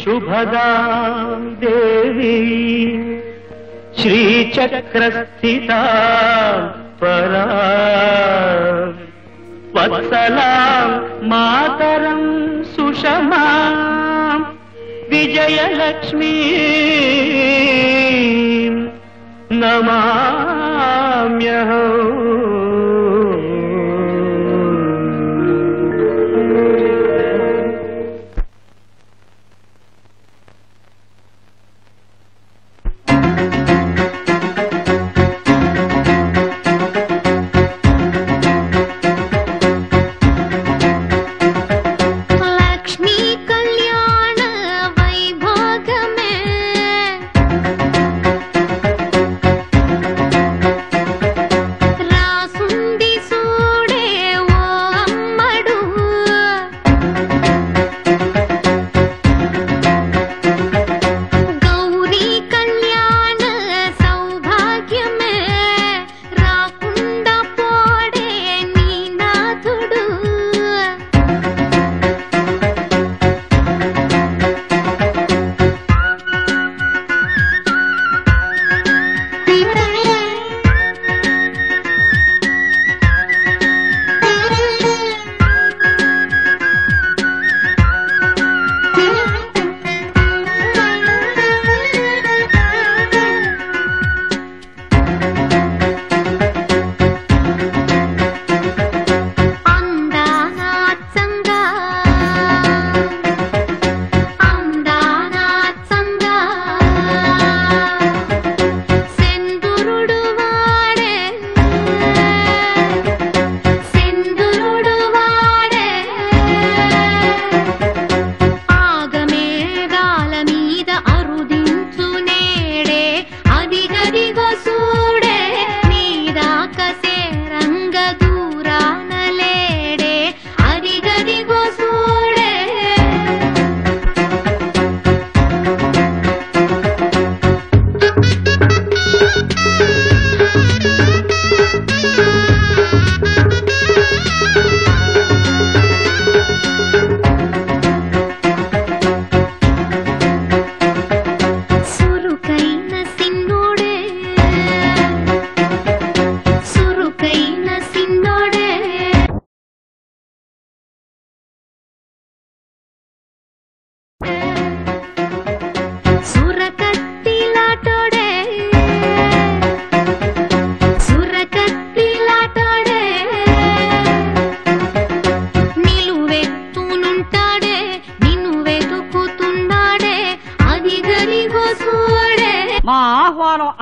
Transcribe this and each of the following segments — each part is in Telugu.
शुभदां देवी श्रीचक्रस्थिता परा वत्सलां मातरं सुषमां विजयलक्ष्मी नमाम्यहम्।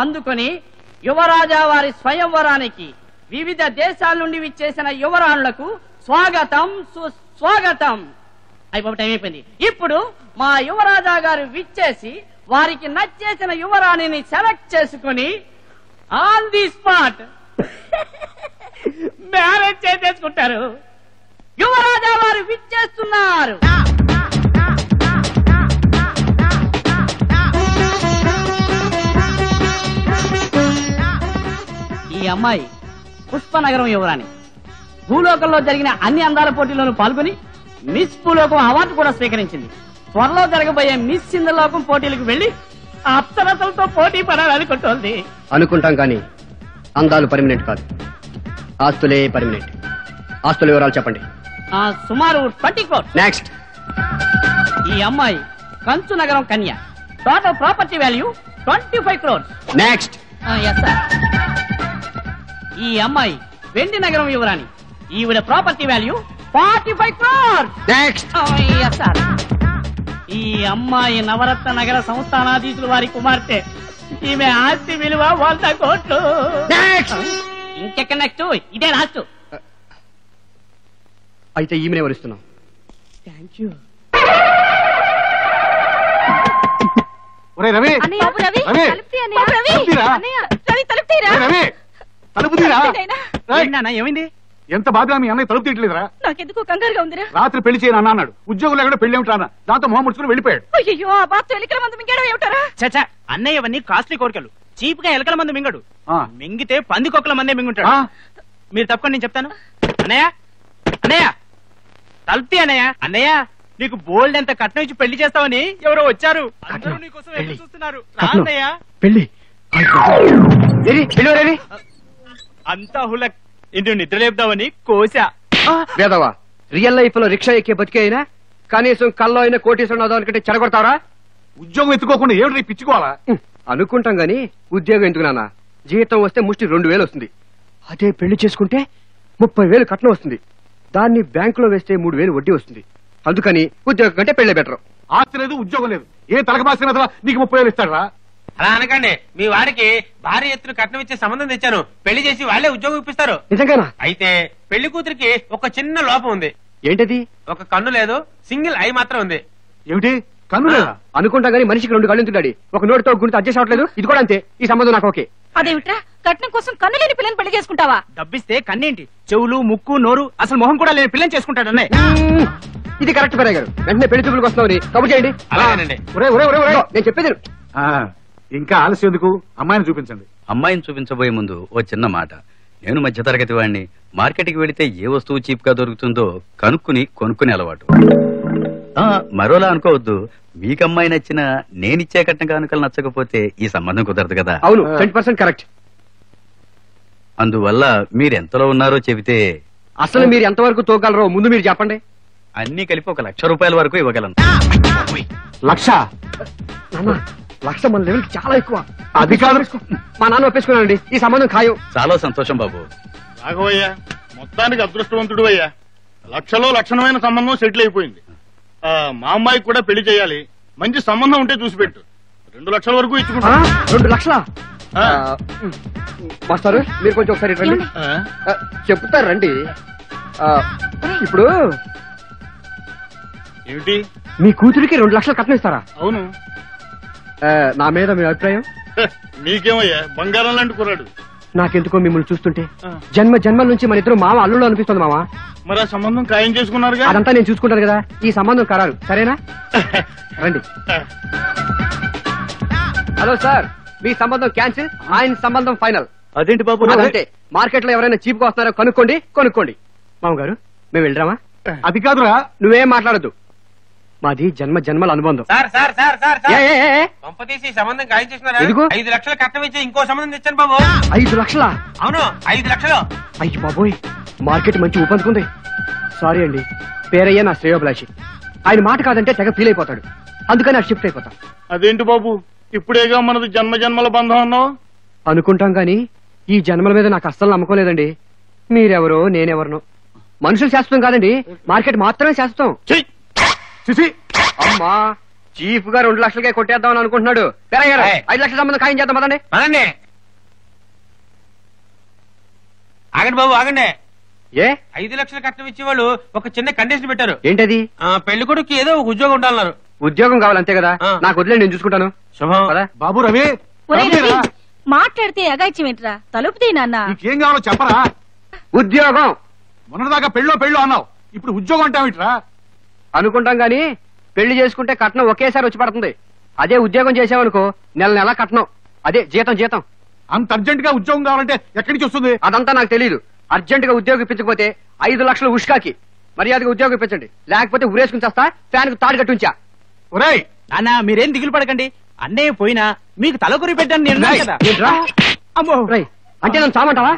అందుకొని యువరాజా వారి స్వయంవరానికి వివిధ దేశాల నుండి విచ్చేసిన యువరాణులకు స్వాగతం సుస్వాగతం. అయిపోయింది. ఇప్పుడు మా యువరాజా గారు విచ్చేసి వారికి నచ్చేసిన యువరాణిని సెలెక్ట్ చేసుకుని ఆన్ ది స్పాట్ మ్యారేజ్ చేసేసుకుంటారు. యువరాజా వారు విచ్చేస్తున్నారు. ఈ అమ్మాయి పుష్పనగరం యువరాణి. భూలోకంలో జరిగిన అన్ని అందాల పోటీల్లోనూ పాల్గొని మిస్ భూలోకం అవార్డు కూడా స్వీకరించింది. త్వరలో జరగబోయే మిస్ సింధలోకం పోటీలకు వెళ్లి అప్సరసలతో పోటీ పడాలనుకుంటోంది. అనుకుంటాం కానీ అందాలు పర్మనెంట్ కాదు, ఆస్తులే పర్మనెంట్. ఆస్తుల వివరాలు చెప్పండి. సుమారు 20 crores. నెక్స్ట్. ఈ అమ్మాయి కంచు నగరం కన్య. Total property value 25 crores. Next. ఈ అమ్మాయి వెండి నగరం యువరాణి. ఈవిడ ప్రాపర్టీ వాల్యూ 45 crores. నెక్స్ట్. ఈ అమ్మాయి నవరత్న నగర సంస్థానాధీశులు వారి కుమార్తె. ఈమె ఆస్తి విలువ 100 కోట్లు. ఇంకెక్కడ నెక్స్ట్? ఇదే లాస్ట్. అయితే ఈమెనే వరుస్తున్నాం. Thank you. రవి, ఏమైంది? ఎంత బాధగా మీ అన్నయ్య తలుపు తీయట్లేదురా? నాకెందుకు కంగారుగా ఉందిరా. రాత్రి పెళ్లి చేయను అన్న అన్నాడు. ఉద్యోగం లేకుండా పెళ్లి ఏమిటారా? దాంతో మొహం ముడుచుకుని వెళ్ళిపోయాడు. అయ్యో, ఆ బాత్ ఎలికల మందు మింగడం ఏమిటారా? చచ్చా, అన్నయ్య అవన్నీ కాస్ట్లీ కోరికలు. చీప్ గా ఎలకల మందు మింగడు. మింగితే పందికొక్కల మందే మింగుంటాడు. మీరు తప్పకుండా నేను చెప్తాను. అన్నయ్య, అన్నయ్య తలుపుతి. అన్నయ్య, అన్నయ్య నీకు బోల్డ్ ఎంత కట్నం ఇచ్చి పెళ్లి చేస్తావని ఎవరో వచ్చారు. అందరూ నీకోసం ఎదురు చూస్తున్నారు. రా అన్నయ్య. పెళ్లి అంతా హులక్. ఇంటి నిద్ర లేపుదామని కోసా. వేదవా, రియల్ లైఫ్ లో రిక్షా ఎక్కే బతికే అయినా కనీసం కల్లో అయినా కోటీశ్వరం అవుదామనుకుంటే చెడగొడతావరా? ఉద్యోగం ఎత్తుకోకుండా ఏమిటి పిచ్చుకోవాలా? అనుకుంటాం గాని ఉద్యోగం ఎందుకు నాన్న? జీతం వస్తే ముష్టి 2000 వస్తుంది. అదే పెళ్లి చేసుకుంటే 30,000 కట్నం వస్తుంది. దాన్ని బ్యాంకులో వేస్తే 3,000 వడ్డీ వస్తుంది. అందుకని ఉద్యోగం కంటే పెళ్లి బెటర్. ఆస్తి లేదు, ఉద్యోగం లేదు, ఏ తలకమాసిన నీకు 30,000 ఇస్తాడా? అలా అనకండి. మీ వాడికి భారీ ఎత్తున కట్నం ఇచ్చే సంబంధం తెచ్చాను. పెళ్లి చేసి వాళ్లే ఉద్యోగం ఇప్పిస్తారు. నిజంగానా? అయితే పెళ్లి కూతురికి ఒక చిన్న లోపం ఉంది. ఏంటది? ఒక కన్ను లేదు, సింగిల్ ఐ మాత్రం ఉంది. ఏమిటి కన్ను లేదా? అనుకుంటా గానీ మనిషికి 2 కళ్ళు తింటాడు. ఒక నోటితో గుణితో అడ్జస్ట్ అవ్వట్లేదు. ఇది కూడా అంతే. ఈ సంబంధం నాకు ఓకే. అదేమిట్రా, కట్నం కోసం కన్ను లేని పిల్లని పెళ్లి చేసుకుంటావా? డబ్బిస్తే కన్నేంటి, చెవులు, ముక్కు, నోరు, అసలు మొహం కూడా లేని పిల్లని చేసుకుంటాడు అన్నయ్య. ఇది కరెక్ట్ పరాయ్ గారు. వెంటనే పెళ్లి చూపులకు వస్తున్నామని కబుర్ చేయండి. అలాగేనండి. నేను చెప్పేది ఇంకా ఆలస్యం ఎందుకు? అమ్మాయిని చూపించండి. అమ్మాయిని చూపించబోయే ముందు ఓ చిన్న మాట. నేను మధ్యతరగతి వాడిని. మార్కెట్కి వెళితే ఏ వస్తువు చీప్ గా దొరుకుతుందో కొనుక్కునే అలవాటు. మరోలా అనుకోవద్దు. మీకు అమ్మాయి నచ్చిన నేనిచ్చే కట్న కానుకలు నచ్చకపోతే ఈ సంబంధం కుదరదు కదా. అవును, 100% కరెక్ట్. అందువల్ల మీరెంతలో ఉన్నారో చెబితే. అసలు మీరు ఎంతవరకు తోగలరో ముందు మీరు చెప్పండి. అన్ని కలిపి 1,00,000 రూపాయల వరకు ఇవ్వగలను. 1,00,000? 1,00,000 మన లెవెల్ చాలా ఎక్కువ. అది కాదు, మా నాన్న ఒప్పేసుకున్నానండి. ఈ సంబంధం ఖాయం. చాలా సంతోషం బాబు. రాఘవయ్య మొత్తానికి అదృష్టవంతుడు అయ్యా. 1,00,000లో లక్షణమైన సంబంధం సెటిల్ అయిపోయింది. మా అమ్మాయికి కూడా పెళ్లి చేయాలి. మంచి సంబంధం ఉంటే చూసి పెట్టు. 2,00,000 వరకు ఇచ్చుకుంటా. 2 లక్షలా? మాస్టారు మీరు కొంచెం ఒకసారి రండి. చెప్తారు రండి. ఇప్పుడు ఏమిటి? మీ కూతురికి 2 లక్షలు కట్నం ఇస్తారా? అవును. నా మీద మీ అభిప్రాయం? నీకేమయ్యా, బంగారం లాంటి కుర్రాడు. నాకెందుకో మిమ్మల్ని చూస్తుంటే జన్మల నుంచి మన ఇద్దరు మామ అల్లుళ్ళు అనిపిస్తుంది మామ. మరి ఆ సంబంధం ఖాయం చేసుకున్నారుగా? అదంతా నేను చూసుకుంటాను కదా. ఈ సంబంధం ఖరారు, సరేనా? రండి. హలో సార్, మీ సంబంధం క్యాన్సిల్, ఆయన సంబంధం ఫైనల్. అదేంటి బాబు? అంటే మార్కెట్ లో ఎవరైనా చీప్ గా వస్తున్నారో కొనుక్కోండి. మామగారు మేము వెళ్ళరామా? అది కాదురా. నువ్వేం మాట్లాడద్దు. మాది జన్మల అనుబంధం. సార్ సార్ సార్ సార్ ఏ, ఏ, ఏ, ఏ? పంపతీసి సంబంధం ఖాయం చేస్తున్నారా? ఎందుకు? 5 లక్షలు కట్నం ఇచ్చి ఇంకో సంబంధం తెచ్చాను బాబు. 5 లక్షలా? అవును, 5 లక్షలు. అయ్యి బాబోయ్, మార్కెట్ మంచి ఊపందుకుంది. సారీ అండి, పేరయ్య నా శ్రేయోభిలాషి. ఆయన మాట కాదంటే తెగ ఫీల్ అయిపోతాడు. అందుకని ఆ షిఫ్ట్ అయిపోతాం. అదేంటి బాబు, ఇప్పుడేగా మనది జన్మల బంధం అన్నావు? అనుకుంటాం గాని ఈ జన్మల మీద నాకు అస్సలు నమ్మకం లేదండి. మీరెవరో నేనెవరనో. మనుషులు శాశ్వతం కాదండి, మార్కెట్ మాత్రమే శాశ్వతం. చిసి, అమ్మా, చీఫ్ గా 2 లక్షలకే కొట్టేద్దామని అనుకుంటున్నాడు. పేరయ్య గారు, 5 లక్షల సంబంధం ఖాయం చేద్దాం పదండి. పదండి. ఆగండి బాబు, ఆగండి. ఏ 5 లక్షల కట్నం ఇచ్చేవాళ్ళు ఒక చిన్న కండిషన్ పెట్టారు. ఏంటది? పెళ్లి కొడుకు ఏదో ఒక ఉద్యోగం ఉండాలన్నారు. ఉద్యోగం కావాలంతే కదా. నాకు వదిలే, నేను చూసుకుంటాను. శుభం. పద. బాబు రవి, ఒరేయ్ రవి, రవిరా. మాట్లాడితే అగాయిత్యం ఏంట్రా? తలుపు తీ నాన్న. నీకేం కావాలో చెప్పరా? ఉద్యోగం మొన్నటిదాకా పెళ్ళో అన్నావు, ఇప్పుడు ఉద్యోగం అంటావిట్రా? అనుకుంటాం గాని పెళ్లి చేసుకుంటే కట్నం ఒకేసారి వచ్చి పడుతుంది. అదే ఉద్యోగం చేసావనుకో నెల కట్నం, అదే జీతం. అంత అర్జెంట్ గా ఉద్యోగం కావాలంటే ఎక్కడి నుంచి వస్తుంది? అదంతా నాకు తెలియదు. అర్జెంట్ గా ఉద్యోగం ఇప్పించకపోతే 5 లక్షలు ఉష్కాకి. మర్యాదగా ఉద్యోగం ఇప్పించండి, లేకపోతే ఉరేసుకుని చేస్తా. ఫ్యాన్ కు తాడు కట్టుంచా. ఒరేయ్, నాన్న మీరేం దిగులు పడకండి. అన్నయ్య పోయినా మీకు తలకొరి పెట్టాను నేను కదా. ఏంట్రా? అమ్మో, రేయ్, అంటే నన్ను చామంటావా?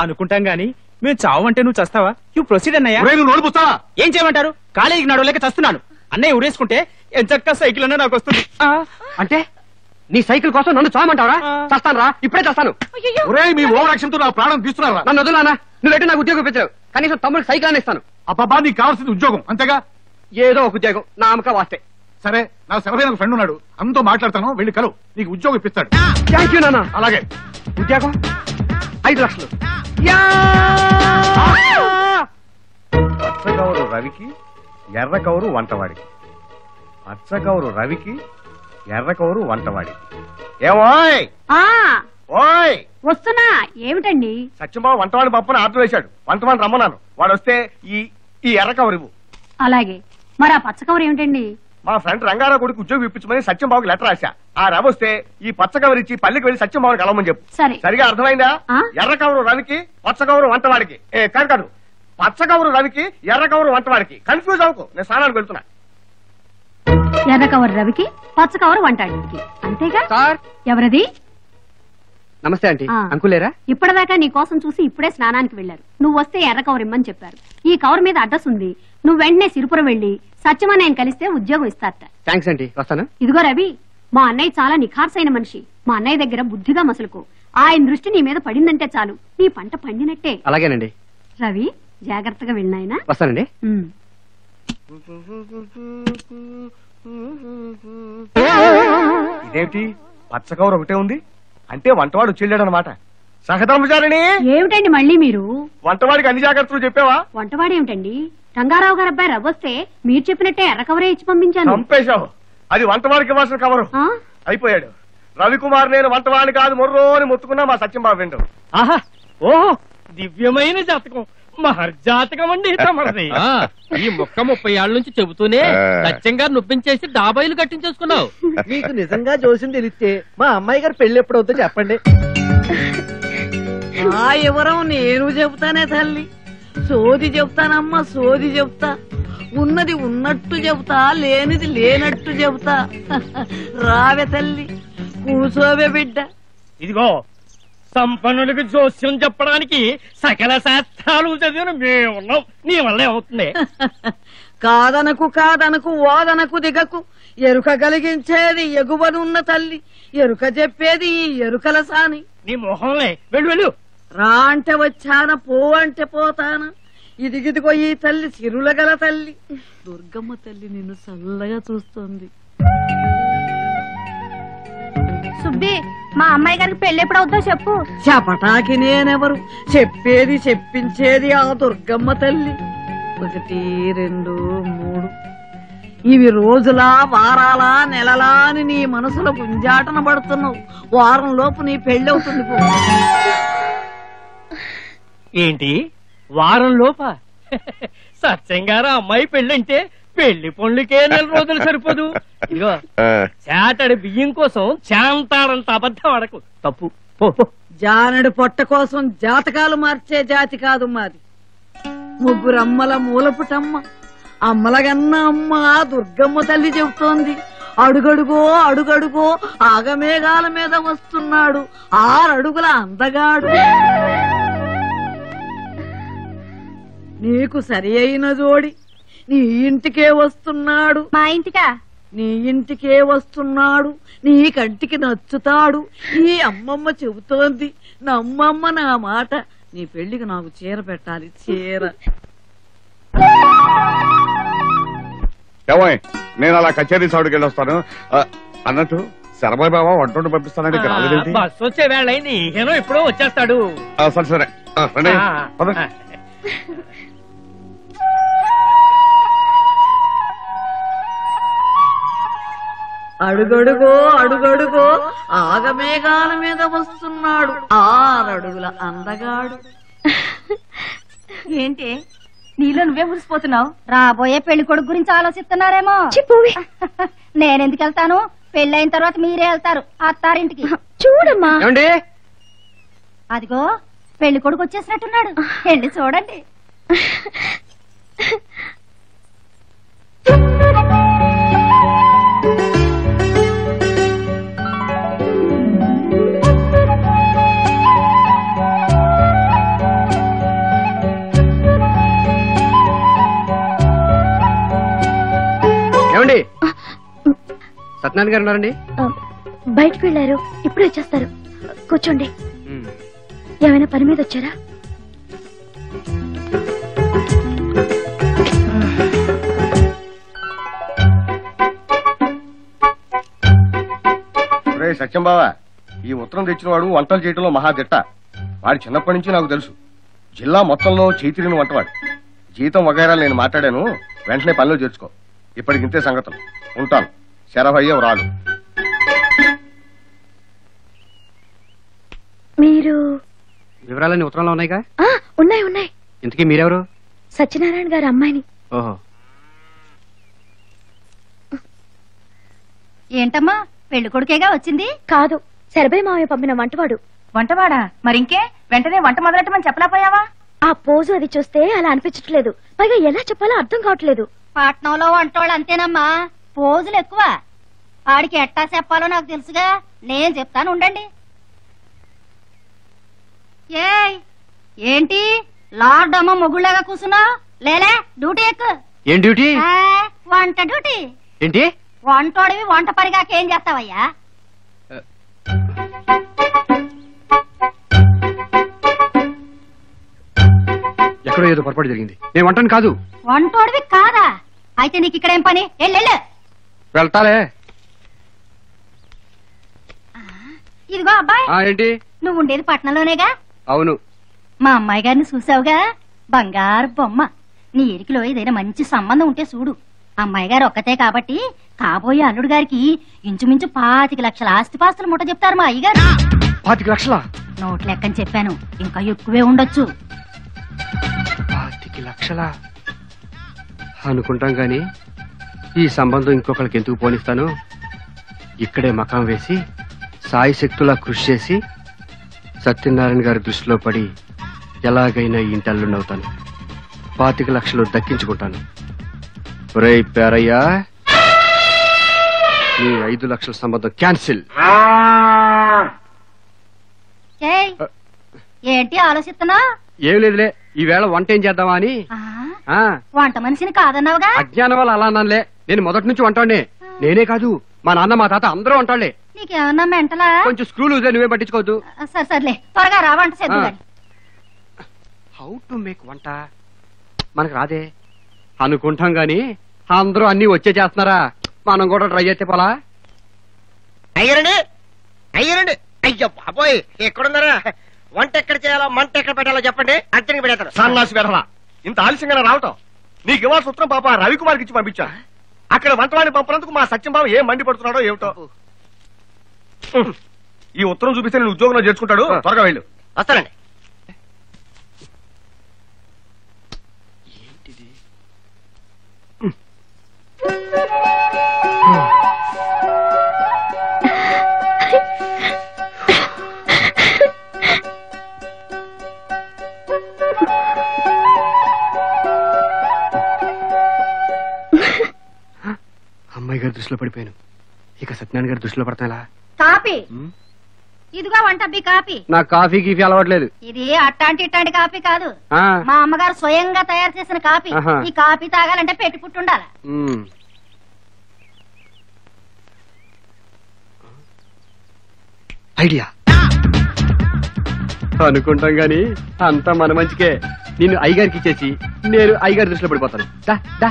అనుకుంటాం గాని మేము చావంటే నువ్వు చస్తావా? యూ ప్రొసీడ్ అన్నయ్య. ఒరేయ్, నువ్వు నోడిపుస్తావా? ఏం చేయమంటారు? కాలేజీకి నడవలేక చస్తున్నాను. అన్నయ్య ఉరేసుకుంటే ఎంచక్క సైకిల్ అన్నా నాకు వస్తుంది. అంటే నీ సైకిల్ కోసం నన్ను చామంటావరా? చస్తాను రా, ఇప్పుడే చస్తాను. ఒరేయ్, మీ ఓవర్ యాక్షన్ తో నా ప్రాణం తీస్తున్నారా? నన్ను వదులానా? నువ్వెట్టు నాకు ఉద్యోగం ఇప్పించావు. కనీసం తమ్ముడు సైకిల్ అని ఇస్తాను. అబ్బాబా, నీకు కావాల్సింది ఉద్యోగం అంతేగా? ఏదో ఒక ఉద్యోగం నా అమ్మక వాస్తే. సరే, నాకు సెలవైన ఒక ఫ్రెండ్ ఉన్నాడు, అంతో మాట్లాడతాను, వెళ్ళి కలు, నీకు ఉద్యోగం ఇప్పిస్తాడు. థ్యాంక్ యూ నాన్న. అలాగే. ఉద్యోగం 5 లక్షలు. పచ్చగౌరు రవికి ఎర్రకౌరు వంటవాడికి. పచ్చగౌరు రవికి ఎర్రకౌరు వంటవాడికి. ఏమోయ్ ఓయ్, వస్తున్నా. ఏమిటండి? సత్యంబాబు వంటవాడి పప్పున ఆర్డర్ వేశాడు. వంటవాడిని రమ్మన్నాను. వాడు వస్తే ఈ ఎర్రకౌరు ఇవ్వు. అలాగే. మరి ఆ పచ్చకవర్ ఏమిటండి? మా ఫ్రెండ్ రంగారావు కొడుకు ఉద్యోగం ఇప్పించమని సత్యంబాబుకి లెటర్ రాశా. ఆ రవి వస్తే ఈ పచ్చకవరు ఇచ్చి పల్లికి వెళ్లి సత్యంబాబుని కలవమని చెప్పు. సరే. సరిగా అర్థమైందా? ఆ? ఎర్రకౌరు రవికి పచ్చకౌరు వంటవాడికి. కాదు, పచ్చకౌరు రవికి ఎర్రకౌరు వంటవాడికి. కన్ఫ్యూజ్ అవ్వకు, నేను స్నానానికి వెళ్తున్నా. ఎర్ర కవర్ రవికి, పచ్చ కవర్ వంటాడికి. అంతేగా? సార్ ఎవరది? నమస్తే ఆంటీ. ఆ. అంకులేరా? ఇప్పటిదాకా నీ కోసం చూసి ఇప్పుడే స్నానానికి వెళ్లారు. నువ్వు వస్తే ఎర్ర కవర్ ఇమ్మని చెప్పారు. ఈ కవర్ మీద అడ్రస్ ఉంది. నువ్వు వెంటనే సిరిపురం వెళ్లి సత్యమన్నయ్యని కలిస్తే ఉద్యోగం ఇస్తారట. థ్యాంక్స్ ఆంటీ, వస్తాను. ఇదిగో రవి, మా అన్నయ్య చాలా నిఖార్సైన మనిషి. మా అన్నయ్య దగ్గర బుద్ధిగా మసలుకో. ఆయన దృష్టి నీ మీద పడిందంటే చాలు, నీ పంట పండినట్టే. అలాగేనండి. రవి, జాగ్రత్తగా వెళ్ళినాయనా. వస్తానండి. ఇదేమిటి పచ్చ కవర్ ఒకటే ఉంది? అంటే వంటవాడు వచ్చేళ్ళాడనమాట. సహధర్మచారిణి, ఏమిటండి మళ్ళీ మీరు? వంటవాడికి అన్ని జాగ్రత్తలు చెప్పావా? వంటవాడేమిటండి? రంగారావు గారు అబ్బాయి రవ్వొస్తే మీరు చెప్పినట్టే ఎర్ర కవరే ఇచ్చి పంపించాను. చంపేశావు. అది వంటవాడికి ఇవ్వాల్సిన కవరు. ఆ? అయిపోయాడు. రవికుమార్ నేను వంటవాడిని కాదు మొర్రో అని మొత్తుకున్నా మా సత్యంబాబు విండు. ఆహా, ఓహో, దివ్యమైన జాతకం, మహర్జాతకం అండి తమరిది. ఈ మొక్క 30 ఏళ్ల నుంచి చెబుతూనే సత్యంగా నొప్పించేసి డాబాయిలు కట్టించేసుకున్నావు. మీకు నిజంగా జోసిని తెలిస్తే మా అమ్మాయి గారు పెళ్లి ఎప్పుడవుతుందో చెప్పండి. ఆ ఎవరం నేను చెబుతానే తల్లి. సోది చెబుతానమ్మా, సోది చెబుతా. ఉన్నది ఉన్నట్టు చెబుతా, లేనిది లేనట్టు చెబుతా. రావే తల్లి, కూసోవే బిడ్డ. ఇదిగో, సంపన్నులకు జోస్యం చెప్పడానికి సకల శాస్త్రాలు చదివిన మేమున్నాం. నీ వల్ల ఏమవుతుంది? కాదనకు కాదనకు, ఓదనకు దిగకు. ఎరుక కలిగించేది ఎగువనున్న తల్లి, ఎరుక చెప్పేది ఈ ఎరుకల సాని. నీ మొహంలే, వెళ్ళు వెళ్ళు. రా అంటే వచ్చానా, పో అంటే పోతానా. ఇదిగిదిగో ఈ తల్లి సిరుల గల తల్లి. దుర్గమ్మ తల్లి నిన్ను చల్లగా చూస్తోంది. సుబ్బి, మా అమ్మాయి గారికి పెళ్లి ఎప్పుడవుతుందో చెప్పు. చెప్పటాకి నేనెవరు? చెప్పేది చెప్పించేది ఆ దుర్గమ్మ తల్లి. 1, 2, 3 ఇవి రోజులా, వారాలా, నెలలా అని నీ మనసులో గుంజాటన పడుతున్నావు. వారం లోపు నీ పెళ్లి అవుతుంది. పో. ఏంటి వారం లోప? సత్యంగారు అమ్మాయి పెళ్ళంటే పెళ్లి పనులకే 4 రోజులు సరిపోదు. ఇదిగో, చాటడి బియ్యం కోసం చాంతాడంత అబద్ధం అడకు. తప్పు. జానడు పొట్ట కోసం జాతకాలు మార్చే జాతి కాదు మాది. 3 అమ్మల మూలపుటమ్మ, అమ్మలగన్న అమ్మ దుర్గమ్మ తల్లి చెబుతోంది. అడుగడుగో అడుగడుగో ఆగమేఘాల మీద వస్తున్నాడు 6 అడుగుల అందగాడు. నీకు సరి అయిన జోడి నీ ఇంటికే వస్తున్నాడు. మా ఇంటికా? నీ ఇంటికే వస్తున్నాడు. నీ కంటికి నచ్చుతాడు. ఈ అమ్మమ్మ చెబుతోంది, నమ్మమ్మ నా మాట. నీ పెళ్లికి నాకు చీర పెట్టాలి, చీర. ఏమోయ్, నేను అలా కచేరీ సౌడికి వెళ్ళొస్తాను. అన్నట్టు శరభాయ్ బాబా వంట పంపిస్తానండి. ఇక్కడ రాలేదేంటి? బస్సు వచ్చే వేళ అయింది. ఏనో ఎప్పుడో వచ్చేస్తాడు. సరే సరే, రండి. పద. అడుగడుగో అడుగడుగో ఆగమేఘాల మీద వస్తున్నాడు 6 అడుగుల అందగాడు. ఏంటి నీలో నువ్వే మురిసిపోతున్నావు? రాబోయే పెళ్లి కొడుకు గురించి ఆలోచిస్తున్నారేమో. నేనెందుకు వెళ్తాను? పెళ్ళైన తర్వాత మీరే వెళ్తారు అత్తారింటికి. చూడమ్మా. అదిగో పెళ్లి కొడుకు వచ్చేసినట్టున్నాడు. వెళ్ళి చూడండి. ఏమండి, సత్యనారాయణ గారు ఉన్నారండి? బయటకు వెళ్ళారు, ఇప్పుడు వచ్చేస్తారు. కూర్చోండి. ఏమైనా పని మీద వచ్చారా? సత్యం బావా, ఈ ఉత్తరం తెచ్చిన వాడు వంటలు చేయడంలో మహాదిట్ట. వాడి చిన్నప్పటి నుంచి నాకు తెలుసు. జిల్లా మొత్తంలో చేతిరిన వంటవాడు. జీతం వగైరా నేను మాట్లాడాను, వెంటనే పనిలో చేర్చుకో. ఇప్పటికింతే సంగతులు. ఉంటాను. శరభయ్య రాడు. మీరు వివరాలన్నీ ఉత్తరంలో ఉన్నాయిగా? ఉన్నాయి ఉన్నాయి. ఇంతకీ మీరెవరు? సత్యనారాయణ గారి అమ్మాయిని. ఓహో. ఏంటమ్మా, పెళ్లి కొడుకేగా వచ్చింది? కాదు, శరభయ్య మావయ్య పంపిన వంటవాడు. వంటవాడా? మరింకే వెంటనే వంట మొదలెట్టమని చెప్పలేకపోయావా? ఆ పోజు అది చూస్తే అలా అనిపించట్లేదు. పైగా ఎలా చెప్పాలో అర్థం కావట్లేదు. పట్నంలో వంటోళ్ళు అంతేనమ్మా. పోజులు ఎక్కువ. ఆడికి ఎట్టా చెప్పాలో నాకు తెలుసుగా, నేను చెప్తాను ఉండండి. ఏయ్ ఏంటి లార్డ్ అమ్మ మొగుళ్ళగా కూర్చున్నావు? లేలే డ్యూటీ ఎక్కు. ఏం డ్యూటీ? వంట డ్యూటీ. ఏంటి? వంటోడివి వంట పరిగాకేం చేస్తావయ్యా? ఎక్కడో ఏదో పొరపాటు జరిగింది. నేను వంటను కాదు. వంటోడివి కాదా? అయితే నీకు ఇక్కడ ఏం పని? ఎల్లెళ్ళు. వెళ్తాలే. ఇదిగో అబ్బాయి, ఏంటి? నువ్వు ఉండేది పట్నంలోనేగా? అవును. మా అమ్మాయి గారిని చూసావుగా, బంగారు బొమ్మ. నీ ఎరికిలో ఏదైనా మంచి సంబంధం ఉంటే చూడు. అమ్మాయి గారు ఒక్కతే కాబట్టి కాబోయే అల్లుడు గారికి ఇంచుమించు 25 లక్షల ఆస్తిపాస్తులు ముట్ట చెప్తారు మా అయ్యగారు. 25 లక్షలా? నోట్ లెక్కని చెప్పాను, ఇంకా ఎక్కువే ఉండొచ్చు. 25 లక్షలా అనుకుంటాం గాని ఈ సంబంధం ఇంకొకరికి ఎందుకు పోనిస్తాను? ఇక్కడే మకాం వేసి సాయి శక్తులా కృషి చేసి సత్యనారాయణ గారి దృష్టిలో పడి ఎలాగైనా ఈ ఇంటల్లుండవుతాను. 25 లక్షలు దక్కించుకుంటాను. ఒరేయ్ పేరయ్యా, నీ 5 లక్షల సంబంధం క్యాన్సిల్. ఏంటి ఆలోచిస్తున్నా? ఏం లేదులే, ఈవేళ వంట ఏం చేద్దామా అని. వంట మనిషిని కాదన్నావుగా? అజ్ఞానం వల్ల అలా అన్నానులే. నేను మొదటి నుంచి వంటాడే. నేనే కాదు, మా నాన్న మా తాత అందరూ వంటాళ్లే. నీకేమన్నా మెంటలా? కొంచెం స్క్రూలు నువ్వే పట్టించుకోవద్దు. సరే సర్లే, త్వరగా రా వంట చేద్దాం. హౌ టు మేక్ వంట మనకు రాదే అనుకుంటాం గాని అందరూ అన్ని వచ్చే చేస్తున్నారా? మనం కూడా ట్రై చేస్తే పోలా? అయ్యారండి, అయ్యారండి. అయ్యో బాబోయ్, ఎక్కడున్నారా? వంట ఎక్కడ చేయాలో మంట ఎక్కడ పెట్టాలో చెప్పండి, అంతని పెడతాను. సన్నాసి వెధవా, ఇంత ఆలస్యంగా రావటం? నీకు ఇవ్వాల్సిన ఉత్తరం పాప రవికుమార్కి ఇచ్చి పంపించా. అక్కడ వంటవాడిని పంపినందుకు మా సత్యంబాబు ఏం మండి పడుతున్నాడో ఏమిటో. ఈ ఉత్తరం చూపిస్తే నేను ఉద్యోగంలో చేర్చుకుంటాడు. త్వరగా వెళ్ళు. వస్తానండి. అమ్మాయి గారి దృష్టిలో పడిపోయాను. ఇక సత్యనారాయణ గారి దృష్టిలో పడతాలా? కాపీ ఇదిగో వంట బి కాపీ. నాకు కాఫీ గీఫీ అలవాట్లేదు. ఇది అట్టాంటి ఇట్టాంటి కాపీ కాదు, ఆ. మా అమ్మగారు స్వయంగా తయారు చేసిన కాపీ. ఆహా. ఈ కాపీ తాగాలంటే పెట్టి పుట్టుండాలి. ఐడియా అనుకుంటాం గాని అంతా మన మంచికే. నిన్ను అయ్యగారికి ఇచ్చేసి నేను అయ్యగారి దృష్టిలో పడిపోతాను. దా దా.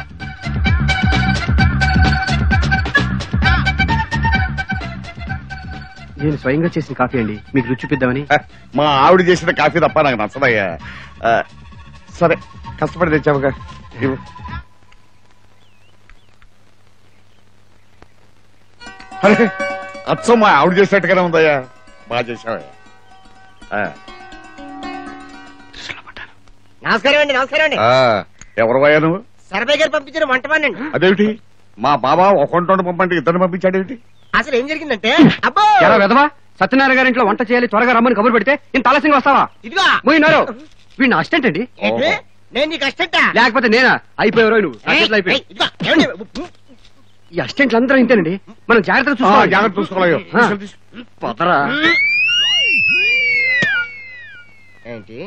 నేను స్వయంగా చేసిన కాఫీ అండి, మీకు రుచి చూపిద్దామని. మా ఆవిడ చేసిన కాఫీ తప్ప నాకు నచ్చదయ్యా. సరే కష్టపడి తెచ్చావుగా. అరే అచ్చం మా ఆవిడ చేసినట్టుగానే ఉందయ్యా. బాగా చేసావయ్యా. నమస్కారం అండి. నమస్కారం అండి. ఎవరు పోయా నువ్వు? సర్వే గారు పంపించిన వంటవాణ్ణండి. అదేమిటి మా బాబా ఒక పంపంటే ఇద్దరిని పంపించాడేమిటి? అసలు ఏం జరిగిందంటే, అబ్బో ఎలా వెదవా, సత్యనారాయణ గారి ఇంట్లో వంట చేయాలి, త్వరగా రమ్మని కబురు పెడితే ఇంత ఆలస్యంగా వస్తావా? ఇదిగో పోయినారు. వీడిని అసిస్టెంట్ అండి. ఏంటి? నేను నీకు అసిస్టెంట్? లేకపోతే నేనా? అయిపోయావు నువ్వు. అయిపోయి ఈ అసిస్టెంట్లు అందరూ ఇంతేనండి. మనం జాగ్రత్తగా చూసుకోవాలి. జాగ్రత్త చూసుకోవాలి. పోతరా? ఏంటి,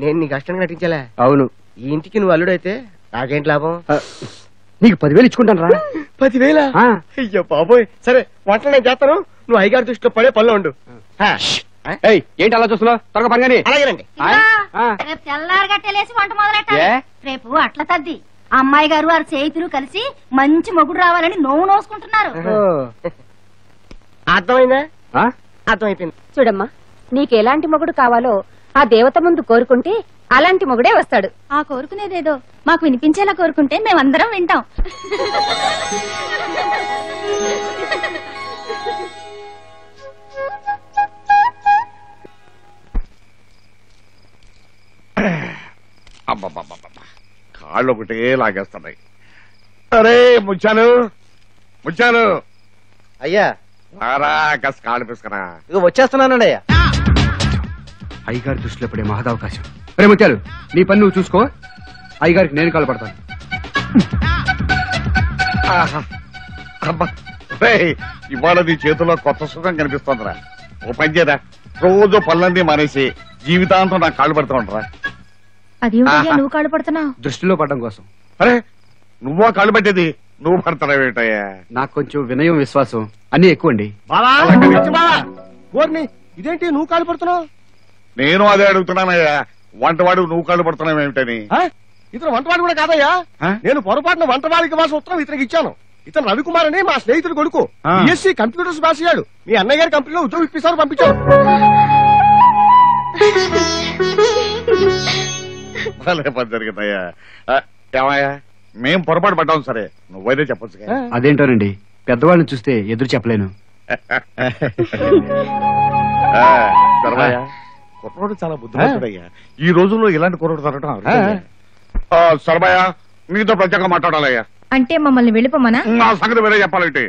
నేను నీకు అసిస్టెంట్ నటించాలా? అవును. ఈ ఇంటికి నువ్వు అల్లుడైతే నాకేంటి లాభం? నీకు 10,000 ఇచ్చుకుంటాను రా. 10,000? అయ్యో బాబోయ్. సరే వంటలు నేను చేస్తాను, నువ్వు అయ్యగారి దృష్టిలో పడే పనిలో ఉండు. ఏంటి అలా చూస్తున్నావు? త్వరగా పని కానీ. అలాగేనండి. రేపు తెల్లారి గట్టెలేసి వంట మొదలెట్టాలి. రేపు అట్ల తద్ది. అమ్మాయి గారు వారి చేతులు కలిసి మంచి మొగుడు రావాలని నోవు నోసుకుంటున్నారు. అర్థమైందా? అర్థమైపోయింది. చూడమ్మా, నీకు ఎలాంటి మొగుడు కావాలో ఆ దేవత ముందు కోరుకుంటే అలాంటి మొగుడే వస్తాడు. ఆ కోరుకునేదేదో మాకు వినిపించేలా కోరుకుంటే మేమందరం వింటాం. అబ్బబ్బబ్బబ్బ, కాళ్ళు ఒకటే లాగేస్తున్నాయి. అరే ముచ్చాను, ముచ్చాను. అయ్యా కాస్త కాళ్ళు పిసుకరా. ఇక వచ్చేస్తున్నానండి అయ్యా. అయ్యగారి దృష్టిలో పడే మహదవకాశం. రే ముత్యాలు, నీ పని నువ్వు చూసుకో. అయ్యగారికి నేను కాలు పడతాను. అబ్బా రేయ్, ఇవాళ నీ చేతుల్లో కొత్త సుఖం కనిపిస్తోందిరా. ఓ పని చేయరా, రోజు పనులన్నీ మానేసి జీవితాంతం నాకు కాళ్ళు పడుతూ ఉంటారా. అది నువ్వు కాళ్ళు పడుతున్నావు? దృష్టిలో పడడం కోసం. అరే నువ్వా కాళ్ళు పట్టేది? నువ్వు పడతావేటయ్యా? నాకు కొంచెం వినయం విశ్వాసం అన్ని ఎక్కువ అండి. ఇదేంటి నువ్వు కాలు పడుతున్నావు? నేను అదే అడుగుతున్నానయ్యా, వంటవాడు నువ్వు కాళ్ళు పడుతున్నావేమిటని. ఇతను వంటవాడు కూడా కాదయ్యా, నేను పొరపాటున వంటవాడికి ఇవ్వాల్సిన ఉత్తరం ఇతనికి ఇచ్చాను. ఇతను రవికుమార్ అని మా స్నేహితుడు కొడుకు, బిఎస్సీ కంప్యూటర్స్ పాస్ అయ్యాడు. మీ అన్నయ్య గారి కంపెనీలో ఉద్యోగం ఇప్పిస్తారు, పంపించాను. భలే పని జరిగిందయ్యా. ఏమయ్యా, మేం పొరపాటు పడ్డాం సరే, నువ్వైతే చెప్పొచ్చు. అదేంటోనండి, పెద్దవాళ్ళని చూస్తే ఎదురు చెప్పలేను. కుర్రోడు చాలా బుద్ధిమంతుడయ్యా. ఈ రోజుల్లో ఇలాంటి కుర్రోడు దొరకడం సరబయ్య, నీతో ప్రత్యేకంగా మాట్లాడాలయ్యా. అంటే మమ్మల్ని వెళ్ళిపోమనా? నా సంగతి వేరే చెప్పాలంటే.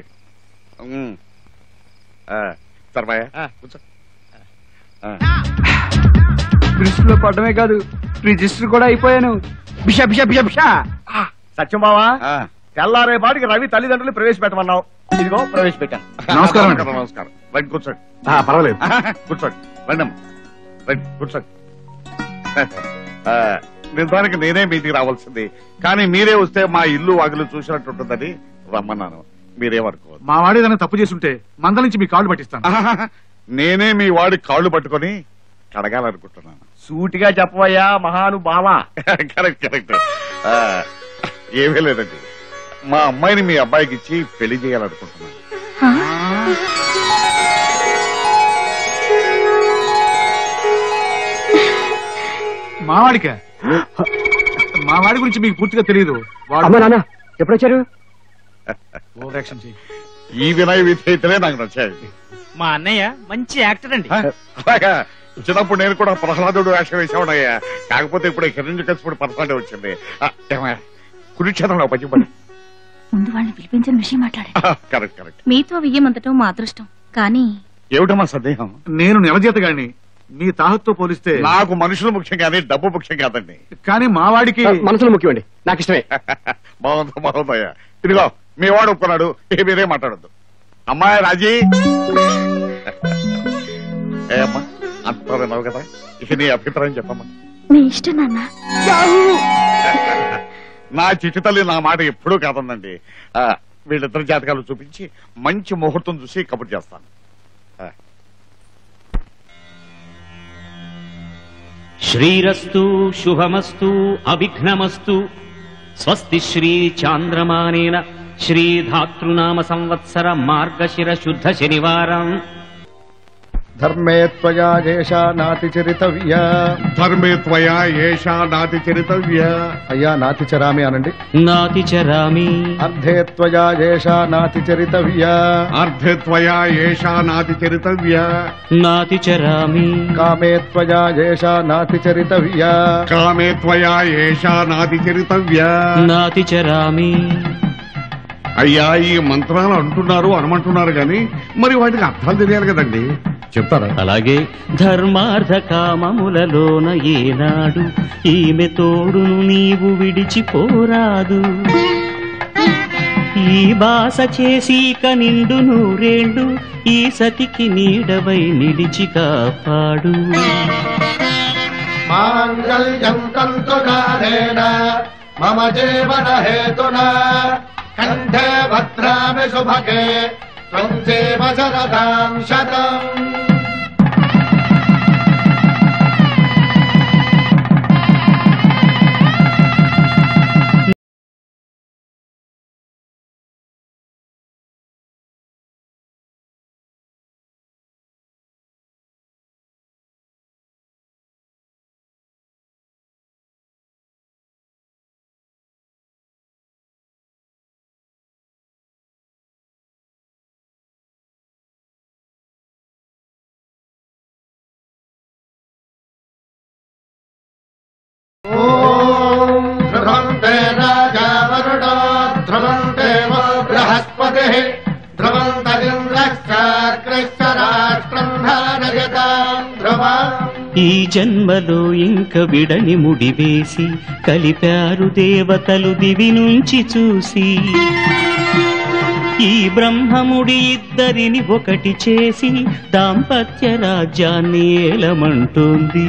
సరబయ్య కూర్చో. దృష్టిలో పడమే కాదు, రిజిస్టర్ కూడా అయిపోయాను. బిషా బిషా బిషా బిషా. సత్యం బావా, తెల్లారే పాటికి రవి తల్లిదండ్రులు ప్రవేశపెట్టమన్నావు, ఇదిగో ప్రవేశపెట్టాను. నమస్కారం. నమస్కారం. రండి కూర్చోండి. పర్వాలేదు, కూర్చోండి. రండి రండి కూర్చోండి. నిజానికి నేనే మీటికి రావాల్సింది, కానీ మీరే వస్తే మా ఇల్లు వాకిలు చూసినట్టుంటుందని రమ్మన్నాను. మీరేమనుకోవద్దు. మా వాడు ఏదైనా తప్పు చేస్తుంటే మంద నుంచి మీ కాళ్ళు పట్టిస్తాను. నేనే మీ వాడి కాళ్ళు పట్టుకొని కడగాలనుకుంటున్నాను. సూటిగా చెప్పవయ్యా మహానుభావా. Correct correct. ఏమీ లేదండి, మా అమ్మాయిని మీ అబ్బాయికి ఇచ్చి పెళ్లి చేయాలనుకుంటున్నాను. మావాడిక మా వాడి గురించి మీకు పూర్తిగా తెలియదు. ఎప్పుడొచ్చారు? ఈ వినయ విధేయతలే నాకు నచ్చాయండి. మా అన్నయ్య మంచి యాక్టర్ అండి. అలాగా, చిన్నప్పుడు నేను కూడా ప్రహ్లాదుడు వేషం వేసేవాడయ్యా. కాకపోతే ఇప్పుడు హిరణ్యకశిపుడు పర్సనాలిటీ వచ్చింది. కురుక్షేత్రంలో పచ్చిపడి ముందు వాళ్ళని పిలిపించిన విషయం మాట్లాడే. Correct correct. మీతో వియ్యమంతటం మా అదృష్టం, కానీ ఏమిటమ్మా సందేహం? నేను నెలజేతగాడిని, మీ తాహత్తో పోలిస్తే నాకు మనుషులు ముఖ్యం కానీ డబ్బు ముఖ్యం కాదండి. కానీ మావాడికి మనసులు ముఖ్యమండి, నాకు ఇష్టమే. బాగుందయ్యా. ఇదిగో మీ వాడు ఒప్పుకున్నాడు, మీరే మాట్లాడద్దు. అమ్మాయి రాజీ, ఏ అమ్మా అంత విన్నావు కదా, ఇక నీ అభిప్రాయం చెప్పమ్మా. మీ ఇష్టం నాన్న. నా చిట్టి తల్లి నా మాట ఎప్పుడూ కాదండి. వీళ్ళిద్దరి జాతకాలు చూపించి మంచి ముహూర్తం చూసి కబుర్ చేస్తాను. శ్రీరస్తు శుభమస్తు అవిఘ్నమస్తు. స్వస్తి శ్రీ చాంద్రమానేన శ్రీధాతృనామ సంవత్సర మార్గశిర శుద్ధ శనివారం. ధర్మే త్వయా ఏషా నాతి చరితవ్య. ధర్మే త్వయా ఏషా నాతి చరితవ్య. అయ్యా నాతి చరామి అనండి. నాతి చరామి. అర్ధే త్వయా ఏషా నాతి చరితవ్య. అర్ధే త్వయా ఏషా నాతి చరితవ్య. నాతి చరామి. కామే త్వయా ఏషా నాతి చరితవ్య. కామే త్వయా ఏషా నాతి చరితవ్య. నాతి చరామి. అయ్యా, ఈ మంత్రాలు అంటున్నారు అనమంటున్నారు గాని మరి వాటికి అర్థాలు తెలియాలి కదండి, చెప్తారా? అలాగే. ధర్మార్థ కామములలోన ఏనాడు ఈమె తోడును నీవు విడిచిపోరాదు. ఈ బాస చేసీక నిండు నూరేళ్లు ఈ సతికి నీడవై నిలిచి కాపాడు. మాంగళ్యం తంతునానేన మమ జీవన హేతునా కంఠే భద్రామి శుభగే త్వం జీవ శరదాం శతం. ధ్రువంతే రాజా వరుణో ధ్రువంతే బృహస్పతి ధ్రువంతరింద్రశ్చాగ్రశ్చ రాష్ట్రం ధారయతాం ధ్రువం. ఈ జన్మలో ఇంక విడని ముడివేసి కలిపారు దేవతలు దివి నుంచి చూసి. ఈ బ్రహ్మముడి ఇద్దరిని ఒకటి చేసి దాంపత్య రాజ్యాన్ని ఏలమంటోంది.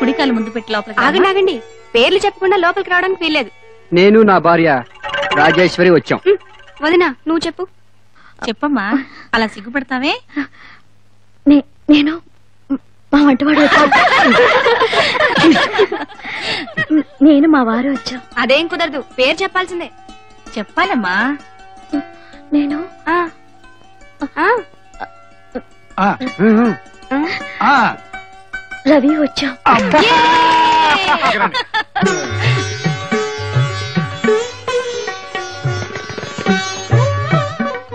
కుడికాలు ముందు పెట్టి లోపలికి ఆగండి ఆగండి, పేర్లు చెప్పకుండా లోపలికి రావడానికి వీల్లేదు. నేను నా భార్య రాజేశ్వరి వచ్చాం. వదినా నువ్వు చెప్పు. చెప్పమ్మా, అలా సిగ్గుపడతావే? నేను మా వంటవాడు నేను మా వారు వచ్చాం. అదేం కుదరదు, పేరు చెప్పాల్సిందే. చెప్పాలమ్మా. నేను రవి వచ్చాం.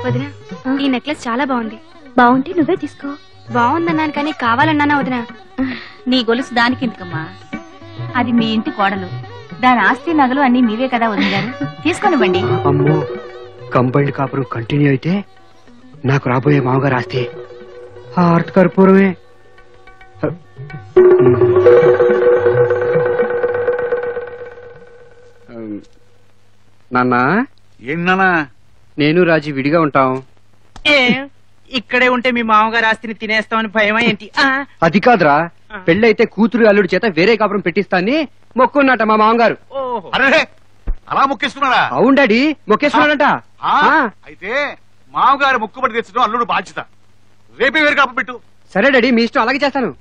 వదినా, ఈ నెక్లెస్ చాలా బాగుంది. బాగుంటే నువ్వే తీసుకో. బాగుందన్నాను కానీ కావాలన్నానా వదినా? నీ గొలుసు దానికి ఎందుకమ్మా? అది మీ ఇంటి కోడలు, దాని ఆస్తి నగలు అన్ని మీవే కదా వదిన గారు, తీసుకొనివ్వండి. అమ్మో, కంబైండ్ కాపురం కంటిన్యూ అయితే నాకు రాబోయే మామగారు ఆస్తి హార్ట్ కర్పూరమే. నాన్నా, ఏంటన్నా? నేను రాజీ విడిగా ఉంటాం. ఇక్కడే ఉంటే మీ మామగారు ఆస్తిని తినేస్తామని భయమా ఏంటి? అది కాదురా, పెళ్ళైతే కూతురు అల్లుడి చేత వేరే కాపురం పెట్టిస్తాన్ని మొక్కున్నట మా మామగారు. అరే, అలా మొక్కేసుకున్నాడా? అవును డాడీ, మొక్కేసుకున్నాడంట. అయితే మామగారు మొక్కుబడి తెచ్చడం అల్లుడు బాధ్యత. రేపే వేరు కాపు పెట్టు. సరే డాడీ, మీ ఇష్టం, అలాగే చేస్తాను.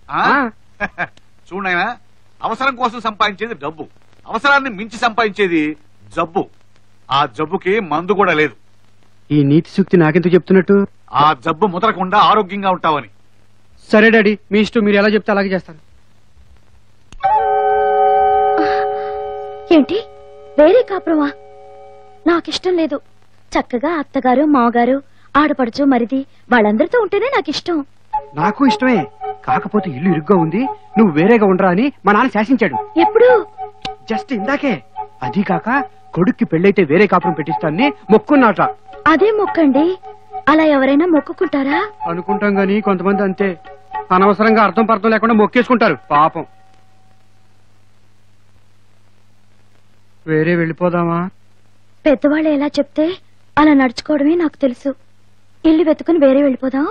చూడైనా, అవసరం కోసం సంపాదించేది డబ్బు, అవసరాన్ని మించి సంపాదించేది జబ్బు. ఆ జబ్బుకి మందు కూడా లేదు. ఈ నీతి సూక్తి నాకెందుకు చెప్తున్నట్టు? ఆ జబ్బు ముదరకుండా ఆరోగ్యంగా ఉంటావని. సరే డాడీ, మీ ఇష్టం, మీరు ఎలా చెప్తే అలాగే చేస్తాను. ఏంటి వేరే కాపురమా? నాకిష్టం లేదు. చక్కగా అత్తగారు మామగారు ఆడపడుచు మరిది వాళ్ళందరితో ఉంటేనే నాకిష్టం. నాకు ఇష్టమే, కాకపోతే ఇల్లు ఇరుగ్గా ఉంది, నువ్వు వేరేగా ఉండరా అని మా నాన్న శాసించాడు. ఎప్పుడు? జస్ట్ ఇందాకే. అదీ కాక కొడుక్కి పెళ్ళైతే వేరే కాపురం పెట్టిస్తానని మొక్కున్నాట. అదే మొక్కండి, అలా ఎవరైనా మొక్కుకుంటారా? అనుకుంటాం గాని కొంతమంది అంతే, అనవసరంగా అర్థం పర్థం లేకుండా మొక్కేసుకుంటారు పాపం. వేరే వెళ్ళిపోదామా? పెద్దవాళ్ళు ఎలా చెప్తే అలా నడుచుకోవడమే నాకు తెలుసు. ఇల్లు వెతుకుని వేరే వెళ్ళిపోదాం.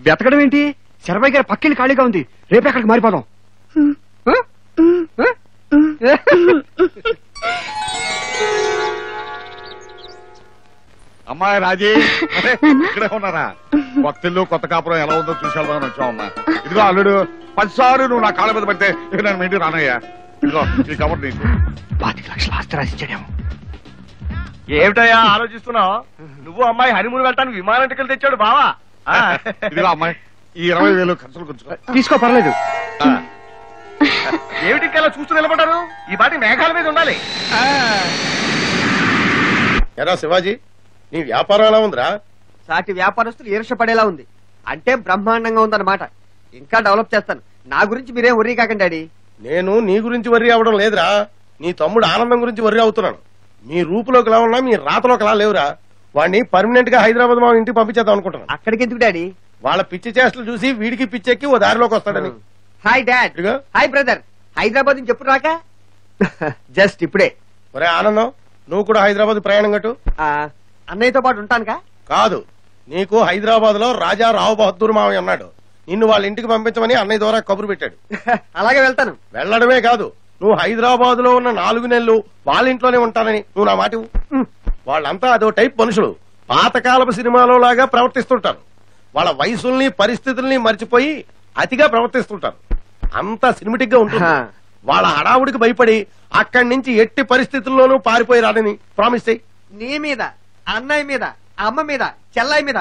వెతకడం ఏంటి? శరభయ్య గారి పక్కిల్లు ఖాళీగా ఉంది, రేపు అక్కడికి మారిపోదాం. అమ్మాయి రాజీ ఇక్కడే ఉన్నారా? కొత్త ఇల్లు కొత్త కాపురం ఎలా ఉందో చూసేద్దామని వచ్చావమ్మా. ఇదిగో అల్లుడు 10 సార్లు నువ్వు నా కాళ్ళ మీద పడితే నేను మీ ఇంటికి రానయ్యా. ఇదిగో ఈ కబర్ నీకు 25 లక్షల ఆస్తి రాసిచ్చాడేమో. ఏమిటయ్యా ఆలోచిస్తున్నావు? నువ్వు అమ్మాయి హనీమూన్ వెళ్ళటానికి విమానం టికెట్ తెచ్చాడు బావా. ఇదిగో అమ్మాయి ఈ 20,000 ఖర్చులు కూర్చుకో. తీసుకో పర్లేదు. ఏమిటి ఇలా చూస్తూ నిలబడ్డారు? ఈ పాటి మేఘాల మీద ఉండాలి. ఎరా శివాజీ, నీ వ్యాపారం ఎలా ఉందిరా? సాటి వ్యాపారస్తులు ఈర్షపడేలా ఉంది. అంటే బ్రహ్మాండంగా ఉందన్నమాట. ఇంకా డెవలప్ చేస్తాను. నా గురించి మీరేం వర్రీ కాకండి డాడీ. నేను నీ గురించి వర్రీ అవ్వడం లేదురా, నీ తమ్ముడు ఆనందం గురించి వర్రీ అవుతున్నాను. మీ రూపులోకి ఎలా ఉన్నా మీ రాతలోకి ఎలా లేవురా. వాడిని పర్మనెంట్ గా హైదరాబాద్ మా ఇంటికి పంపించేద్దాం అనుకుంటున్నాను. అక్కడికి ఎందుకు డాడీ? వాళ్ళ పిచ్చి చేష్టలు చూసి వీడికి పిచ్చెక్కి ఓ దారిలోకి వస్తాడని. Hi dad. Hi brother. Hyderabad నుంచి ఎప్పుడు రాక? జస్ట్ ఇప్పుడే. ఒరే ఆనందం, నువ్వు కూడా హైదరాబాద్ ప్రయాణం కట్టు. అన్నయ్యతో పాటు ఉంటానుగా? కాదు, నీకు హైదరాబాద్ లో రాజా రావు బహదూర్ మావయ్య ఉన్నాడు. నిన్ను వాళ్ళ ఇంటికి పంపించమని అన్నయ్య ద్వారా కబురు పెట్టాడు. అలాగే వెళ్తాను. వెళ్లడమే కాదు, నువ్వు హైదరాబాద్ లో ఉన్న 4 నెలలు వాళ్ళ ఇంట్లోనే ఉంటానని నువ్వు నా మాట. వాళ్ళంతా అదో టైప్ మనుషులు. పాతకాలపు సినిమాలో లాగా ప్రవర్తిస్తుంటారు. వాళ్ళ వయసుల్ని పరిస్థితుల్ని మర్చిపోయి అతిగా ప్రవర్తిస్తుంటారు. అంతా సినిమాటిక్ గా ఉంటుంది. వాళ్ళ హడావుడికి భయపడి అక్కడి నుంచి ఎట్టి పరిస్థితుల్లోనూ పారిపోయి రాడని ప్రామిస్ చెయ్యి. నీ మీద, అన్నయ్య మీద, అమ్మ మీద, చెల్లయ్య మీద,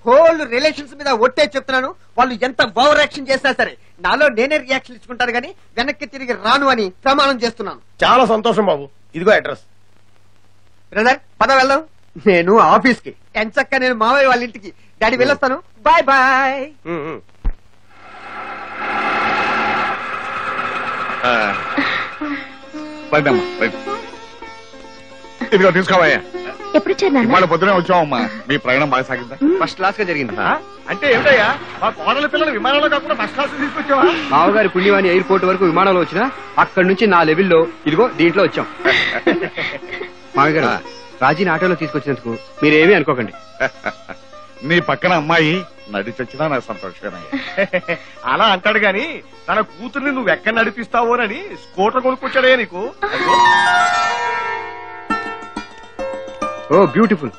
హోల్ రిలేషన్స్ మీద ఒట్టే చెప్తున్నాను. వాళ్ళు ఎంత ఓవర్ యాక్షన్ చేసినా సరే నాలో నేనే రియాక్షన్ ఇచ్చుకుంటాను గానీ వెనక్కి తిరిగి రాను అని ప్రమాణం చేస్తున్నాను. చాలా సంతోషం బాబు. ఇదిగో అడ్రస్. బ్రదర్ పద వెళ్దాం. నేను ఆఫీస్ కి, ఎంచక్క నేను మావయ్య వాళ్ళ ఇంటికి. డాడీ వెళ్ళొస్తాను. Bye bye. ఇదిగో తీసుకోవయ్యా. ఎప్పుడు వచ్చారు? ఇవాళ పొద్దునే వచ్చావమ్మా. మీ ప్రయాణం బాగా సాగిందా? ఫస్ట్ క్లాస్ గా జరిగింది. అంటే ఏమిటయ్యా, మా కోడల పిల్లలు విమానంలో కాకుండా ఫస్ట్ క్లాస్ తీసుకొచ్చావా? మామగారి పుణ్యవాణి ఎయిర్పోర్ట్ వరకు విమానంలో వచ్చినా అక్కడి నుంచి నా లెవెల్లో ఇదిగో దీంట్లో వచ్చాం. మామగారు రాజీని ఆటోలో తీసుకొచ్చినందుకు మీరేమీ అనుకోకండి. నీ పక్కన అమ్మాయి నడిచొచ్చినా నాకు సంతోషమయ్యా. అలా అంటాడు గాని తన కూతుర్ని నువ్వు ఎక్కడ నడిపిస్తావోనని స్కూటర్ కొనుక్కొచ్చాడే నీకు. ఓ బ్యూటిఫుల్.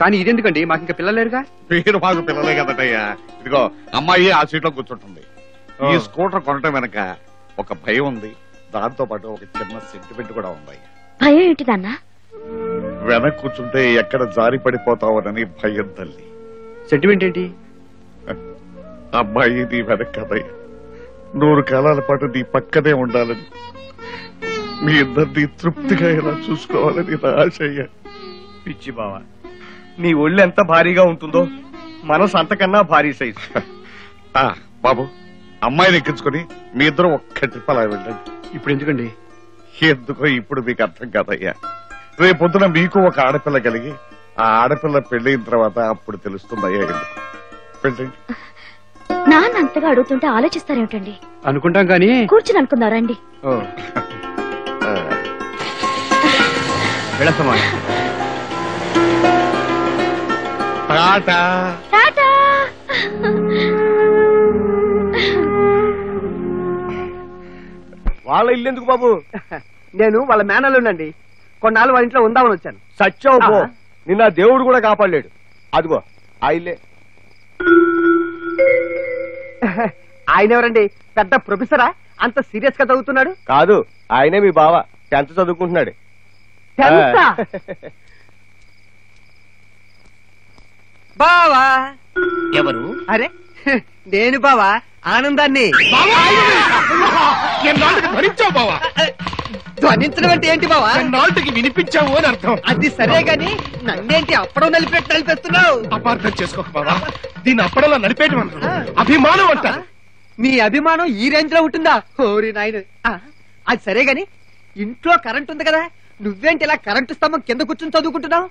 కానీ ఇదెందుకండి? మాకు ఇంకా పిల్లలు లేరుగా? మీరు మాకు పిల్లలే కదటయ్యా. ఇదిగో అమ్మాయి ఆ సీట్ లో కూర్చుంటుంది. ఈ స్కూటర్ కొనటం వెనక ఒక భయం ఉంది. దాంతో పాటు ఒక చిన్న సెంటిమెంట్ కూడా ఉంది. భయం ఏంటిదన్నా? వెనక కూర్చుంటే ఎక్కడ జారి పడిపోతావోనని భయం తల్లి. సెంటిమెంట్ ఏంటి? అమ్మాయి నీ వెనక కదయ్యా. 100 కాలాల పాటు నీ పక్కనే ఉండాలని, మీ ఇద్దరిని తృప్తిగా ఎలా చూసుకోవాలని నా ఆశ అయ్యా. పిచ్చి బావా, నీ ఒళ్ళు ఎంత భారీగా ఉంటుందో మనసు అంతకన్నా భారీ సైజు. బాబు, అమ్మాయిని ఎక్కించుకుని మీ ఇద్దరు ఒక్క ట్రిప్ అలా వెళ్ళండి. ఇప్పుడు ఎందుకండి? ఎందుకో ఇప్పుడు మీకు అర్థం కాదయ్యా. రేపొద్దున మీకు ఒక ఆడపిల్ల కలిగి ఆ ఆడపిల్ల పెళ్ళైన తర్వాత అప్పుడు తెలుస్తుందయ్యా ఎందుకు. వెళ్ళండి. నాన్న అంతగా అడుగుతుంటే ఆలోచిస్తారేమిటండి? అనుకుంటాం కానీ కూర్చుని అనుకున్నారండి. వెళతామా? టాటా. టాటా. వాళ్ళ ఇల్లు ఎందుకు బాబు? నేను వాళ్ళ మేనల్లుండండి. కొన్నాళ్ళు వాళ్ళ ఇంట్లో ఉందామని వచ్చాను. సచ్చావు పో. నిన్న దేవుడు కూడా కాపాడలేడు. అదిగో ఆ ఇల్లే. ఆయన ఎవరండి? పెద్ద ప్రొఫెసరా? అంత సీరియస్ గా చదువుతున్నాడు? కాదు, ఆయనే మీ బావ. 10th చదువుకుంటున్నాడు. బావా? ఎవరు? అరే నేను బావా, ఆనందాన్ని. భరించావు బావా. ధ్వనించడం అంటే ఏంటి బావా? నాటికి వినిపించావు అని అర్థం. అది సరే గాని నన్నేంటి అప్పడం నలిపెట్టి నలిపేస్తున్నావు? అపార్థం చేసుకోక బావా. దీన్ని అప్పడంలో నడిపేయటం అభిమానం అంట. నీ అభిమానం ఈ రేంజ్ లో ఉంటుందా? ఓరి నాయన. అది సరే గాని ఇంట్లో కరెంట్ ఉంది కదా, నువ్వేంటి ఇలా కరెంటు స్తంభం కింద కూర్చుని చదువుకుంటున్నావు?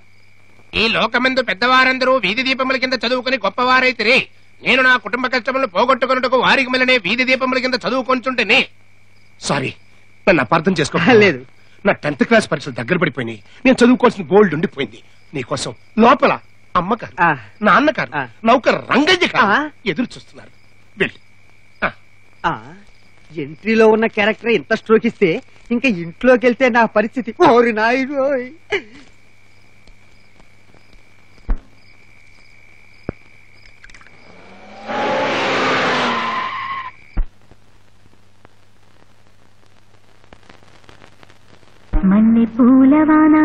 ఈ లోకమందు పెద్దవారందరూ వీధి దీపముల కింద చదువుకుని గొప్పవారైతే నేను నా కుటుంబ కష్టములను పోగొట్టుకున్నట్టుకు వారికి మెల్లనే వీధి దీపముల కింద చదువుకుంటుంటేనే. సారీ, నన్ను అపార్థం చేసుకో. లేదు, నా 10th క్లాస్ పరీక్షలు దగ్గర పడిపోయినాయి. నేను చదువుకోవాల్సిన గోల్డ్ ఉండిపోయింది. నీకోసం లోపల అమ్మగారు, నాన్నగారు, నౌకర్ రంగయ్య ఎదురు చూస్తున్నారు. వెళ్ళి ఎంట్రీలో ఉన్న క్యారెక్టర్ ఇంత స్ట్రోక్ ఇస్తే ఇంకా ఇంట్లోకి వెళ్తే నా పరిస్థితి. ఓరి నాయుడు. పూలవాన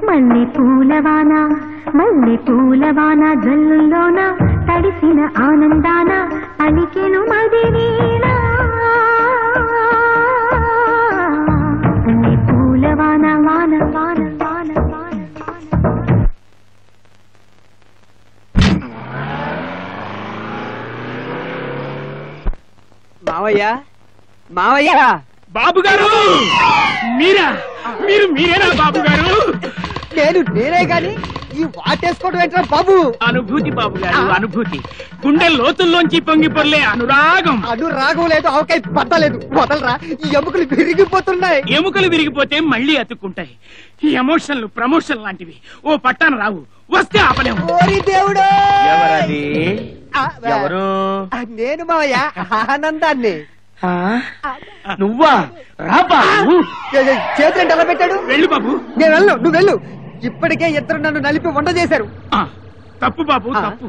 మల్లె పూలవాన మల్లె పూలవాన జల్లుల్లోన తడిసిన ఆనందాన పలికెను మదినేనా మల్లె పూలవాన వాన వాన వాన వాన మావయ్య మావయ్య బాబు గారు మీరేనా బాబు గారు? నేనే గాని ఈ వాటేసుకోవడం ఏంట్రా బాబు? అనుభూతి బాబు గారు, అనుభూతి. గుండె లోతుల్లోంచి పొంగి పొర్లే అనురాగం. అనురాగం లేదు, ఆవకాయ పట్టలేదు. వదలరా, ఈ ఎముకలు విరిగిపోతున్నాయి. ఎముకలు విరిగిపోతే మళ్ళీ అతుక్కుంటాయి. ఈ ఎమోషన్లు ప్రమోషన్ లాంటివి ఓ పట్టాన రావు, వస్తే ఆపలేము. ఓరి దేవుడు! ఎవరది? ఎవరు? నేను మావయ్య, ఆనందాన్ని. నువ్వా? రా బాబు. చేతులంటే ఎలా పెట్టాడు? వెళ్ళు బాబు. నేను వెళ్ళు, నువ్వు వెళ్ళు. ఇప్పటికే ఇద్దరు నన్ను నలిపి వంట చేశారు. తప్పు బాబు, తప్పు.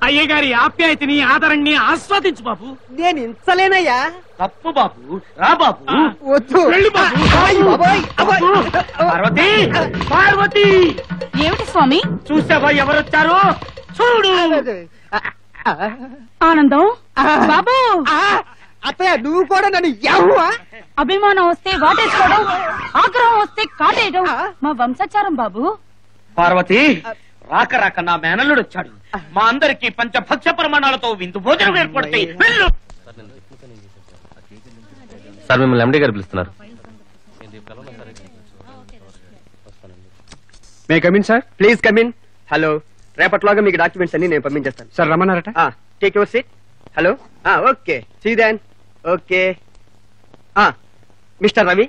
అయ్యగారి ఆప్యాయతని ఆదరణని ఆస్వాదించు బాబు. నేను ఇంచలేనయ్యా. తప్పు బాబు, రా బాబు. వద్దు. వెళ్ళు బాబు. పార్వతి, పార్వతి. ఏమిటి స్వామి? చూసావా ఎవరొచ్చారో? చూడు. ఆనందం బాబు. అత్తయ్య, నువ్వు కూడా నన్ను యవ్వా? అభిమానం వస్తే వాటేసుకోవడం, ఆగ్రహం వస్తే కాటేయడం మా వంశాచారం బాబు. పార్వతి, రాక రాక నా మేనల్లుడు వచ్చాడు. మా అందరికి పంచభక్ష ప్రమాణాలతో విందు భోజనం ఏర్పడతాయి. వెళ్ళు. సార్, మిమ్మల్ని ఎండి గారు పిలుస్తున్నారు. May come in sir? Please come in. Hello, రేపట్లాగా మీకు డాక్యుమెంట్స్ అన్ని నేను పంపించేస్తాను. సార్ రమ్మన్నారట? Take your seat. Hello, okay, see then. Okay. Mister Ravi,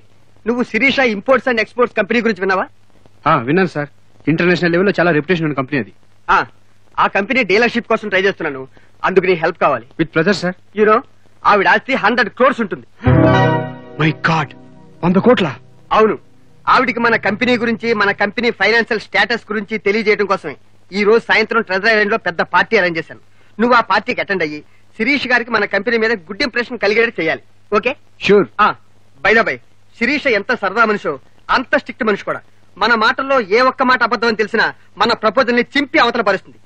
నువ్వు Shirisha imports and exports company గురించి విన్నావా? విన్నాను సార్. ఇంటర్నేషనల్ లెవెల్లో చాలా రెప్యుటేషన్ ఉన్న కంపెనీ అది. ఆ కంపెనీ డీలర్షిప్ కోసం ట్రై చేస్తున్నాను. అందుకు నీ హెల్ప్ కావాలి. With pleasure sir. యూనో, ఆవిడ ఆస్తి 100 crores ఉంటుంది. మై గాడ్, 100 కోట్ల? అవును. ఆవిడికి మన కంపెనీ గురించి, మన కంపెనీ ఫైనాన్షియల్ స్టేటస్ గురించి తెలియజేయడం కోసమే ఈ రోజు సాయంత్రం ట్రెజర్ ఐలాండ్ లో పెద్ద పార్టీ అరేంజ్ చేశాను. నువ్వు ఆ పార్టీకి అటెండ్ అయ్యి శిరీష్ గారికి మన కంపెనీ మీద గుడ్ ఇంప్రెషన్ కలిగేలా చేయాలి. ఓకే? షూర్. బై శిరీష ఎంత సరదా మనిషో అంత స్ట్రిక్ట్ మనిషి కూడా. మన మాటల్లో ఏ ఒక్క మాట అబద్ధం అని తెలిసినా మన ప్రపోజల్ ని చింపి అవతల పరుస్తుంది.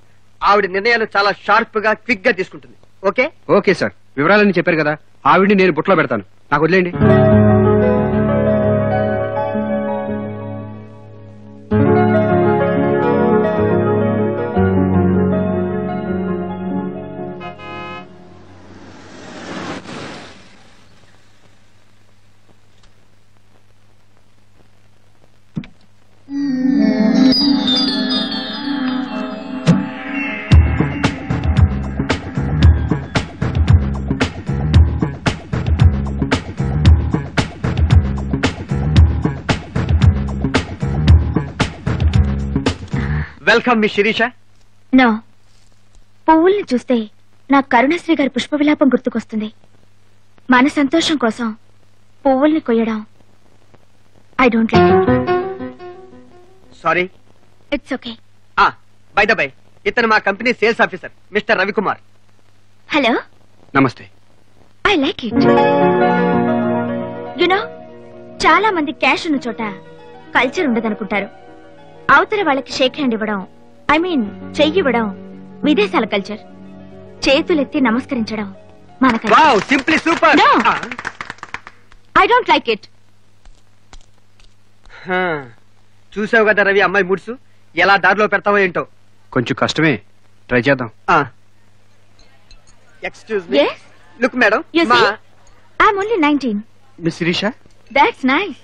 ఆవిడ నిర్ణయాలు చాలా షార్ప్ గా, క్విక్ గా తీసుకుంటుంది. ఓకే? Okay sir. వివరాలన్నీ చెప్పారు కదా, ఆవిడ్ని నేను బుట్లో పెడతాను. నాకు వదిలేండి. Welcome miss Sirisha. నో, పువ్వుల్ని చూస్తే నాకు కరుణశ్రీ గారి పుష్ప విలాపం గుర్తుకొస్తుంది. మన సంతోషం కోసం పువ్వుల్ని కొయ్యడం I don't like it. Sorry. It's okay. Bye ఇతను మా company sales officer mister Ravikumar. Hello. Namaste. I like it. You know, చాలా మంది క్యాష్ ఉన్న చోట కల్చర్ ఉండదనుకుంటారు. అవతల వాళ్ళకి షేక్ హ్యాండ్ ఇవ్వడం, ఐ మీన్ చెయ్యి ఇవ్వడం విదేశాల కల్చర్. చేతులెత్తి నమస్కరించడం మన culture. Simply super. I don't like it. చూసావు కదా రవి, అమ్మాయి ముడుసు ఎలా దారిలో పెడతావో ఏంటో. కొంచెం కష్టమే, ట్రై చేద్దాం. Excuse me. Look madam, I'm only 19. Miss Shirisha. That's nice.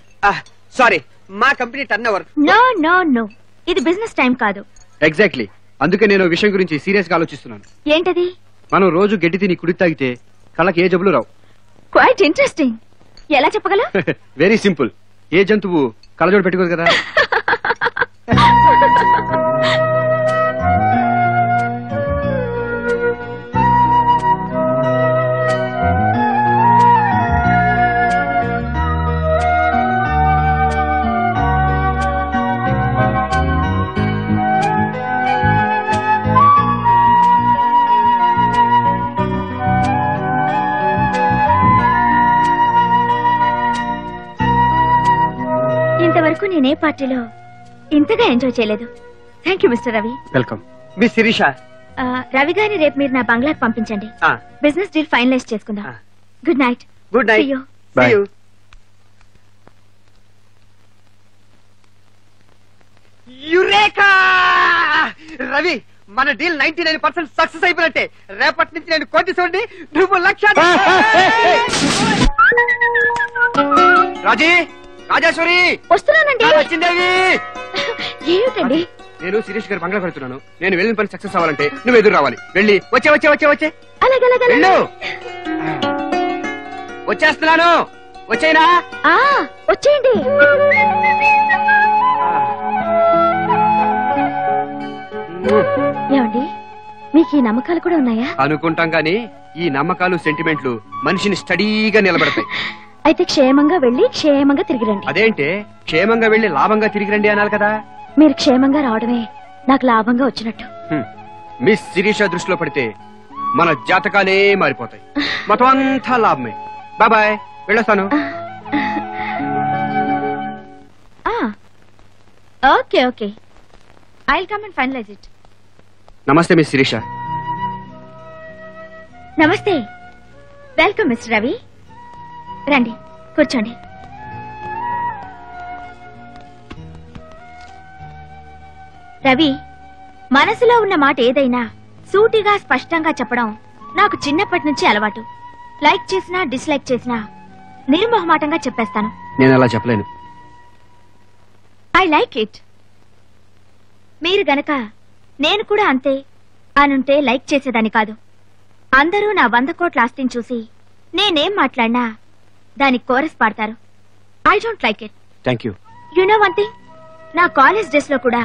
Sorry, మా company turnover. No no no, ఇది బిజినెస్ టైం కాదు. ఎగ్జాక్ట్లీ, అందుకే నేను విషయం గురించి సీరియస్ గా ఆలోచిస్తున్నాను. ఏంటది? మనం రోజు గడ్డి తిని కుడి తాగితే కళ్ళకి ఏ జబ్బులు రావు. Quite interesting. ఎలా చెప్పగలవు? Very simple. ఏ జంతువు కళ్ళజోడు పెట్టుకోదు కదా. నేను ఏ పార్టీలో ఇంతగా ఎంజాయ్ చేయలేదు. Thank you mister Ravi. Welcome. Miss Sirisha. Ravi గారిని రేపు మీరు నా బంగ్లాకి పంపించండి. బిజినెస్ డీల్ ఫైనలైజ్ చేసుకుందాం. Good night. Good night. Bye. Eureka! Ravi, మన డీల్ 99% సక్సెస్ అయిపోయినట్టే. రేపటి నుంచి నేను కోటీశ్వరుడిని, నువ్వు లక్షాధికారి. రాజీ, రాజేశ్వరి వస్తున్నానండి. వచ్చిందేవి. ఏమిటండి? నేను శిరీష్ గారి బంగ్లా పెడుతున్నాను. నేను వెళ్ళిన పని సక్సెస్ అవ్వాలంటే నువ్వు ఎదురు రావాలి. వెళ్ళి వచ్చే వచ్చే వచ్చే వచ్చే అలాగే వచ్చేస్తున్నాను. వచ్చేనా? వచ్చేయండి. ఏమండి, మీకు ఈ నమ్మకాలు కూడా ఉన్నాయా? అనుకుంటాం గాని ఈ నమ్మకాలు సెంటిమెంట్లు మనిషిని స్టడీగా నిలబడతాయి. అయితే క్షేమంగా వెళ్ళి క్షేమంగా తిరిగి రండి. అదేంటే క్షేమంగా వెళ్ళి లాభంగా తిరిగి రండి అనాలి కదా. మీరు క్షేమంగా రావడమే నాకు లాభంగా వచ్చినట్టు. మిస్ శిరీష దృష్టిలో పడితే మన జాతకాలే మారిపోతాయి. మొత్తం అంతా లాభమే. బాబాయ్, వెళ్ళొస్తాను. Okay okay, I will come and finalise it. నమస్తే మిస్ శిరీష. నమస్తే. Welcome mister Ravi. రండి, కూర్చోండి. రవి, మనసులో ఉన్న మాట ఏదైనా సూటిగా స్పష్టంగా చెప్పడం నాకు చిన్నప్పటి నుంచి అలవాటు. లైక్ చేసినా డిస్లైక్ చేసినా నిర్మోహమాటంగా చెప్పేస్తాను. నేను అలా చెప్పలేను. I like it. మీరు గనక నేను కూడా అంతే అనుంటే లైక్ చేసేదాన్ని కాదు. అందరూ నా 100 కోట్ల ఆస్తిని చూసి నేనేం మాట్లాడినా దానికి కోరస్ పాడతారు. I don't like it. Thank you. You know one thing, నా కాలేజ్ డేస్ లో కూడా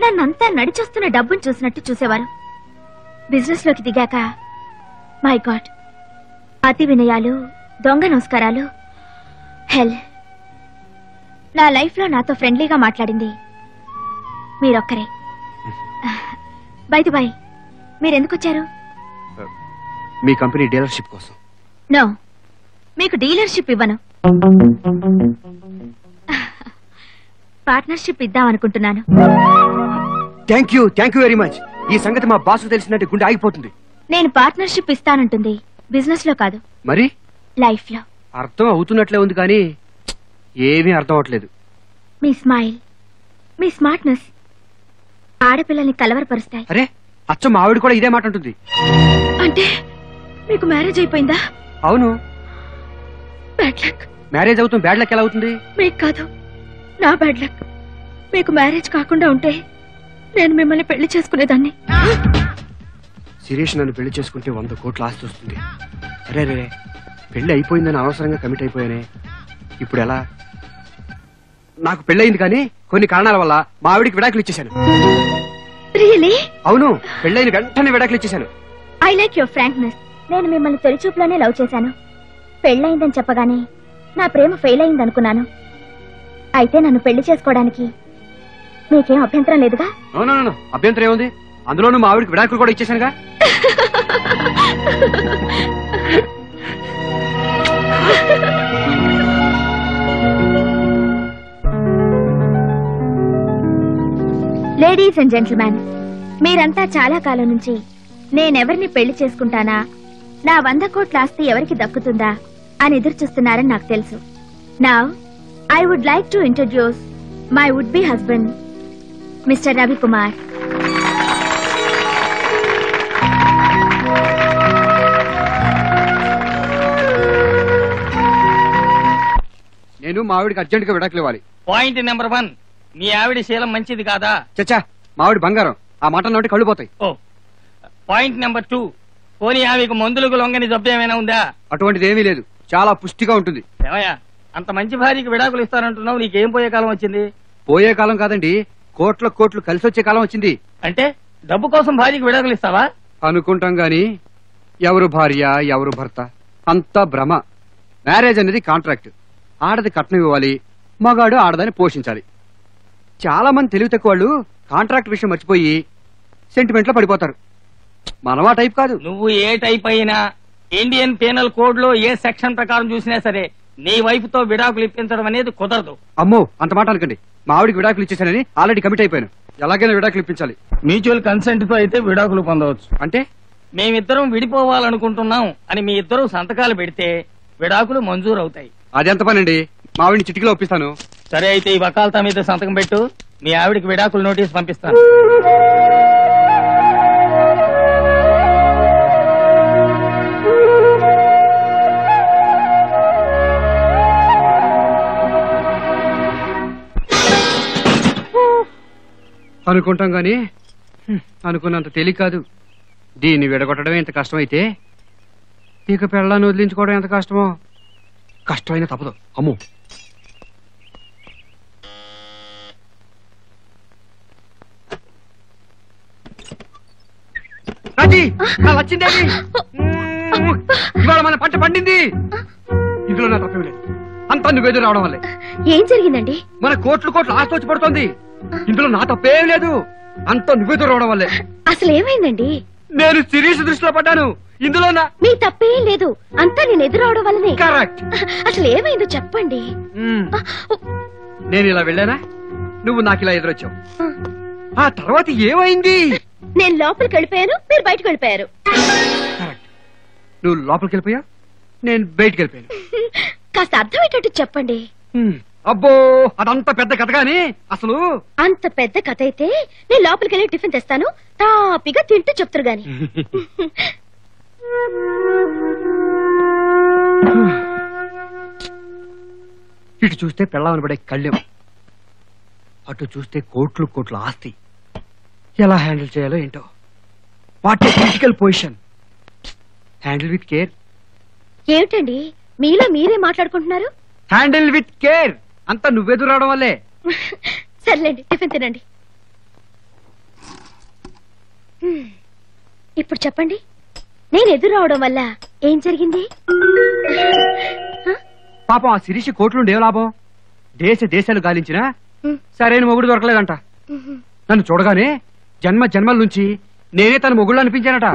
నన్నంతా నడిచొస్తున్న డబ్బును చూసినట్టు చూసేవారు. బిజినెస్ లోకి దిగాక మై గాడ్, అతి వినయాలు, దొంగ నమస్కారాలు, హెల్. నా లైఫ్ లో నాతో ఫ్రెండ్లీగా మాట్లాడింది మీరొక్కరే. బై ది బై, మీరెందుకు వచ్చారు? మీ కంపెనీ డీలర్షిప్ కోసం. నో, మీకు డీలర్షిప్ ఇవ్వను. పార్ట్నర్షిప్ ఇద్దాం అనుకుంటున్నాను. Thank you very much. ఈ సంగతి మా బాస్ తెలిసినట్టు గుండె ఆగిపోతుంది. నేను పార్ట్నర్షిప్ ఇస్తానంటుంది బిజినెస్ లో కాదు, మరి లైఫ్ లో. అర్థం అవుతున్నట్లే ఉంది కానీ ఏమీ అర్థం అవట్లేదు. మీ స్మైల్, మీ స్మార్ట్నెస్ ఆడపిల్లల్ని కలవరపరుస్తాయి. అరే, అచ్చం మా ఆవిడ కూడా ఇదే మాట ఉంటుంది. అంటే మీకు మ్యారేజ్ అయిపోయిందా? అవును. Bad luck. మ్యారేజ్ అవుతుంది, బ్యాడ్ లక్ ఎలా అవుతుంది? మీకు కాదు, నా బ్యాడ్ లక్. మీకు మ్యారేజ్ కాకుండా ఉంటే నేను మిమ్మల్ని పెళ్లి చేసుకునేదాన్ని. శిరీష్ నన్ను పెళ్లి చేసుకుంటే 100 కోట్ల ఆస్తి వస్తుంది. సరే రే, పెళ్లి అయిపోయిందని అవసరంగా కమిట్ అయిపోయానే. ఇప్పుడు ఎలా? నాకు పెళ్ళయింది కానీ కొన్ని కారణాల వల్ల మా ఆవిడికి విడాకులు ఇచ్చేశాను. రియలీ? అవును, పెళ్ళైన వెంటనే విడాకులు ఇచ్చేశాను. I like your frankness. నేను మిమ్మల్ని తొలిచూపులోనే లవ్ చేశాను. పెళ్ళయిందని చెప్పగానే నా ప్రేమ ఫెయిల్ అయింది అనుకున్నాను. అయితే నన్ను పెళ్లి చేసుకోవడానికి మీకేం అభ్యంతరం లేదుగా? అభ్యంతరం ఏముంది? అందులోనూ మా ఆవిడికి విడాకులు కూడా ఇచ్చేశానుగా. లేడీస్ అండ్ జెంటిల్మెన్, మీరంతా చాలా కాలం నుంచి నేనెవరిని పెళ్లి చేసుకుంటానా, నా 100 కోట్ల ఆస్తి ఎవరికి దక్కుతుందా అని ఎదురు చూస్తున్నారని నాకు తెలుసు. Now I would like to introduce my would be husband, mister Ravi Kumar. నేను మా ఆవిడికి అర్జెంట్ గా విడాకులు ఇవ్వాలి. పాయింట్ నెంబర్ 1, మీ ఆవిడ శీలం మంచిది కాదా? చచ్చా, మా ఆవిడ బంగారం. ఆ మాట నోటి కళ్ళు పోతాయి. ఓ. పాయింట్ నెంబర్ 2, పోనీ ఆమెకు మందులకు లొంగని జబ్బు ఏమైనా ఉందా? అటువంటిది ఏమీ లేదు, చాలా పుష్టిగా ఉంటుంది. ఏమయ్యా, అంత మంచి భార్యకి విడాకులు ఇస్తానంటున్నావు, నీకేం పోయే కాలం వచ్చింది? పోయే కాలం కాదండి, కోట్ల కోట్లు కలిసి వచ్చే కాలం వచ్చింది. అంటే డబ్బు కోసం భార్యకి విడాకులు ఇస్తావా? అనుకుంటాం గాని ఎవరు భార్య ఎవరు భర్త అంతా భ్రమ. మ్యారేజ్ అనేది కాంట్రాక్ట్. ఆడది కట్నం ఇవ్వాలి, మగాడు ఆడదాన్ని పోషించాలి. చాలా మంది తెలివి తక్కువ వాళ్ళు కాంట్రాక్ట్ విషయం మర్చిపోయి సెంటిమెంట్ లో పడిపోతారు. మనం ఆ టైప్ కాదు. నువ్వు ఏ టైప్ అయినా ఇండియన్ పీనల్ కోడ్ లో ఏ సెక్షన్ ప్రకారం చూసినా సరే నీ వైపుతో విడాకులు ఇప్పించడం అనేది కుదరదు. అమ్మో అంత మాట అనకండి. మా ఆవిడికి విడాకులు ఇచ్చేసానని ఆల్రెడీ కమిట్ అయిపోయాను. ఎలాగైనా విడాకులు ఇప్పించాలి. మ్యూచువల్ కన్సెంట్ తో అయితే విడాకులు పొందవచ్చు. అంటే మేమిద్దరం విడిపోవాలనుకుంటున్నాం అని మీ ఇద్దరు సంతకాలు పెడితే విడాకులు మంజూరు అవుతాయి. అది ఎంత పని అండి? మా ఆవిడిని చిటికలో ఒప్పిస్తాను. సరే అయితే ఈ వకాల్తా మీద సంతకం పెట్టు. మీ ఆవిడికి విడాకులు నోటీస్ పంపిస్తాను. అనుకుంటాం గాని అనుకున్నంత తేలిక కాదు. దీన్ని విడగొట్టడం ఎంత కష్టమైతే ఇక పెళ్ళాన్ని వదిలించుకోవడం ఎంత కష్టమో. కష్టమైన తప్పదు. అమ్మో వచ్చిందేది ఇవాళ మన పంట పండింది. ఇందులో నా తప్పేం లేదు. అంతా నువ్వేదో రావడం వల్లే. ఏం జరిగిందండి? మన కోట్లు కోట్లు ఆస్తి వచ్చి పడుతోంది. ఇందులో నా తప్పేం లేదు. అంతా నువ్వేదో రావడం వల్లే. అసలు ఏమైందండి? నేను సిరీస్ దృష్టిలో పడ్డాను. ఇందులో మీ తప్పేం లేదు. అంతా నేను ఎదురవడం వల్లనే. కరెక్ట్. అసలు ఏమైందో చెప్పండి. నేను ఇలా వెళ్ళానా, నువ్వు నాకు ఇలా ఎదురొచ్చావు. ఆ తర్వాత ఏమైంది? నేను లోపలికి వెళ్ళిపోయాను, మీరు బయటకు వెళ్ళిపోయారు. నువ్వు లోపలికి వెళ్ళిపోయా, నేను బయటకు వెళ్ళిపోయాను. కాస్త అర్థమయ్యేటట్టు చెప్పండి. అబ్బో అదంత పెద్ద కథ గాని అసలు అంత పెద్ద కథ అయితే నేను లోపలికి వెళ్ళి టిఫిన్ తెస్తాను, తాపిగా తింటూ చెప్తారు గాని. ఇటు చూస్తే పెళ్ళామనబడే కళ్యం, అటు చూస్తే కోట్లు కోట్ల ఆస్తి. ఎలా హ్యాండిల్ చేయాలో ఏంటో. What a critical position. Handle with care. ఏమిటండి మీలో మీరే మాట్లాడుకుంటున్నారు? Handle with care. అంతా నువ్వెదురు రావడం వల్లే. సర్లేండి, టిఫిన్ తినండి. ఇప్పుడు చెప్పండి, నేను ఎదురు రావడం వల్ల ఏం జరిగింది? పాపం ఆ శిరీష కోట్లుండే లాభం. దేశాలు గాలించినా సరైన మొగుడు దొరకలేదంట. నన్ను చూడగానే జన్మ జన్మల నుంచి నేనే తన మొగుళ్ళు అనిపించానట.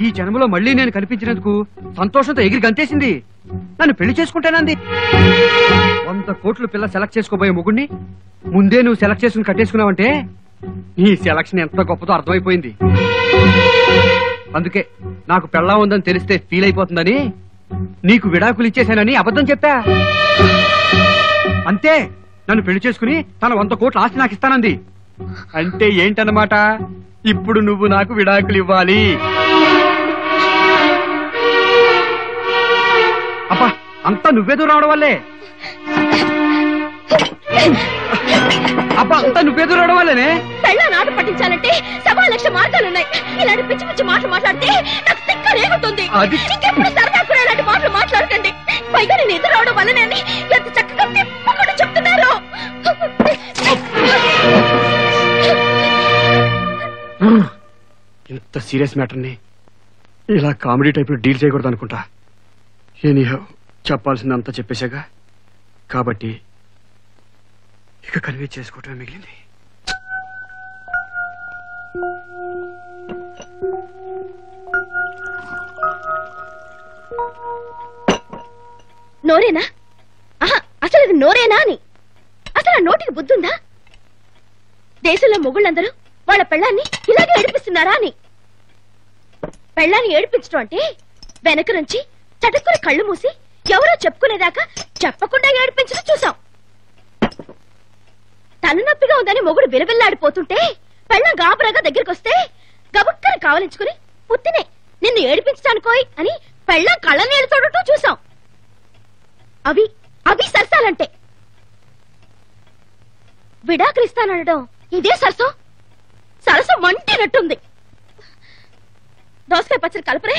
ఈ జన్మలో మళ్ళీ నేను కనిపించినందుకు సంతోషంతో ఎగిరి గంతేసింది. నన్ను పెళ్లి చేసుకుంటానంది. 100 కోట్లు పిల్ల సెలెక్ట్ చేసుకోబోయే మొగుడిని ముందే నువ్వు సెలెక్ట్ చేసుకుని కట్టేసుకున్నావంటే నీ సెలక్షన్ ఎంత గొప్పదో అర్థమైపోయింది. అందుకే నాకు పెళ్ళా ఉందని తెలిస్తే ఫీల్ అయిపోతుందని నీకు విడాకులు ఇచ్చేశానని అబద్ధం చెప్పా. అంతే, నన్ను పెళ్లి చేసుకుని తన 100 కోట్ల ఆస్తి నాకు ఇస్తానంది. అంటే ఏంటన్నమాట? ఇప్పుడు నువ్వు నాకు విడాకులు ఇవ్వాలి. అబ్బా అంతా నువ్వేదో రావడం వల్లే. అబ్బా అంతా నువ్వేదో రావడం వల్లేనే. పెళ్ళ నాటు పట్టించాలంటే 1,00,000 మార్గాలున్నాయి. ఇలాంటి పిచ్చి పిచ్చి మాటలు మాట్లాడితే నాకు తిక్క రేగుతుంది. ఇంకెప్పుడు సరదా కూడా ఇలాంటి మాటలు మాట్లాడకండి. పైగా నేను ఎదురు రావడం వల్లనే అని ఎంత చక్కగా తిప్పకుండా చెప్తున్నారు. ఇంత సీరియస్ మ్యాటర్ని ఇలా కామెడీ టైప్ లో డీల్ చేయకూడదు అనుకుంటా. ఎనీహౌ చెప్పాల్సిందంతా చెప్పేశాగా, కాబట్టి ఇక కన్వే చేసుకోవటమే మిగిలింది. నోరేనా? అసలు ఇది నోరేనా అని. అసలు ఆ నోటికి బుద్ధుందా? దేశంలో మొగుళ్ళందరూ వాళ్ళ పెళ్ళాన్ని ఇలాగే ఏడిపిస్తున్నారా అని. పెళ్ళాన్ని ఏడిపించడం అంటే వెనక నుంచి చటుక్కుని కళ్ళు మూసి ఎవరో చెప్పుకునేదాకా చెప్పకుండా ఏడిపించడం చూసాం. తలనొప్పిగా ఉందని మొగుడు విలవిల్లాడిపోతుంటే పెళ్ళం గాబరాగా దగ్గరికి వస్తే గబుక్కని కావలించుకుని పుత్తినే నిన్ను ఏడిపించడానికోయ్ అని పెళ్ళం కళ్ళ నీళ్ళు తోడటం చూసాం. అవి అవి సరసాలంటే. విడాకులిస్తానడం ఇదే సరసం. సరసం వంటినట్టుంది. దోసకాయ పచ్చడి కలపరే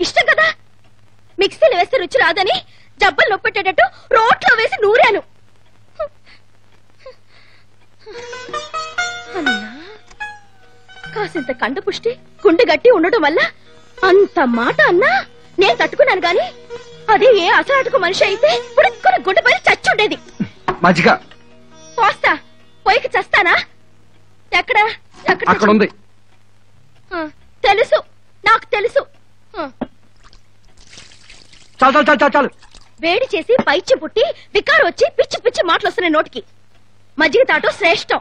ఇష్టం కదా. మిక్సీలో వేస్తే రుచి రాదని జబ్బలు నొప్పెట్టేటట్టు రోట్లో వేసి నూరాను. కాసింత కండపుష్టి గుండె గట్టి ఉండటం వల్ల అంత మాట అన్నా నేను తట్టుకున్నాను గాని అదే ఏ అసలాటకు మనిషి అయితే పుడుక్కుని గుండెపై చచ్చుండేది. మజ్జిగ పోస్తా, పోయికి చస్తానా? ఎక్కడ అక్కడ ఉంది. తెలుసు, నాకు తెలుసు. చాలు చాలు చాలు చాలు చాలు వేడి చేసి పైచ్చి పుట్టి వికారు వచ్చి పిచ్చి పిచ్చి మాటలు వస్తున్నాయి నోటికి. మజ్జిగ తాటు శ్రేష్టం.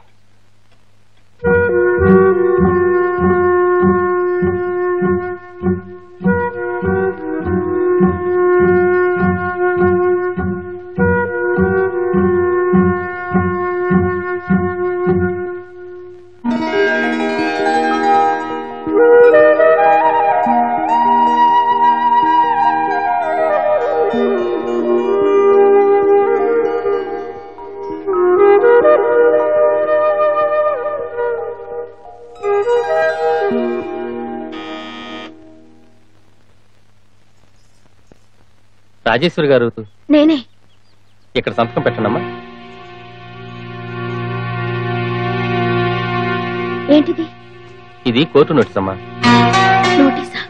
రాజేశ్వరి గారు నేనే. ఇక్కడ సంతకం పెట్టండమ్మా. ఏంటిది? ఇది కోర్టు నోటీస్ అమ్మా. నోటీసా?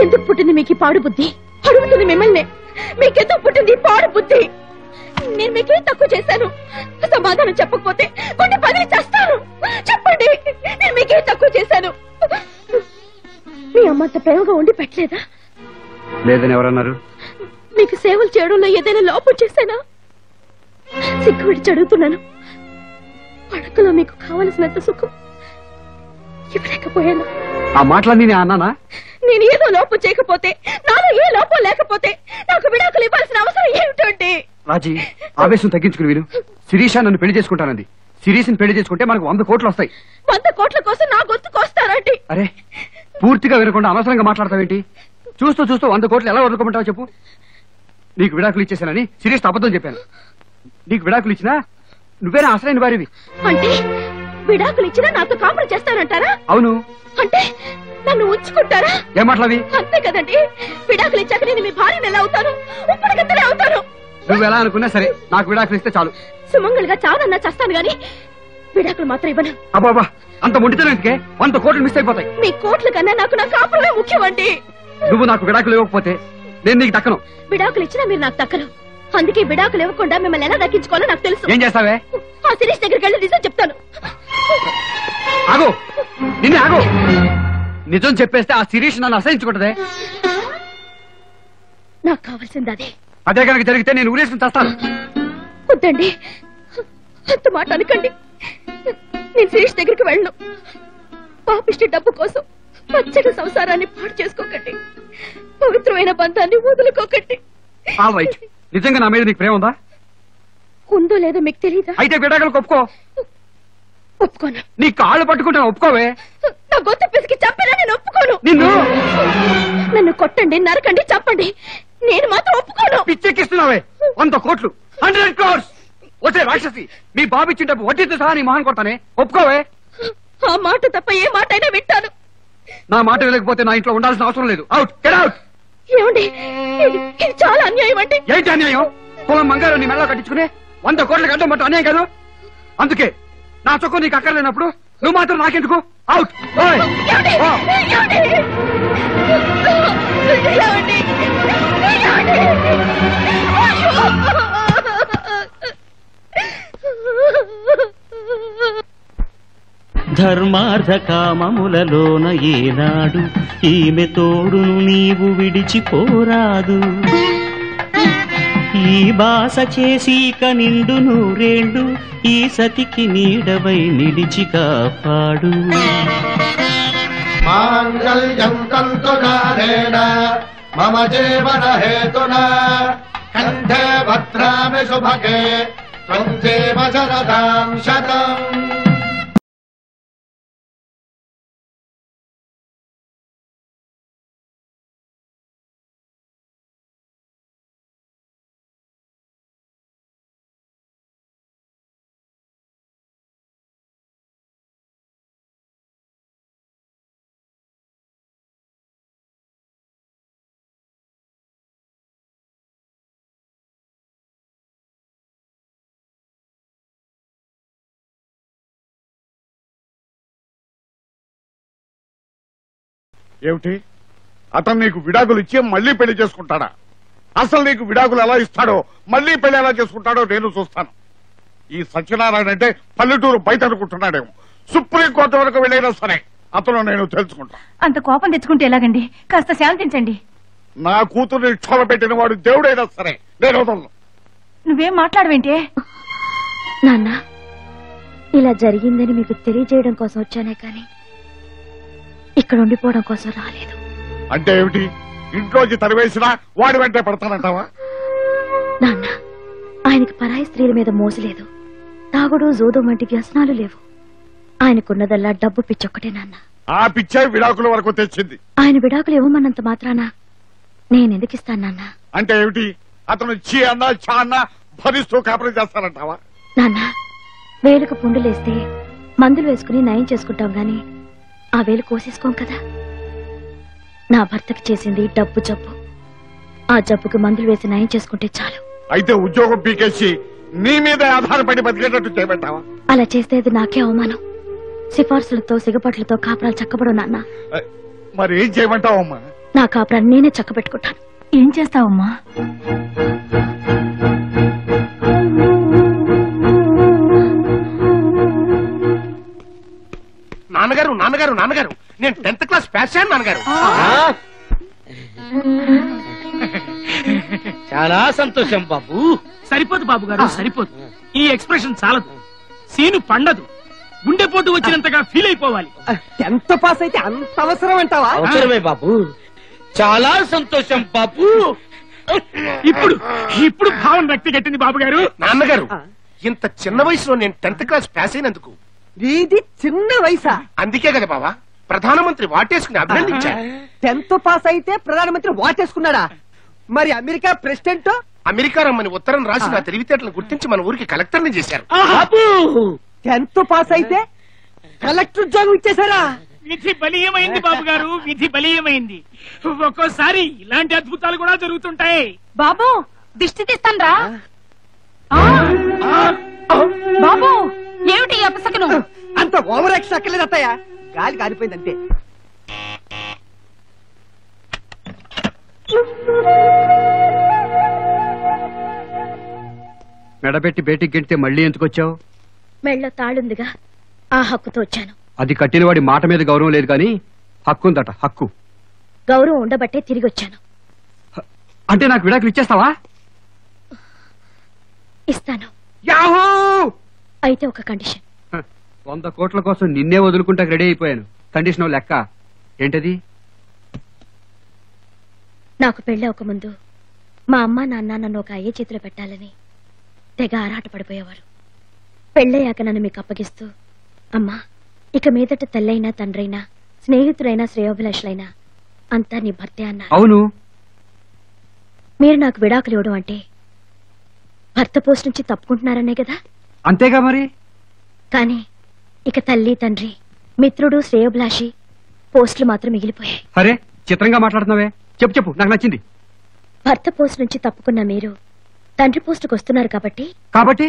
ఎందుకు పుట్టింది మీకు పాడు బుద్ధి? అడుగుతుంది మిమ్మల్ని. మీకెందుకు పుట్టింది పాడు బుద్ధి? నేను మీకేం తక్కువ చేశాను? సమాధానం చెప్పకపోతే కొన్ని పని చేస్తాను. చెప్పండి, నేను మీకేం తక్కువ చేశాను? మీ అమ్మంత ప్రేమగా ఉండి పెట్టలేదా? లేదని ఎవరన్నారు? మీకు సేవలు చేయడంలో ఏదైనా లోపం చేశానా? సిగ్గు విడిచి అడుగుతున్నాను. పడకలో మీకు కావలసినంత సుఖం ఇవ్వలేకపోయాను. ఆ మాటలన్నీ నేను అన్నానా? నేను ఏదో లోపం చేయకపోతే, నాలో ఏ లోపం లేకపోతే నాకు విడాకులు ఇవ్వాల్సిన అవసరం ఏమిటండి? రాజీ, ఆవేశం తగ్గించుకుని విను. శిరీష నన్ను పెళ్లి చేసుకుంటానంది. శిరీష్ పెళ్లి చేసుకుంటే మనకు 100 కోట్లు వస్తాయి. 100 కోట్ల కోసం నా గొంతుకు వస్తారండి? అరే, పూర్తిగా వినకుండా అనవసరంగా మాట్లాడతావేంటి? చూస్తూ చూస్తూ 100 కోట్లు ఎలా వదులుకోమంటావు చెప్పు. నీకు విడాకులు ఇచ్చేసానని శిరీష్ అబద్ధం చెప్పాను. నీకు విడాకులు ఇచ్చినా నువ్వేనా అసలైన వారివి. అంటే విడాకులు ఇచ్చినా నాతో కాపురం చేస్తారంటారా? అవును. అంటే నన్ను ఉంచుకుంటారా? ఏం మాటలవి? అంతే కదండి. విడాకులు ఇచ్చాక నేను మీ భార్యను ఎలా అవుతాను? ఉప్పటికత్తలే అవుతాను. నువ్వు ఎలా అనుకున్నా సరే, నాకు విడాకులు ఇస్తే చాలు. సుమంగళిగా చావనన్నా చేస్తాను గాని విడాకులు మాత్రం ఇవ్వను. అబ్బాబా, అంత మొండితనం ఎందుకే? 100 కోట్లు మిస్ అయిపోతాయి. మీ కోట్ల కన్నా నాకు నా కాపురమే ముఖ్యమండి. నువ్వు నాకు విడాకులు ఇవ్వకపోతే నేను నీకు దక్కను. విడాకులు ఇచ్చినా మీరు నాకు దక్కను. అందుకే విడాకులు ఇవ్వకుండా మిమ్మల్ని ఎలా దక్కించుకోవాలో నాకు తెలుసు. ఏం చేస్తావే? ఆ శిరీష్ దగ్గరికి వెళ్ళి నిజం చెప్తాను. ఆగు, నిన్నే ఆగు. నిజం చెప్పేస్తే ఆ శిరీష్ నన్ను అసహించుకుంటదే. నాకు కావాల్సింది అదే. అదే కనుక జరిగితే నేను ఊరేసుకుని చేస్తాను. వద్దండి, అంత మాట అనకండి. నేను శిరీష్ దగ్గరికి వెళ్ళను. పాపిష్టి డబ్బు కోసం పచ్చడి సంసారాన్ని పాడు చేసుకోకండి. పవిత్రమైన బంధాన్ని వదులుకోకండి. నిజంగా నా మీద నీకు ప్రేమ ఉందా? ఉందో లేదో మీకు తెలియదా? అయితే విడాకులకు ఒప్పుకో. ఒప్పుకోను. నీ కాళ్ళు పట్టుకుంటా ఒప్పుకోవే. నా గొంతు పిసికి చంపినా నేను ఒప్పుకోను. నిన్ను నన్ను కొట్టండి, నరకండి, చంపండి, నేను మాత్రం ఒప్పుకోను. పిచ్చెక్కిస్తున్నావే. 100 కోట్లు, 100 crores. వచ్చే రాక్షసి, మీ బాబు ఇచ్చిన డబ్బు వడ్డీతో సహా నీ మొహన్ కొడతానే. ఒప్పుకోవే. ఆ మాట తప్ప ఏ మాట అయినా వింటాను. నా మాట వినకపోతే నా ఇంట్లో ఉండాల్సిన అవసరం లేదు. Out, get out. ఏమండి, ఇది చాలా అన్యాయం అండి. ఏంటి అన్యాయం? కులం మంగారు నీ మెడలో కట్టించుకునే 100 కోట్లకి అడ్డం పట్టు అన్యాయం కాదు. అందుకే నా చొక్కు నీకు అక్కర్లేనప్పుడు నువ్వు మాత్రం నాకెందుకు? అవుట్. ధర్మార్థ కామములలోన ఏనాడు ఈమె తోడును నీవు విడిచిపోరాదు. ఈ బాస చేసి నిండు నూరేళ్ళు ఈ సతికి నీడవై నిలిచి కాపాడు. మాంగళ్యం తంతునారేణ మమ జీవన హేతునా కంఠే భద్రామి శుభగే త్వం జీవ శరదాం శతం. ఏమిటి అతను నీకు విడాకులు ఇచ్చి మళ్ళీ పెళ్లి చేసుకుంటాడా? అసలు నీకు విడాకులు ఎలా ఇస్తాడో మళ్ళీ పెళ్లి ఎలా చేసుకుంటాడో నేను చూస్తాను. ఈ సత్యనారాయణ అంటే పల్లెటూరు బయట అనుకుంటున్నాడేమో. సుప్రీంకోర్టు వరకు వెళ్ళైనా సరే అతను నేను తెలుసుకుంటా. అంత కోపం తెచ్చుకుంటే ఎలాగండి? కాస్త శాంతించండి. నా కూతుర్ని క్షోభ పెట్టిన వాడు దేవుడైనా సరే నేను వదలను. నువ్వేం మాట్లాడవేంటే? నాన్న, ఇలా జరిగిందని మీకు తెలియజేయడం కోసం వచ్చానే కానీ ఇక్కడ ఉండిపోవడం కోసం రాలేదు. అంటే ఏమిటి? ఇంట్లోంచి తరివేసినా వాడి వెంటే పడతానంటావా? నాన్న, ఆయనకి పరాయి స్త్రీల మీద మోసలేదు. తాగుడు జోదం వంటి వ్యసనాలు లేవు. ఆయనకున్నదల్లా డబ్బు పిచ్చొక్కటే నాన్న. ఆ పిచ్చే విడాకుల వరకు తెచ్చింది. ఆయన విడాకులు ఇవ్వమన్నంత మాత్రాన నేనెందుకు ఇస్తాను నాన్న? అంటే ఏమిటి? అతను చీ అన్నా చా అన్నా భరిస్తూ కాపురం చేస్తానంటావా? నాన్న, వేలుకు పుండులేస్తే మందులు వేసుకుని నయం చేసుకుంటాం గాని ఆ వేలు కోసేసుకోం కదా. నా భర్తకి చేసింది డబ్బు జబ్బు. ఆ జబ్బుకి మందులు వేసి నయం చేసుకుంటే చాలు. అయితే ఉద్యోగం పీకేసి నీ మీద ఆధారపడి బతికేటట్టు చేయబెట్టావా? అలా చేస్తే అది నాకే అవమానం. సిఫార్సులతో సిగపట్లతో కాపురాలు చక్కబడు నాన్న. మరి ఏం చేయమంటావమ్మా? నా కాపురాన్ని నేనే చక్కబెట్టుకుంటాను. ఏం చేస్తావమ్మా? నాన్నగారు నాన్నగారు నాన్నగారు నేను 10th క్లాస్ పాస్ అయ్యాను నాన్నగారు. చాలా సంతోషం బాబు. సరిపోదు బాబు గారు, సరిపోదు. ఈ ఎక్స్ప్రెషన్ చాలదు. సీను పండదు. గుండెపోటు వచ్చినంతగా ఫీల్ అయిపోవాలి. 10th పాస్ అయితే అంత అవసరం అంటావా? అవసరమే బాబు. చాలా సంతోషం బాబు. ఇప్పుడు ఇప్పుడు భావన వ్యక్తి కట్టింది బాబు గారు. నాన్నగారు, ఇంత చిన్న వయసులో నేను 10th క్లాస్ పాస్ అయినందుకు. ఇది చిన్న వయసా? అందుకే కదా బాబా ప్రధానమంత్రి వాటేసుకుని అభినందించారు. 10th పాస్ అయితే ప్రధానమంత్రి వాటేసుకున్నాడా? మరి అమెరికా ప్రెసిడెంట్? అమెరికా రమ్మని ఉత్తరం రాసి నా తెలివితేటలను గుర్తించి మన ఊరికి కలెక్టర్ని చేశారు. 10th పాస్ అయితే కలెక్టర్ ఉద్యోగం ఇచ్చేసారా? విధి బలీయమైంది బాబు గారు, విధి బలీయమైంది. ఒక్కోసారి ఇలాంటి అద్భుతాలు కూడా జరుగుతుంటాయి. బాబు దిష్టి తీస్తాన్రా. బాబు ఏమిటి అపసకను? అంత ఓవర్ యాక్షన్ అక్కర్లేదు అత్తయ్య. గాలి కారిపోయింది అంతే. మెడబెట్టి బయటికి గెంటితే మళ్ళీ ఎందుకు వచ్చావు? మెళ్ళో తాళుందిగా, ఆ హక్కుతో వచ్చాను. అది కట్టిన వాడి మాట మీద గౌరవం లేదు కానీ హక్కు ఉందట. హక్కు గౌరవం ఉండబట్టే తిరిగి వచ్చాను. అంటే నాకు విడాకులు ఇచ్చేస్తావా? ఇస్తాను. యాహూ! అయితే ఒక కండిషన్. 100 కోట్ల కోసం నిన్నే వదులుకుంటా రెడీ అయిపోయాను. కండిషన్ లెక్క ఏంటది? నాకు పెళ్ళి ఒక ముందు మా అమ్మ నాన్న నన్ను ఒక అయ్యే చేతిలో పెట్టాలని తెగ ఆరాట పడిపోయేవారు. పెళ్ళయ్యాక నన్ను మీకు అప్పగిస్తూ, అమ్మా ఇక మీదట తల్లైనా తండ్రైనా స్నేహితులైనా శ్రేయోభిలాషులైనా అంతా నీ భర్తే అన్నారు. అవును. మీరు నాకు విడాకులు ఇవ్వడం అంటే భర్త పోస్ట్ నుంచి తప్పుకుంటున్నారనే కదా? అంతేగా మరి. కానీ ఇక తల్లి తండ్రి మిత్రుడు శ్రేయోభిలాషి పోస్టులు మాత్రం మిగిలిపోయాయి. అరే చిత్రంగా మాట్లాడుతున్నావే. చెప్పు చెప్పు, నాకు నచ్చింది. భర్త పోస్ట్ నుంచి తప్పుకున్న మీరు తండ్రి పోస్టుకు వస్తున్నారు కాబట్టి కాబట్టి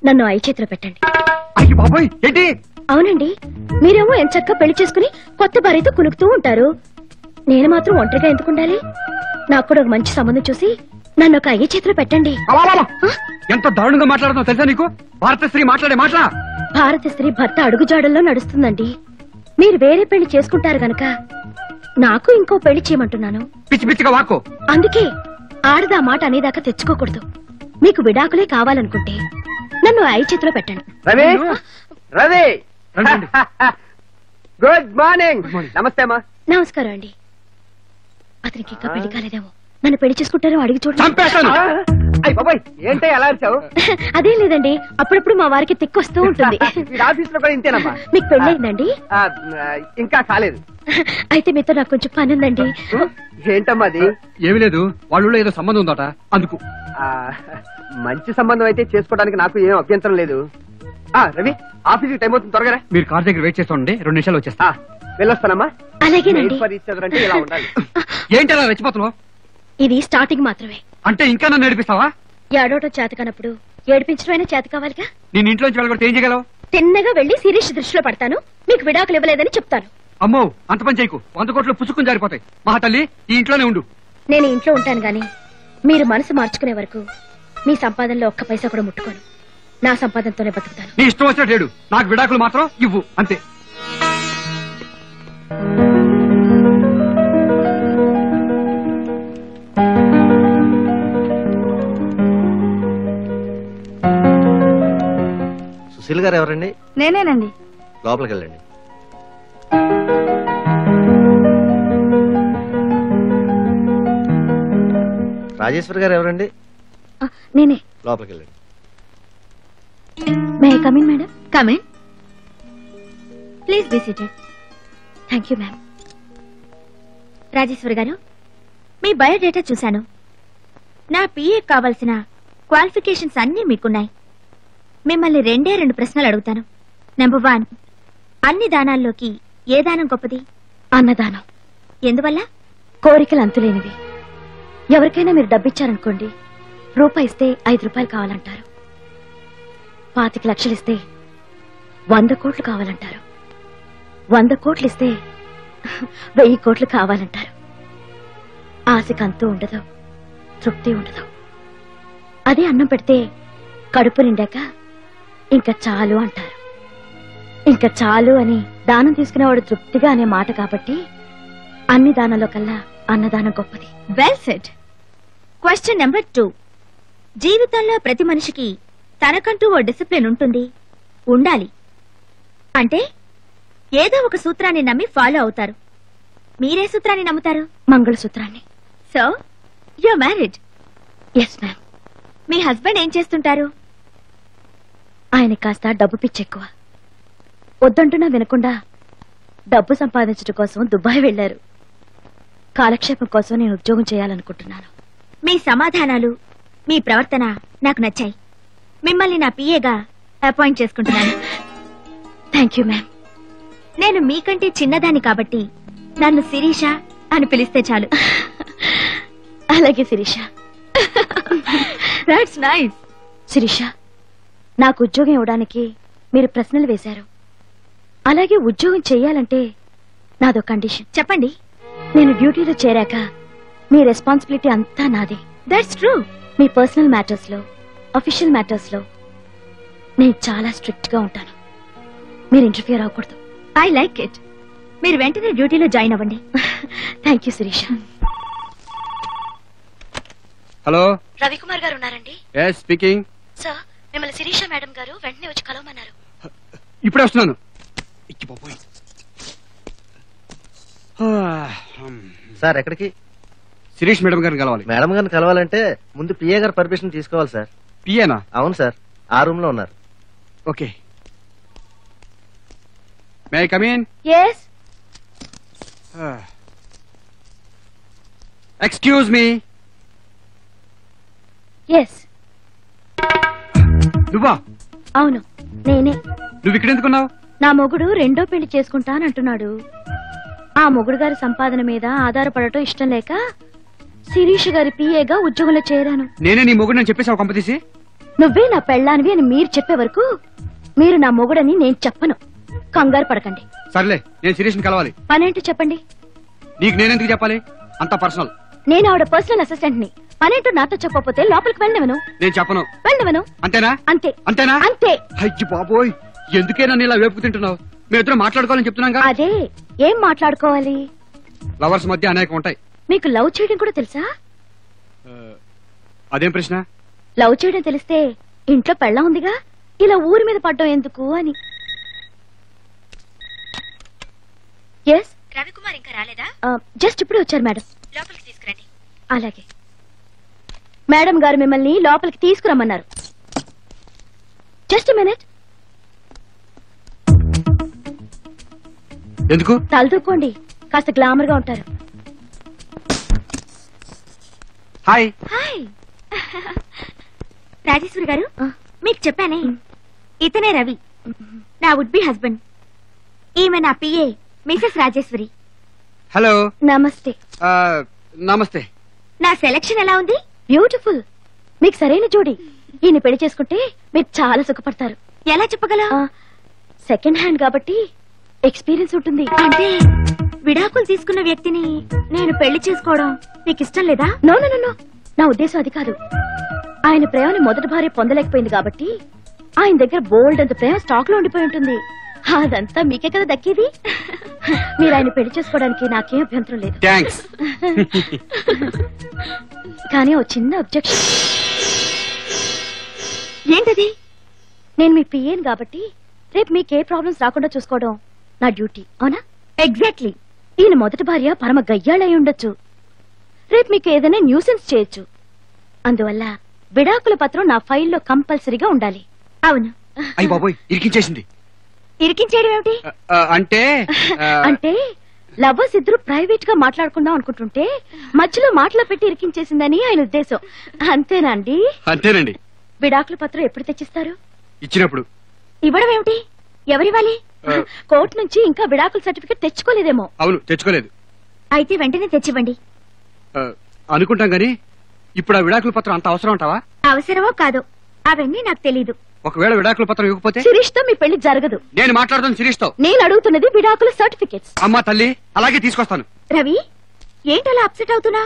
నన్ను ఐ చేతిలో పెట్టండి. అయ్యి బాబోయ్, ఏంటి? అవునండి, మీరేమో ఎంచక్కా పెళ్లి చేసుకుని కొత్త భార్యతో కులుకుతూ ఉంటారు. నేను మాత్రం ఒంటరిగా ఎందుకు ఉండాలి? నాకు కూడా ఒక మంచి సంబంధం చూసి నన్ను ఒక అయ్య చేతిలో పెట్టండి. ఎంత దారుణంగా మాట్లాడుతున్నావు తెలుసా నీకు? భారత స్త్రీ మాట్లాడే మాటలా? భారత స్త్రీ భర్త అడుగుజాడల్లో నడుస్తుందండి. మీరు వేరే పెళ్లి చేసుకుంటారు గనక నాకు ఇంకో పెళ్లి చేయమంటున్నాను. పిచ్చి పిచ్చిగా వాక్కో. అందుకే ఆడదా మాట అనేదాకా తెచ్చుకోకూడదు. మీకు విడాకులే కావాలనుకుంటే నన్ను ఐ చేతిలో పెట్టండి. Ravi Ravi good morning. నమస్తే అమ్మా. నమస్కారం అండి. అతనికి ఇంకా పెళ్లి కాలేదేమో. నన్ను పెళ్లి చేసుకుంటారో అడిగి చూడండి. అయ్యి బాబాయ్, ఏంటో ఎలా అరిచావు? అదేం లేదండి, అప్పుడప్పుడు మా వారికి తిక్కొస్తూ ఉంటుంది. ఆఫీస్ లో కూడా ఇంతేనమ్మా. మీకు పెళ్ళయిందండి? ఇంకా కాలేదు. అయితే మీతో నాకు కొంచెం పని ఉందండి. ఏంటమ్మా అది? ఏమీ లేదు, వాళ్ళలో ఏదో సంబంధం ఉందట అందుకు. మంచి సంబంధం అయితే చేసుకోవడానికి నాకు ఏం అభ్యంతరం లేదు. రవి, ఆఫీస్కి టైం అవుతుంది, త్వరగా. మీరు కార్ దగ్గర వెయిట్ చేస్తూ ఉండండి, 2 నిమిషాలు వచ్చేస్తా. వెళ్ళొస్తానమ్మా. అలాగేనండి. అంటే ఇలా ఉండాలి. ఏంటి అలా రెచ్చిపోతున్నావు? ఇది స్టార్టింగ్ మాత్రమే. అంటే ఇంకా నన్ను ఏడిపిస్తావా? ఏడవటం చేత కానప్పుడు ఏడిపించడం చేత కావాలిగా. నేను ఇంట్లోంచి వెళ్ళగొడితే ఏం చేయగలవు? తిన్నగా వెళ్లి శిరీష్ దృష్టిలో పడతాను, మీకు విడాకులు ఇవ్వలేదని చెప్తాను. అమ్మో అంత పని చేయకు 100 కోట్లు పుచ్చుకుని జారిపోతాయి. మహాతల్లి ఈ ఇంట్లోనే ఉండు. నేను ఇంట్లో ఉంటాను గాని మీరు మనసు మార్చుకునే వరకు మీ సంపాదనలో ఒక్క పైసా కూడా ముట్టుకోను. నా సంపాదనతోనే బతుకుతాను. నీ ఇష్టం వచ్చినట్టు ఏడు, నాకు విడాకులు మాత్రం ఇవ్వు అంతే. సుశీల్ గారు ఎవరండి? నేనేనండి. లోపలికి వెళ్ళండి. రాజేశ్వరి గారు ఎవరండి? నేనే. లోపలికి వెళ్ళండి. May I come in madam? Come in. Please be seated. Thank you ma'am. Rajeshwari garu, మీ బయోడేటా చూశాను. నా పిఏ కావాల్సిన క్వాలిఫికేషన్స్ అన్నీ మీకున్నాయి. మిమ్మల్ని 2 ప్రశ్నలు అడుగుతాను. నెంబర్ 1, అన్ని దానాల్లోకి ఏ దానం గొప్పది? అన్నదానం. ఎందువల్ల? కోరికలు అంతులేనివి. ఎవరికైనా మీరు డబ్బిచ్చారనుకోండి, రూపాయి ఇస్తే 5 రూపాయలు కావాలంటారు. 25 లక్షలు ఇస్తే 100 కోట్లు కావాలంటారు. 100 కోట్లు ఇస్తే 1000 కోట్లు కావాలంటారు. ఆశకు అంతూ ఉండదు, తృప్తి ఉండదు. అదే అన్నం పెడితే కడుపు నిండాక ఇంకా చాలు అంటారు. ఇంకా చాలు అని దానం తీసుకునేవాడు తృప్తిగా అనే మాట కాబట్టి అన్ని దానాల్లో కల్లా అన్నదానం గొప్పది. Well said. క్వశ్చన్ నెంబర్ 2, జీవితంలో ప్రతి మనిషికి తనకంటూ ఓ డిసిప్లిన్ ఉంటుంది, ఉండాలి. అంటే ఏదో ఒక సూత్రాన్ని నమ్మి ఫాలో అవుతారు. మీరే సూత్రాన్ని నమ్ముతారు? మంగళసూత్రాన్ని. So you are married? Yes ma'am. మీ హస్బెండ్ ఏం చేస్తుంటారు? ఆయన కాస్త డబ్బు పిచ్చెక్కువ. వద్దంటున్నా వినకుండా డబ్బు సంపాదించడం కోసం దుబాయ్ వెళ్లారు. కాలక్షేపం కోసం నేను ఉద్యోగం చేయాలనుకుంటున్నాను. మీ సమాధానాలు, మీ ప్రవర్తన నాకు నచ్చాయి. మిమ్మల్ని నా పిఏగా అపాయింట్ చేసుకుంటున్నాను. Thank you ma'am. నేను మీకంటే చిన్నదాన్ని కాబట్టి నన్ను శిరీష అని పిలిస్తే చాలు. అలాగే శిరీష. That's nice. శిరీష, నాకు ఉద్యోగం ఇవ్వడానికి మీరు ప్రశ్నలు వేశారు. అలాగే ఉద్యోగం చెయ్యాలంటే నాదో కండిషన్. చెప్పండి. నేను డ్యూటీలో చేరాక మీ రెస్పాన్సిబిలిటీ అంతా నాదే. That's true. మీ పర్సనల్ మ్యాటర్స్ లో, అఫీషియల్ మ్యాటర్స్ లో నేను చాలా స్ట్రిక్ట్ గా ఉంటాను. మీరు ఇంటర్ఫియర్ అవ్వకూడదు. I like it. మీరు వెంటనే డ్యూటీలో జాయిన్ అవ్వండి. Thank you Sirisha. Hello, Ravi Kumar garu ఉన్నారండి? Yes speaking. సార్, మిమ్మల్ని శిరీష మేడం గారు వెంటనే వచ్చి కలవమన్నారు. ఇప్పుడే వస్తున్నాను. సార్ ఎక్కడికి? శిరీష్ మేడం గారిని కలవాలి. మేడం గారిని కలవాలంటే ముందు పిఏ గారు పర్మిషన్ తీసుకోవాలి సార్. పిఏనా? అవును సార్, ఆ రూమ్ లో ఉన్నారు. Okay. May I come in? Yes. Excuse me. Yes. నువ్వా? అవును, నేనే. నువ్వు ఇక్కడ ఎందుకున్నావు? నా మొగుడు రెండో పెళ్లి చేసుకుంటానంటున్నాడు. ఆ మొగుడు గారి సంపాదన మీద ఆధారపడటం ఇష్టం లేక శిరీష్ గారి పిఏగా ఉద్యోగంలో చేరాను. నేనే నీ మొగుడు అని చెప్పేసావు కంపతీసి. నువ్వే నా పెళ్ళానివి అని మీరు చెప్పే వరకు మీరు నా మొగుడని నేను చెప్పను. కంగారు పడకండి. సర్లే, నేను శిరీష్ ని కలవాలి. పనేంటో చెప్పండి. నీకు నేనెందుకు చెప్పాలి? అంత పర్సనల్. నేను ఆవిడ పర్సనల్ అసిస్టెంట్ ని. పనేంటో నాతో చెప్పకపోతే లోపలికి వెళ్ళవను. నేను చెప్పను. వెళ్ళవను. అంతేనా? అంతే. అంతేనా? అంతే. అయ్యి బాబోయ్, ఎందుకే నన్ను ఇలా వేపుకు తింటున్నావు? మేమిద్దరం మాట్లాడుకోవాలని చెప్తున్నాగా. అదే, ఏం మాట్లాడుకోవాలి? లవర్స్ మధ్య అనేకం ఉంటాయి. మీకు లవ్ చేయడం కూడా తెలుసా? అదేం ప్రశ్న? లవ్ చేయడం తెలిస్తే ఇంట్లో పెళ్ళం ఉందిగా, ఇలా ఊరి మీద పడ్డం ఎందుకు అని. ఎస్. రవికుమార్ ఇంకా రాలేదా? జస్ట్ ఇప్పుడు వచ్చారు మేడం. లోపలికి తీసుకురండి. అలాగే. మేడం గారు మిమ్మల్ని లోపలికి తీసుకురమ్మన్నారు. Just minute. ఎందుకు? తలదూకోండి, కాస్త గ్లామర్ గా ఉంటారు. హాయ్. హాయ్ రాజేశ్వరి గారు, మీకు చెప్పానే, ఇతనే రవి, నా వుడ్ బి హస్బెండ్. ఈమె నా పిఏ మిసెస్ రాజేశ్వరి. హలో. నమస్తే. నమస్తే. నా సెలక్షన్ ఎలా ఉంది? బ్యూటిఫుల్. మీకు సరైన జోడి. ఈయన పెళ్లి చేసుకుంటే మీరు చాలా సుఖపడతారు. ఎలా చెప్పగలవు? సెకండ్ హ్యాండ్ కాబట్టి ఎక్స్పీరియన్స్ ఉంటుంది. అంటే విడాకులు తీసుకున్న వ్యక్తిని నేను పెళ్లి చేసుకోవడం మీకు ఇష్టం లేదా? నో నో నో, నా ఉద్దేశం అది కాదు. ఆయన ప్రేమని మొదటి భార్య పొందలేకపోయింది కాబట్టి ఆయన దగ్గర బోల్డ్ అంత ప్రేమ స్టాక్ లో ఉండిపోయి ఉంటుంది. అదంతా మీకే కదా దక్కేది. మీరు ఆయన పెళ్లి చేసుకోవడానికి నాకేం అభ్యంతరం లేదు. థ్యాంక్స్. కానీ ఓ చిన్న అబ్జెక్షన్. ఏంటది? నేను మీ పిఏన్ కాబట్టి రేపు మీకే ప్రాబ్లమ్స్ రాకుండా చూసుకోవడం నా డ్యూటీ, అవునా? ఎగ్జాక్ట్లీ. ఈయన మొదటి భార్య పరమ గయ్యాళై ఉండొచ్చు. రేపు మీకు ఏదైనా న్యూసెన్స్ చేయొచ్చు. అందువల్ల విడాకుల పత్రం నా ఫైల్లో కంపల్సరీగా ఉండాలి. అవును. అయ్య బాబోయ్, ఇరికించేసింది. ఇరికించేయడం ఏమిటి? అంటే అంటే లవర్స్ ఇద్దరు ప్రైవేట్ గా మాట్లాడుకుందాం అనుకుంటుంటే మధ్యలో మాటలు పెట్టి ఇరికించేసిందని ఆయన ఉద్దేశం. అంతేనా అండి? అంతేనండి. విడాకుల పత్రం ఎప్పుడు తెచ్చిస్తారు? ఇచ్చినప్పుడు. ఇవ్వడం ఏమిటి? ఎవరివ్వాలి? కోర్టు నుంచి ఇంకా విడాకుల సర్టిఫికెట్ తెచ్చుకోలేదేమో. అవును, తెచ్చుకోలేదు. అయితే వెంటనే తెచ్చివ్వండి. అనుకుంటాం గాని ఇప్పుడు ఆ విడాకుల పత్రం అంత అవసరం అంటావా? అవసరమో కాదో అవన్నీ నాకు తెలీదు. ఒకవేళ విడాకుల పత్రం ఇవ్వకపోతే శిరీష్ తో మీ పెళ్లి జరగదు. నేను మాట్లాడుతాను శిరీష్ తో. నేను అడుగుతున్నది విడాకుల సర్టిఫికెట్స్. అమ్మా తల్లి, అలాగే తీసుకొస్తాను. రవి, ఏంటలా అప్సెట్ అవుతున్నా?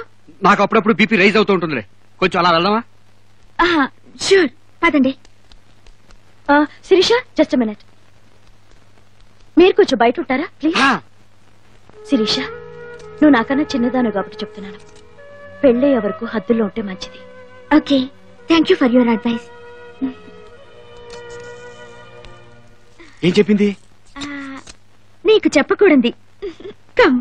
నాకు అప్పుడప్పుడు బీపీ రైజ్ అవుతూ ఉంటుందిలే. కొంచెం అలా వెళ్దామా? షూర్, పదండి. Sirisha, just minute. మీరు కొంచెం బయట ఉంటారా ప్లీజ్? శిరీష, నువ్వు నాకన్నా చిన్నదాను కాబట్టి చెప్తున్నాను. పెళ్ళయ్యే వరకు హద్దుల్లో ఉంటే మంచిది. Okay, thank you for your advice. ఏం చెప్పింది? నీకు చెప్పకూడదు. కమ్.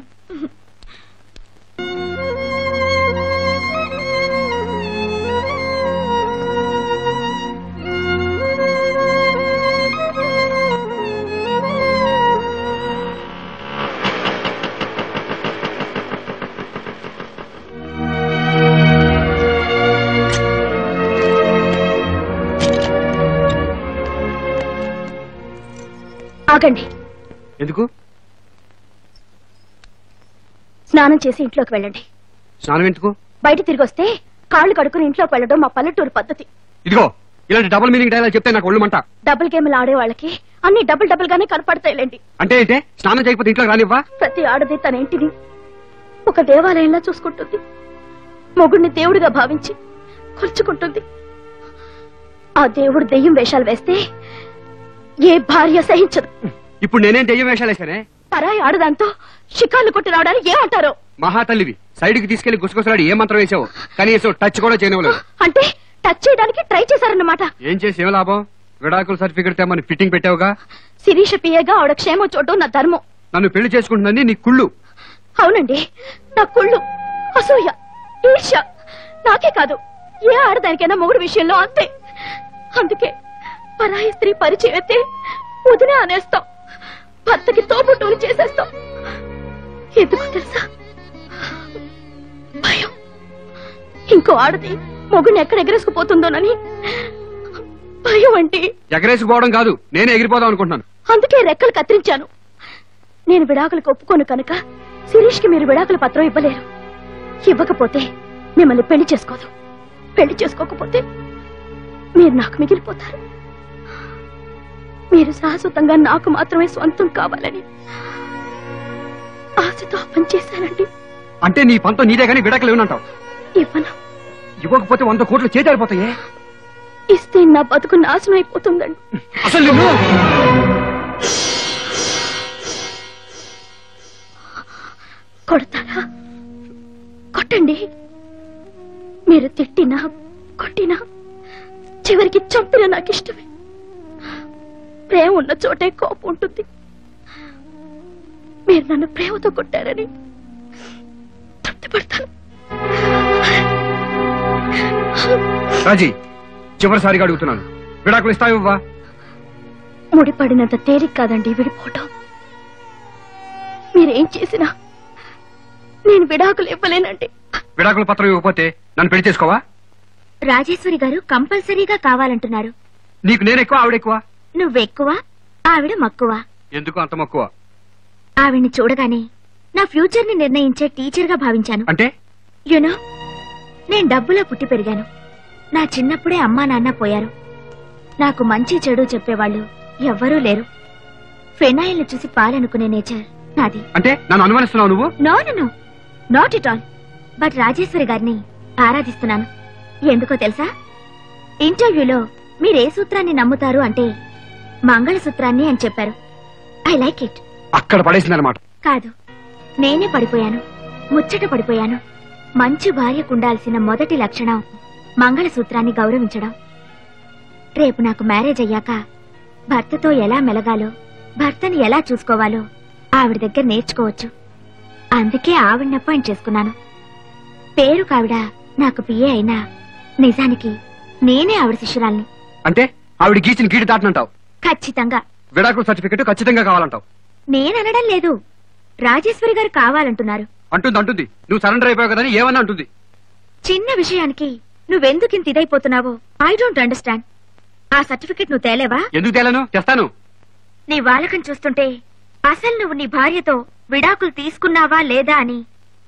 ఆగండి. ఎందుకు? స్నానం చేసి ఇంట్లోకి వెళ్ళండి. స్నానం ఎందుకు? బయట తిరిగి వస్తే కాళ్ళు కడుక్కుని ఇంట్లోకి వెళ్ళడం మా పల్లెటూరు పద్ధతి. ఇదిగో, ఇలాంటి డబుల్ మీనింగ్ డైలాగ్ చెప్తే నాకు ఒళ్ళు మంట. డబుల్ గేమ్లు ఆడే వాళ్ళకి అన్ని డబుల్ డబుల్ గానే కనపడతాయిలేండి. అంటే ఏంటే? స్నానం చేయకపోతే ఇంట్లోకి రానివ్వా? ప్రతి ఆడది తన ఇంటిని ఒక దేవాలయంలో చూసుకుంటుంది. మొగుడిని దేవుడిగా భావించి కొలుచుకుంటుంది. ఆ దేవుడు దెయ్యం వేషాలు వేస్తే ఏ భార్య సహించదు. ఇప్పుడు నేనేం దెయ్యం వేషాలు వేశానే? పరాయి ఆడదాంతో షికార్లు కొట్టి రావడానికి ఏమంటారు? మహాతల్లివి, సైడ్కి తీసుకెళ్లి గుసగుసలాడి ఏ మంత్రం వేసావు? కనీసం టచ్ కూడా చేయనివ్వలేదు. అంటే టచ్ చేయడానికి ట్రై చేశారన్నమాట. ఏం చేసి ఏం లాభం? విడాకుల సర్టిఫికెట్ తెమ్మని ఫిట్టింగ్ పెట్టావుగా. శిరీష పిఏగా ఆవిడ క్షేమం చూడడం నా ధర్మం. నన్ను పెళ్లి చేసుకుంటుందని నీ కుళ్ళు. అవునండి, నా కుళ్ళు, అసూయ, ఈర్ష్య. నాకే కాదు, ఏ ఆడదానికైనా మొగుడు విషయంలో అంతే. అందుకే పరాయి స్త్రీ పరిచయం అయితే వదిలే అనేస్తాం, భర్తకి తోబుట్టువులు చేసేస్తాం. ఎందుకు తెలుసా? భయం. ఇంకో ఆడది మొగుడిని ఎక్కడ ఎగరేసుకుపోతుందోనని భయం. అంటే ఎగరేసుకుపోవడం కాదు, నేనే ఎగిరిపోదాం అనుకుంటున్నాను. అందుకే రెక్కలు కత్తిరించాను. నేను విడాకులకు ఒప్పుకోను కనుక శిరీష్ కి మీరు విడాకుల పత్రం ఇవ్వలేరు. ఇవ్వకపోతే మిమ్మల్ని పెళ్లి చేసుకోదు. పెళ్లి చేసుకోకపోతే మీరు నాకు మిగిలిపోతారు. మీరు శాశ్వతంగా నాకు మాత్రమే సొంతం కావాలని ఆశతో పనిచేశానండి. అంటే నీ పంతో నీదే కానీ విడాకులు ఇవ్వనంటావు? ఇవ్వను. ఇవ్వకపోతే 100 కోట్లు చేజారిపోతాయే. ఇస్తే నా బతుకు నాశనం అయిపోతుందండి. అసలు కొడతారా? కొట్టండి. మీరు తిట్టినా కొట్టినా చివరికి చంపినా నాకు ఇష్టమే. ప్రేమ ఉన్న చోటే కోపం ఉంటుంది. మీరు నన్ను ప్రేమతో కొట్టారని తృప్తిపడతాను. రాజీ, చివరిసారిగా అడుగుతున్నాను, విడాకులు ఇస్తావా? ముడిపడినంత తేలిక కాదండి విడిపోవటం. మీరేం చేసినా నేను విడాకులు ఇవ్వలేనండి. విడాకుల పత్రం ఇవ్వకపోతే నన్ను పెళ్లి చేసుకోవా? రాజేశ్వరి గారు కంపల్సరీగా కావాలంటున్నారు. నీకు నేను ఎక్కువ, ఆవిడ ఎక్కువ? నువ్వెక్కువ, ఆవిడ మక్కువ. ఎందుకు అంత మక్కువ? ఆవిడ్ని చూడగానే నా ఫ్యూచర్ ని నిర్ణయించే టీచర్ గా భావించాను. అంటే యునో, నేను డబ్బులో పుట్టి పెరిగాను. నా చిన్నప్పుడే అమ్మా నాన్న పోయారు. నాకు మంచి చెడు చెప్పేవాళ్ళు ఎవ్వరూ లేరు. ఫెనాయిల్ చూసి పాలనుకునే నేచర్ నాది. అంటే నన్ను అనుమానిస్తున్నావు నువ్వు? No no no, not at all. But Rajeshwari గారిని ఆరాధిస్తున్నాను. ఎందుకో తెలుసా? ఇంటర్వ్యూలో మీరే సూత్రాన్ని నమ్ముతారు అంటే మంగళసూత్రాన్ని అని చెప్పారు. I like it. అక్కడ పడేసిందన్నమాట. కాదు, నేనే పడిపోయాను, ముచ్చట పడిపోయాను. మంచి భార్యకుండాల్సిన మొదటి లక్షణం మంగళసూత్రాన్ని గౌరవించడం. రేపు నాకు మ్యారేజ్ అయ్యాక భర్తతో ఎలా మెలగాలో, భర్తని ఎలా చూసుకోవాలో ఆవిడ దగ్గర నేర్చుకోవచ్చు. అందుకే ఆవిడని అపాయింట్ చేసుకున్నాను. పేరు కావిడ నాకు పిఏ అయినా నిజానికి నేనే ఆవిడ శిష్యురాల్ని. అంటే ఆవిడ గీచిన గీటి దాటనంటావు? ఖచ్చితంగా. విడాకుల సర్టిఫికెట్ ఖచ్చితంగా కావాలంటావు? నేననడం లేదు, రాజేశ్వరి గారు కావాలంటున్నారు. అంటుంది. నువ్వు సరెండర్ అయిపోయావు కదని ఏమన్నా అంటుంది. చిన్న విషయానికి నువ్వెందుకింత ఇదైపోతున్నావో ఐ డోంట్ అండర్స్టాండ్. ఆ సర్టిఫికెట్ నువ్వు తేలేవా? ఎందుకు తేలను? తెస్తాను. నీ వాలకం చూస్తుంటే అసలు నువ్వు నీ భార్యతో విడాకులు తీసుకున్నావా లేదా అని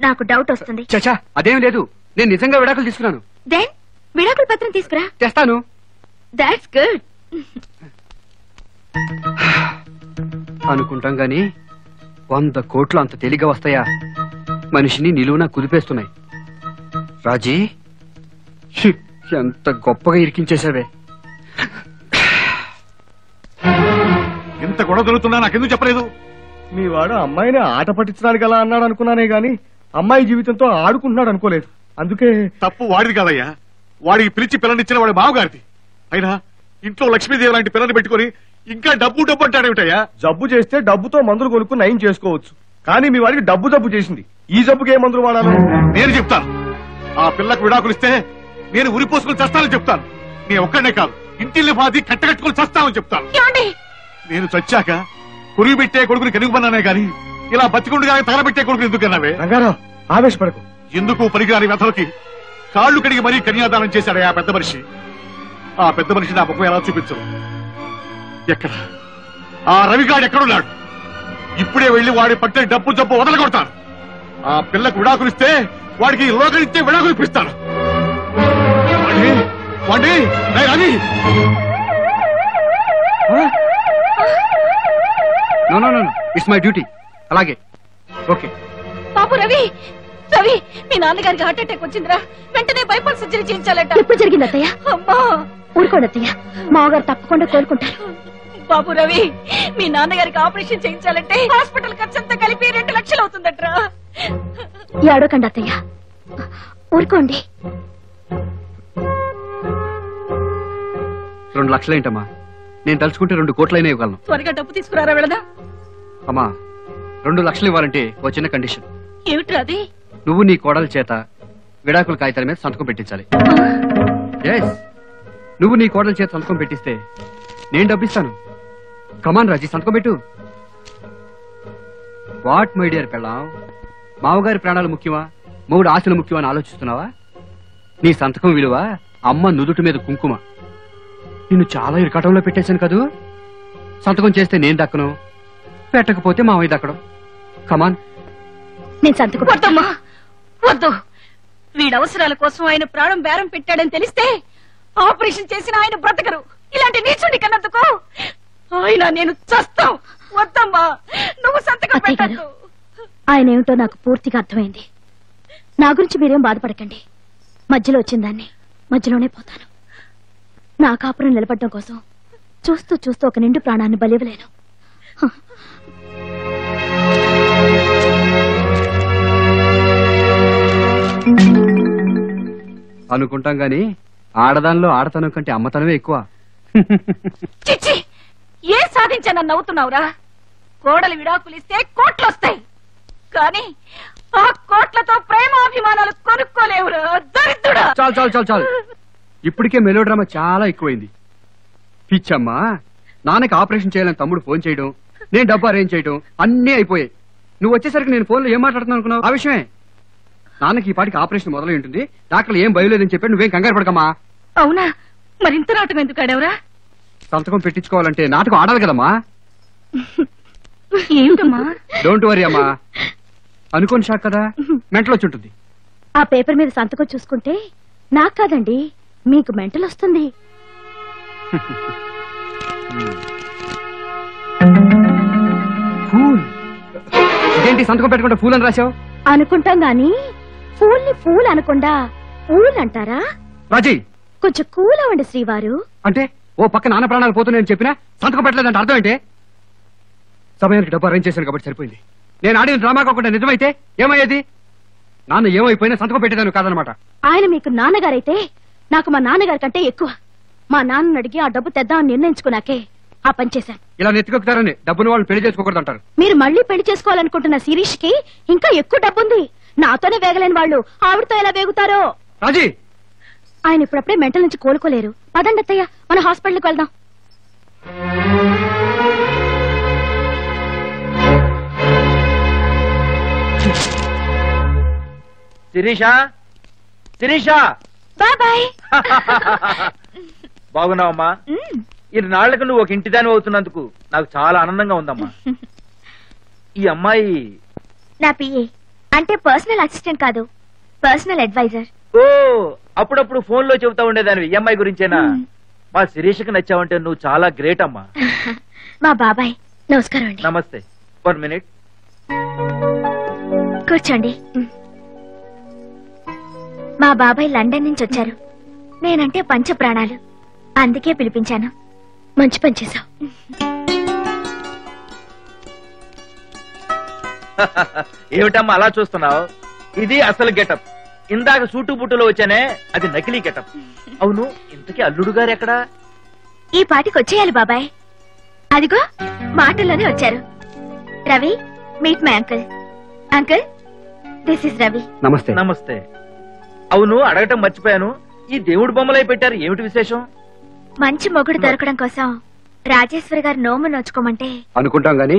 నాకు డౌట్ వస్తుంది. చచ్చా, అదేం లేదు. నేను నిజంగా విడాకులు తీసుకున్నాను. దెన్ విడాకుల పత్రం తీసుకురా. తెస్తాను. That's good. అనుకుంటాం గాని 100 కోట్లు అంత తేలిగ్గా వస్తాయా? మనిషిని నిలువునా కుదిపేస్తున్నాయి. రాజీ, ఎంత గొప్పగా ఇరికించేశావే. ఇంత గొడవ జరుగుతున్నా నాకెందుకు చెప్పలేదు? మీ వాడు అమ్మాయిని ఆట పట్టించడానికి అలా అన్నాడు అనుకున్నానే గాని అమ్మాయి జీవితంతో ఆడుకుంటున్నాడు అనుకోలేదు. అందుకే తప్పు వాడిది కాదయ్యా, వాడికి పిలిచి పిల్లనిచ్చిన వాడి బావగారిది. అయినా ఇంట్లో లక్ష్మీదేవి లాంటి పిల్లని పెట్టుకుని ఇంకా డబ్బు అంటాడేమిటయ్యా? జబ్బు చేస్తే డబ్బుతో మందులు కొనుక్కు నయం చేసుకోవచ్చు, కానీ మీ వాడికి డబ్బు చేసింది. ఈ జబ్బుకి ఏ మందులు వాడాలో నేను చెప్తాను. ఆ పిల్లకు విడాకులు ఇస్తే నేను ఉరిపోసుకుని చస్తానని చెప్తాను. నేను ఒక్కడనే కాదు, ఇంటిల్ని బాధి కట్టకట్టుకుని చస్తానని చెప్తాను. నేను చచ్చాక కురిగి పెట్టే కొడుకుని కనుగొన్నానే గాని ఇలా బతికుండగా తగలబెట్టే కొడుకుని ఎందుకన్నావే? రంగారావు, ఆవేశపడకు. ఎందుకు పనికిరాని వ్యధలకి కాళ్లు కడిగి మరీ కన్యాదానం చేశాడే ఆ పెద్ద మనిషి. ఆ పెద్ద మనిషి నా ముఖం ఎలా చూపించరు? ఎక్కడ ఆ రవిగాడు ఎక్కడున్నాడు? ఇప్పుడే వెళ్లి వాడి పట్టిన డబ్బు జబ్బు వదలగొడతాను. ఆ పిల్లకు విడాకులు ఇస్తే వాడికి లోకలిస్తే విడాకులు ఇప్పిస్తాను. వాడి Ravi no it's my duty. అలాగే ఓకే. బాబు రవి, రవి, మీ నాన్నగారికి హార్ట్ అటాక్ వచ్చిందిరా. వెంటనే బైపాస్ సర్జరీ చేయించాలట. ఎప్పుడు జరిగింది అత్తయ్య? అమ్మా, ఊరుకోండి అత్తయ్య, మామగారు తప్పకుండా కోలుకుంటారు. బాబు రవి, మీ నాన్నగారికి ఆపరేషన్ చేయించాలంటే హాస్పిటల్ ఖర్చంతా కలిపి 2 లక్షలు అవుతుందట్రా. ఏడవకండి అత్తయ్య, ఊరుకోండి. 2 లక్షలేంటమ్మా? నేను తలుచుకుంటే 2 కోట్లైనా ఇవ్వగలను. త్వరగా డబ్బు తీసుకురారా వెళదా. అమ్మా, 2 లక్షలు ఇవ్వాలంటే ఓ చిన్న కండిషన్. ఏమిట్రా అది? నువ్వు నీ కోడల చేత విడాకుల కాగితాల మీద సంతకం పెట్టించాలి. ఎస్, నువ్వు నీ కోడల చేత సంతకం పెట్టిస్తే నేను డబ్బిస్తాను. కమాన్ రాజీ, సంతకం పెట్టు. వాట్ మై డియర్ పెళ్ళాం, మామగారి ప్రాణాలు ముఖ్యమా, మొగుడు ఆశలు ముఖ్యమా అని ఆలోచిస్తున్నావా? నీ సంతకం విలువ అమ్మ నుదుటి మీద కుంకుమ. నిన్ను చాలా ఇరకాటంలో పెట్టేశాను కదూ. సంతకం చేస్తే నేను దక్కను, పెట్టకపోతే మామయ్య దక్కడం. కమాన్. నేను సంతకం. వద్దమ్మా, వద్దు. వీడి అవసరాల కోసం ఆయన ప్రాణం బేరం పెట్టాడని తెలిస్తే ఆపరేషన్ చేసిన ఆయన బ్రతకరు. ఇలాంటి నీచుడి కన్నందుకు ఆయన నేను చస్తాం. వద్దమ్మా, నువ్వు సంతకం పెట్టద్దు. ఆయన ఏమిటో నాకు పూర్తిగా అర్థమైంది. నా గురించి మీరేం బాధపడకండి. మధ్యలో వచ్చిందాన్ని మధ్యలోనే పోతాను. నా కాపురం నిలబడడం కోసం చూస్తూ చూస్తూ ఒక నిండు ప్రాణాన్ని బలివ్వలేను. అనుకుంటాం గాని ఆడదానిలో ఆడతనం కంటే అమ్మతనమే ఎక్కువ. చిచ్చి, ఏ సాధించానని నవ్వుతున్నావురా? కోడలు విడాకులు ఇస్తే కోట్లు వస్తాయి, కానీ ఆ కోట్లతో ప్రేమాభిమానాలు కొనుక్కోలేవురా దరిద్రుడా. చాలు చాలు చాలు చాలు, ఇప్పటికే మెలో డ్రామా చాలా ఎక్కువైంది. పిచ్చమ్మా, నాన్నకి ఆపరేషన్ చేయాలని తమ్ముడు ఫోన్ చేయడం, నేను డబ్బు అరేంజ్ చేయడం అన్నీ అయిపోయాయి. నువ్వు వచ్చేసరికి నేను ఫోన్లో ఏం మాట్లాడుతున్నాను అనుకున్నావు? ఆ విషయమే. నాన్నకి ఈ పాటికి ఆపరేషన్ మొదలై ఉంటుంది. డాక్టర్లు ఏం భయలేదని చెప్పి నువ్వేం కంగారు పడకమ్మా. అవునా? మరింత నాటకం ఎందుకు ఆడేవరా? సంతకం పెట్టించుకోవాలంటే నాటకం ఆడాలి కదమ్మా. ఏమిటమ్మా? డోంట్ వరీ అమ్మా, అనుకోని షాక్ కదా, మెంటల్ వచ్చి ఉంటుంది. ఆ పేపర్ మీద సంతకం చూసుకుంటే నాకు కాదండి, మీకు మెంటల్ వస్తుంది. ఏంటి సంతకం పెట్టుకుంటే ఫూల్ అని రాశావు? అనుకుంటాం గాని ఫూల్ అనకుండా పూల్ అంటారా? రాజీ కొంచెం కూల్ అవ్వండి శ్రీవారు. అంటే ఓ పక్క నాన్న ప్రాణాలు పోతున్నాయని చెప్పినా సంతకం పెట్టలేదంటే అర్థం ఏంటి? సమయానికి డబ్బు అరేంజ్ చేశాను కాబట్టి సరిపోయింది. నేను ఆడిన డ్రామా కాకుండా నిజమైతే ఏమయ్యేది? నాన్న ఏమైపోయినా సంతకం పెట్టేదాను కాదనమాట. ఆయన మీకు నాన్నగారైతే నాకు మా నాన్నగారి కంటే ఎక్కువ. మా నాన్నని అడిగి ఆ డబ్బు తెద్దామని నిర్ణయించుకున్నాకే ఆ పని చేశాను. ఇలా నెత్తికొక్కుతారని డబ్బును వాళ్ళు పెళ్లి చేసుకోకూడదు అంటారు. మీరు మళ్ళీ పెళ్లి చేసుకోవాలనుకుంటున్న శిరీష్ కి ఇంకా ఎక్కువ డబ్బుంది. నాతోనే వేగలేని వాళ్ళు ఆవిడతో ఎలా వేగుతారో. రాజీ ఆయన ఇప్పుడప్పుడే మెంటల్ నుంచి కోలుకోలేరు. పదండి అత్తయ్య, మన హాస్పిటల్కి వెళ్దాం. శిరీషా బాయ్. బాగున్నావమ్మా? ఇన్నాళ్లకు నువ్వు ఒక ఇంటిదాని అవుతున్నందుకు నాకు చాలా ఆనందంగా ఉందమ్మా. ఈ అమ్మాయి నా పిఏ, అంటే పర్సనల్ అసిస్టెంట్ కాదు, పర్సనల్ అడ్వైజర్. ఓ, అప్పుడప్పుడు ఫోన్ లో చెబుతా ఉండేదాన్ని ఈ అమ్మాయి గురించేనా? మా శిరీషకి నచ్చావంటే నువ్వు చాలా గ్రేట్ అమ్మా. మా బాబాయ్. నమస్కారం అండి. నమస్తే. 1 minute. కూర్చోండి. మా బాబాయ్ లండన్ నుంచి వచ్చారు. నేనంటే పంచ ప్రాణాలు, అందుకే పిలిపించాను. మంచి పని చేశావు. ఏమిటమ్మా అలా చూస్తున్నావు? ఇది అసలు గెటప్. ఇందాక సూటు బుట్టులో వచ్చానే అది నకిలీ గెటప్. అవును, ఇంతకీ అల్లుడు గారు ఎక్కడా? ఈ పాటికి వచ్చేయాలి బాబాయ్. అదిగో మాటల్లోనే వచ్చారు. Ravi, meet my uncle. Uncle, this is Ravi. నమస్తే. నమస్తే. అవును, అడగటం మర్చిపోయాను. ఈ దేవుడు బొమ్మలై పెట్టారు, ఏమిటి విశేషం? మంచి మొగుడు దొరకడం కోసం రాజేశ్వరి గారు నోము నోచుకోమంటే అనుకుంటాం గాని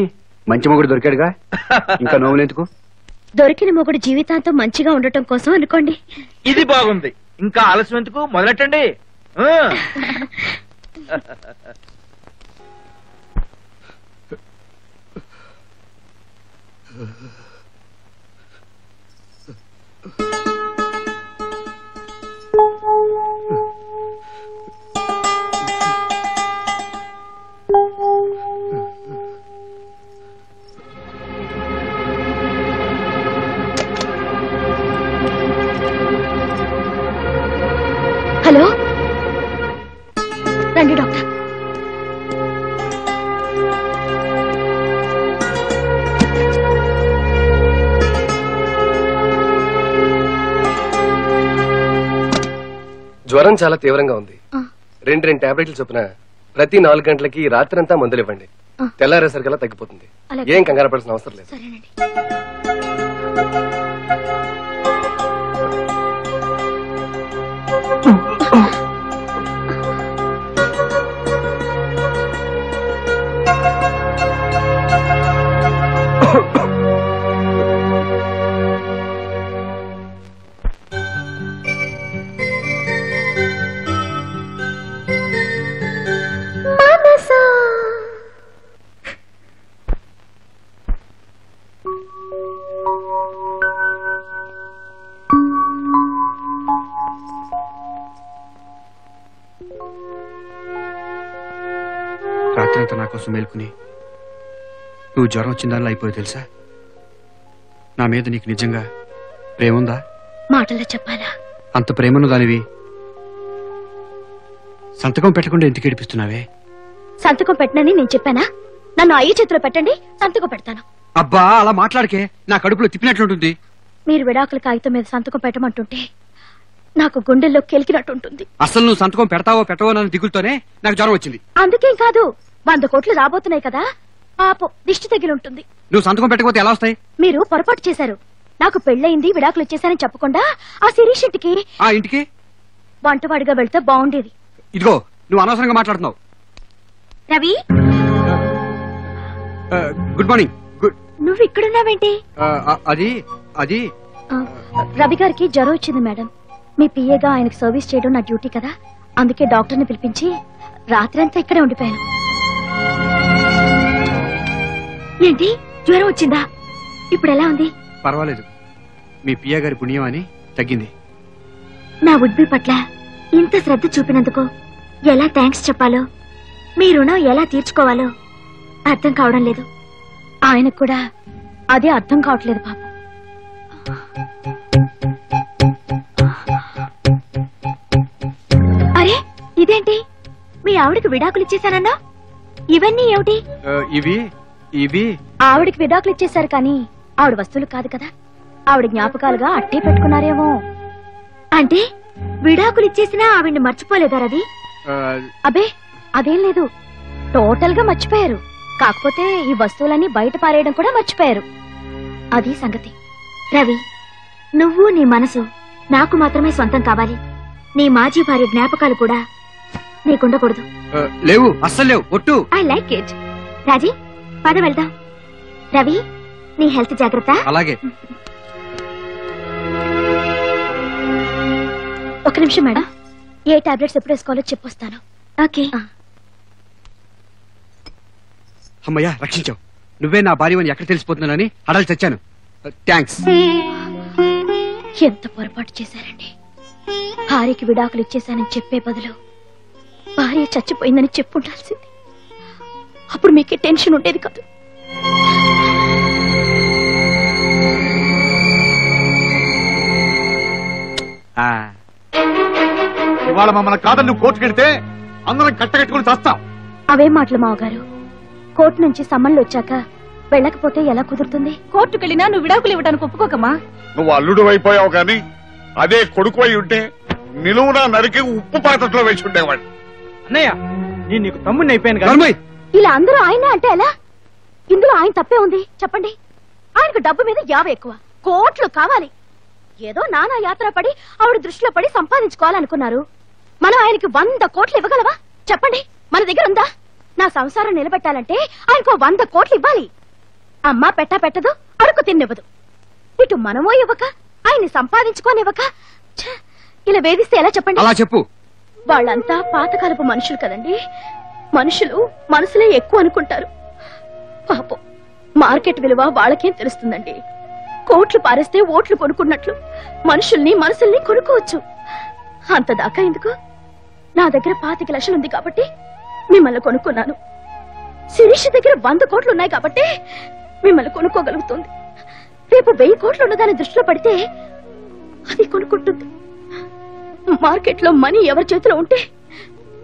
మంచి మొగుడు దొరికాడుగా, ఇంకా నోములు ఎందుకు? దొరికిన మొగుడు జీవితాంతం మంచిగా ఉండటం కోసం అనుకోండి. ఇది బాగుంది. ఇంకా ఆలస్యం ఎందుకు, మొదలెట్టండి. హలో, రండి డాక్టర్. జ్వరం చాలా తీవ్రంగా ఉంది. 2 టాబ్లెట్లు చొప్పున ప్రతి 4 గంటలకి రాత్రంతా మందులు ఇవ్వండి. తెల్లారేసరికల్లా తగ్గిపోతుంది. ఏం కంగారు పడాల్సిన అవసరం లేదు. రాత్రంతా నా కోసం మేల్కుని నువ్వు జ్వరం వచ్చిందానిలో అయిపోయి తెలుసా? నా మీద నీకు నిజంగా ప్రేమ ఉందా? మాటల్లో చెప్పాలా? అంత ప్రేమను దానివి సంతకం పెట్టకుండా ఎందుకు ఏడిపిస్తున్నావే? సంతకం పెట్టనని నేను చెప్పానా? నన్ను అయ్యి చేతిలో పెట్టండి, సంతకం పెడతాను. అబ్బా, అలా మాట్లాడకే, నా కడుపులో తిప్పినట్లుంటుంది. మీరు విడాకుల కాగితం మీద సంతకం పెట్టమంటుంటే నాకు గుండెల్లో కెలికినట్టుంటుంది. అసలు నువ్వు సంతకం పెడతావో పెట్టవో నన్ను దిగులుతోనే నాకు జ్వరం వచ్చింది. అందుకేం కాదు, 100 కోట్లు రాబోతున్నాయి కదా, పాపం దిష్టి తగిలి ఉంటుంది. నువ్వు సంతకం పెట్టకపోతే ఎలా వస్తాయి? మీరు పొరపాటు చేశారు. నాకు పెళ్ళయింది, విడాకులు ఇచ్చేసానని చెప్పకుండా ఆ శిరీష్ ఇంటికి వంటవాడిగా వెళ్తే బాగుండేది. ఇదిగో, నువ్వు అనవసరంగా మాట్లాడుతున్నావు. Ravi, good morning. నువ్వు ఇక్కడున్నావేంటి? అది అది రవి గారికి జ్వరం వచ్చింది మేడం. మీ పిఏగా ఆయనకు సర్వీస్ చేయడం నా డ్యూటీ కదా, అందుకే డాక్టర్ని పిలిపించి రాత్రంతా ఇక్కడే ఉండిపోయాను. ఏంటి, జ్వరం వచ్చిందా? ఇప్పుడు ఎలా ఉంది? పర్వాలేదు, మీ పిఏ గారి పుణ్యం అని తగ్గింది. నా ఉడ్బి పట్ల ఇంత శ్రద్ధ చూపినందుకు ఎలా థ్యాంక్స్ చెప్పాలో, మీ రుణం ఎలా తీర్చుకోవాలో అర్థం కావడం లేదు. ఆయనకు కూడా అదే అర్థం కావట్లేదు పాపం. అరే ఇదేంటి, మీ ఆవిడకి విడాకులు ఇచ్చేశానన్నా? ఇవన్నీ ఏమిటి? ఇవి ఆవిడకి విడాకులు ఇచ్చేశారు కానీ ఆవిడ వస్తువులు కాదు కదా, ఆవిడ జ్ఞాపకాలుగా అట్టే పెట్టుకున్నారేమో. అంటే విడాకులు ఇచ్చేసినా ఆవిడ్ని మర్చిపోలేదా రవి? అబే అదేం లేదు, టోటల్ గా మర్చిపోయారు. కాకపోతే ఈ వస్తువులన్నీ బయట పారేయడం కూడా మర్చిపోయారు. అది సంగతి. రవి, నువ్వు నీ మనసు నాకు మాత్రమే సొంతం కావాలి. నీ మాజీ భార్య జ్ఞాపకాలు కూడా నీకుండకూడదు. లేవు, అస్సలు లేవు. ఒట్టు. I like it. రాజీ, పద వెళ్దాం. రవి, నీ హెల్త్ జాగ్రత్త. అలాగే. ఒక నిమిషం మేడం, ఏ టాబ్లెట్స్ ఎప్పుడు వేసుకోవాలో చెప్పొస్తాను. ఓకే. అమ్మయ్యా, రక్షించావు. నువ్వే నా భార్యవని ఎక్కడ తెలిసిపోతున్నానని అడలు చచ్చాను. థ్యాంక్స్. ఎంత పొరపాటు చేశారండి. భార్యకి విడాకులు ఇచ్చేశానని చెప్పే బదులు భార్య చచ్చిపోయిందని చెప్పుండాల్సింది. అప్పుడు మీకే టెన్షన్ ఉండేది కాదు. ఇవాళ మమ్మల్ని కాదని నువ్వు కోర్టుకెడితే అందరం కట్టగట్టుకుని చస్తాం. అవే మాటలు మావగారు. కోర్టు నుంచి సమ్మన్లు వచ్చాక వెళ్ళకపోతే ఎలా కుదురుతుంది? కోర్టుకెళ్ళినా నువ్వు విడాకులు ఇవ్వడానికి ఒప్పుకోకమ్మా. నువ్వు అల్లుడు అయిపోయావు గాని అదే కొడుకు అయి ఉంటే నిలువునా నరికి ఉప్పు పాత్రలో వేసి ఉండేవాడు. అన్నయ్య, నేను నీకు తమ్ముడిని అయిపోయాను. ఇలా అందరూ ఆయన అంటే ఎలా? ఇందులో ఆయన తప్పే ఉంది చెప్పండి. ఆయనకు డబ్బు మీద యావ ఎక్కువ, కోట్లు కావాలి. ఏదో నానా యాత్ర పడి ఆవిడ దృష్టిలో పడి సంపాదించుకోవాలనుకున్నారు. మనం ఆయనకి 100 కోట్లు ఇవ్వగలవా చెప్పండి? మన దగ్గర ఉందా? నా సంసారం నిలబెట్టాలంటే ఆయనకు 100 కోట్లు ఇవ్వాలి. అమ్మా పెట్టదు, అడుగు తిన్నివ్వదు. ఇటు మనమో ఇవ్వక ఆయన్ని సంపాదించుకోనివ్వక ఇలా వేధిస్తే ఎలా చెప్పండి? అలా చెప్పు. వాళ్ళంతా పాతకాలపు మనుషులు కదండి. మనుషులు మనసులే ఎక్కువ అనుకుంటారు. పాపం మార్కెట్ విలువ వాళ్ళకేం తెలుస్తుందండి. కోట్లు పారేస్తే ఓట్లు కొనుక్కున్నట్లు మనుషుల్ని మనసుల్ని కొనుక్కోవచ్చు. అంతదాకా ఎందుకు? నా దగ్గర 25 లక్షలు ఉంది కాబట్టి మిమ్మల్ని కొనుక్కున్నాను. శిరీష్ దగ్గర 100 కోట్లు ఉన్నాయి కాబట్టి మిమ్మల్ని కొనుక్కోగలుగుతుంది. రేపు 1000 కోట్లు ఉన్నదాన్ని దృష్టిలో పడితే అది కొనుక్కుంటుంది. మార్కెట్ లో మనీ ఎవరి చేతిలో ఉంటే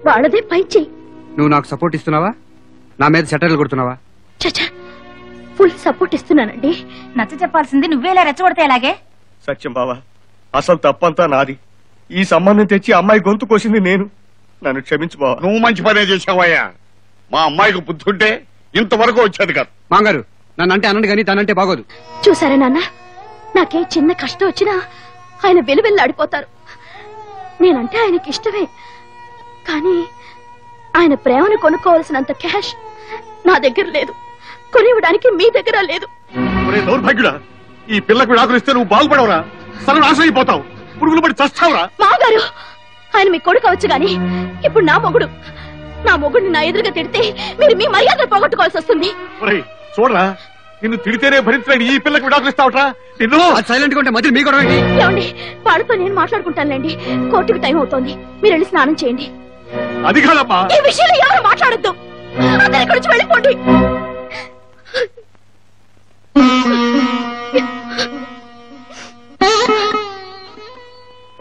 వాళ్ళదే పై చెయ్యి. నువ్వు నాకు సపోర్ట్ ఇస్తున్నావా? నా మీద సెటర్లు కొడుతున్నావా? చచ్చా, ఫుల్ సపోర్ట్ ఇస్తున్నానండి. నచ్చ చెప్పాల్సింది నువ్వేలా రెచ్చగొడితే ఎలాగే? సత్యం బావా, అసలు తప్పంతా నాది. ఈ సంబంధం తెచ్చి అమ్మాయి గొంతు కోసింది నేను. నన్ను క్షమించు బావా. నువ్వు మంచి పనే చేసావయ్యా. మా అమ్మాయికి బుద్ధి ఉంటే ఇంతవరకు వచ్చేది కాదు. మాంగారు, నన్నంటే అనండి కానీ తనంటే బాగోదు. చూసారా నాన్న, నాకే చిన్న కష్టం వచ్చినా ఆయన వెలువెల్లాడిపోతారు. నేనంటే ఆయనకి ఇష్టమే, కానీ ఆయన ప్రేమను కొనుక్కోవాల్సినంత క్యాష్ నా దగ్గర లేదు. కొనివ్వడానికి మీ దగ్గర లేదు. దౌర్భాగ్యుడా, ఈ పిల్లకు విడాకులు ఇస్తే నువ్వు బాగుపడవరా? సర్వనాశనం అయిపోతావు, పురుగులు పడి చస్తావురా. మాగారు, ఆయన మీ కొడుకు అవచ్చు గాని ఇప్పుడు నా మొగుడు. నా మొగుడిని నా ఎదురుగా తిడితే మీరు మీ మర్యాద పోగొట్టుకోవాల్సి వస్తుంది. చూడరా, నిన్ను తిడితేనే భరించలేడు ఈ పిల్లకు విడాకులు ఇస్తావట్రా? నిన్ను సైలెంట్ గా ఉంటే మధ్య మీ గొడవ. ఏమండి, వాళ్ళతో నేను మాట్లాడుకుంటానులేండి. కోర్టుకు టైం అవుతోంది, మీరు వెళ్ళి స్నానం చేయండి. అది కాదమ్మా, ఈ విషయంలో ఎవరు మాట్లాడొద్దు. అందరి ఇక్కడి నుంచి వెళ్ళిపోండి.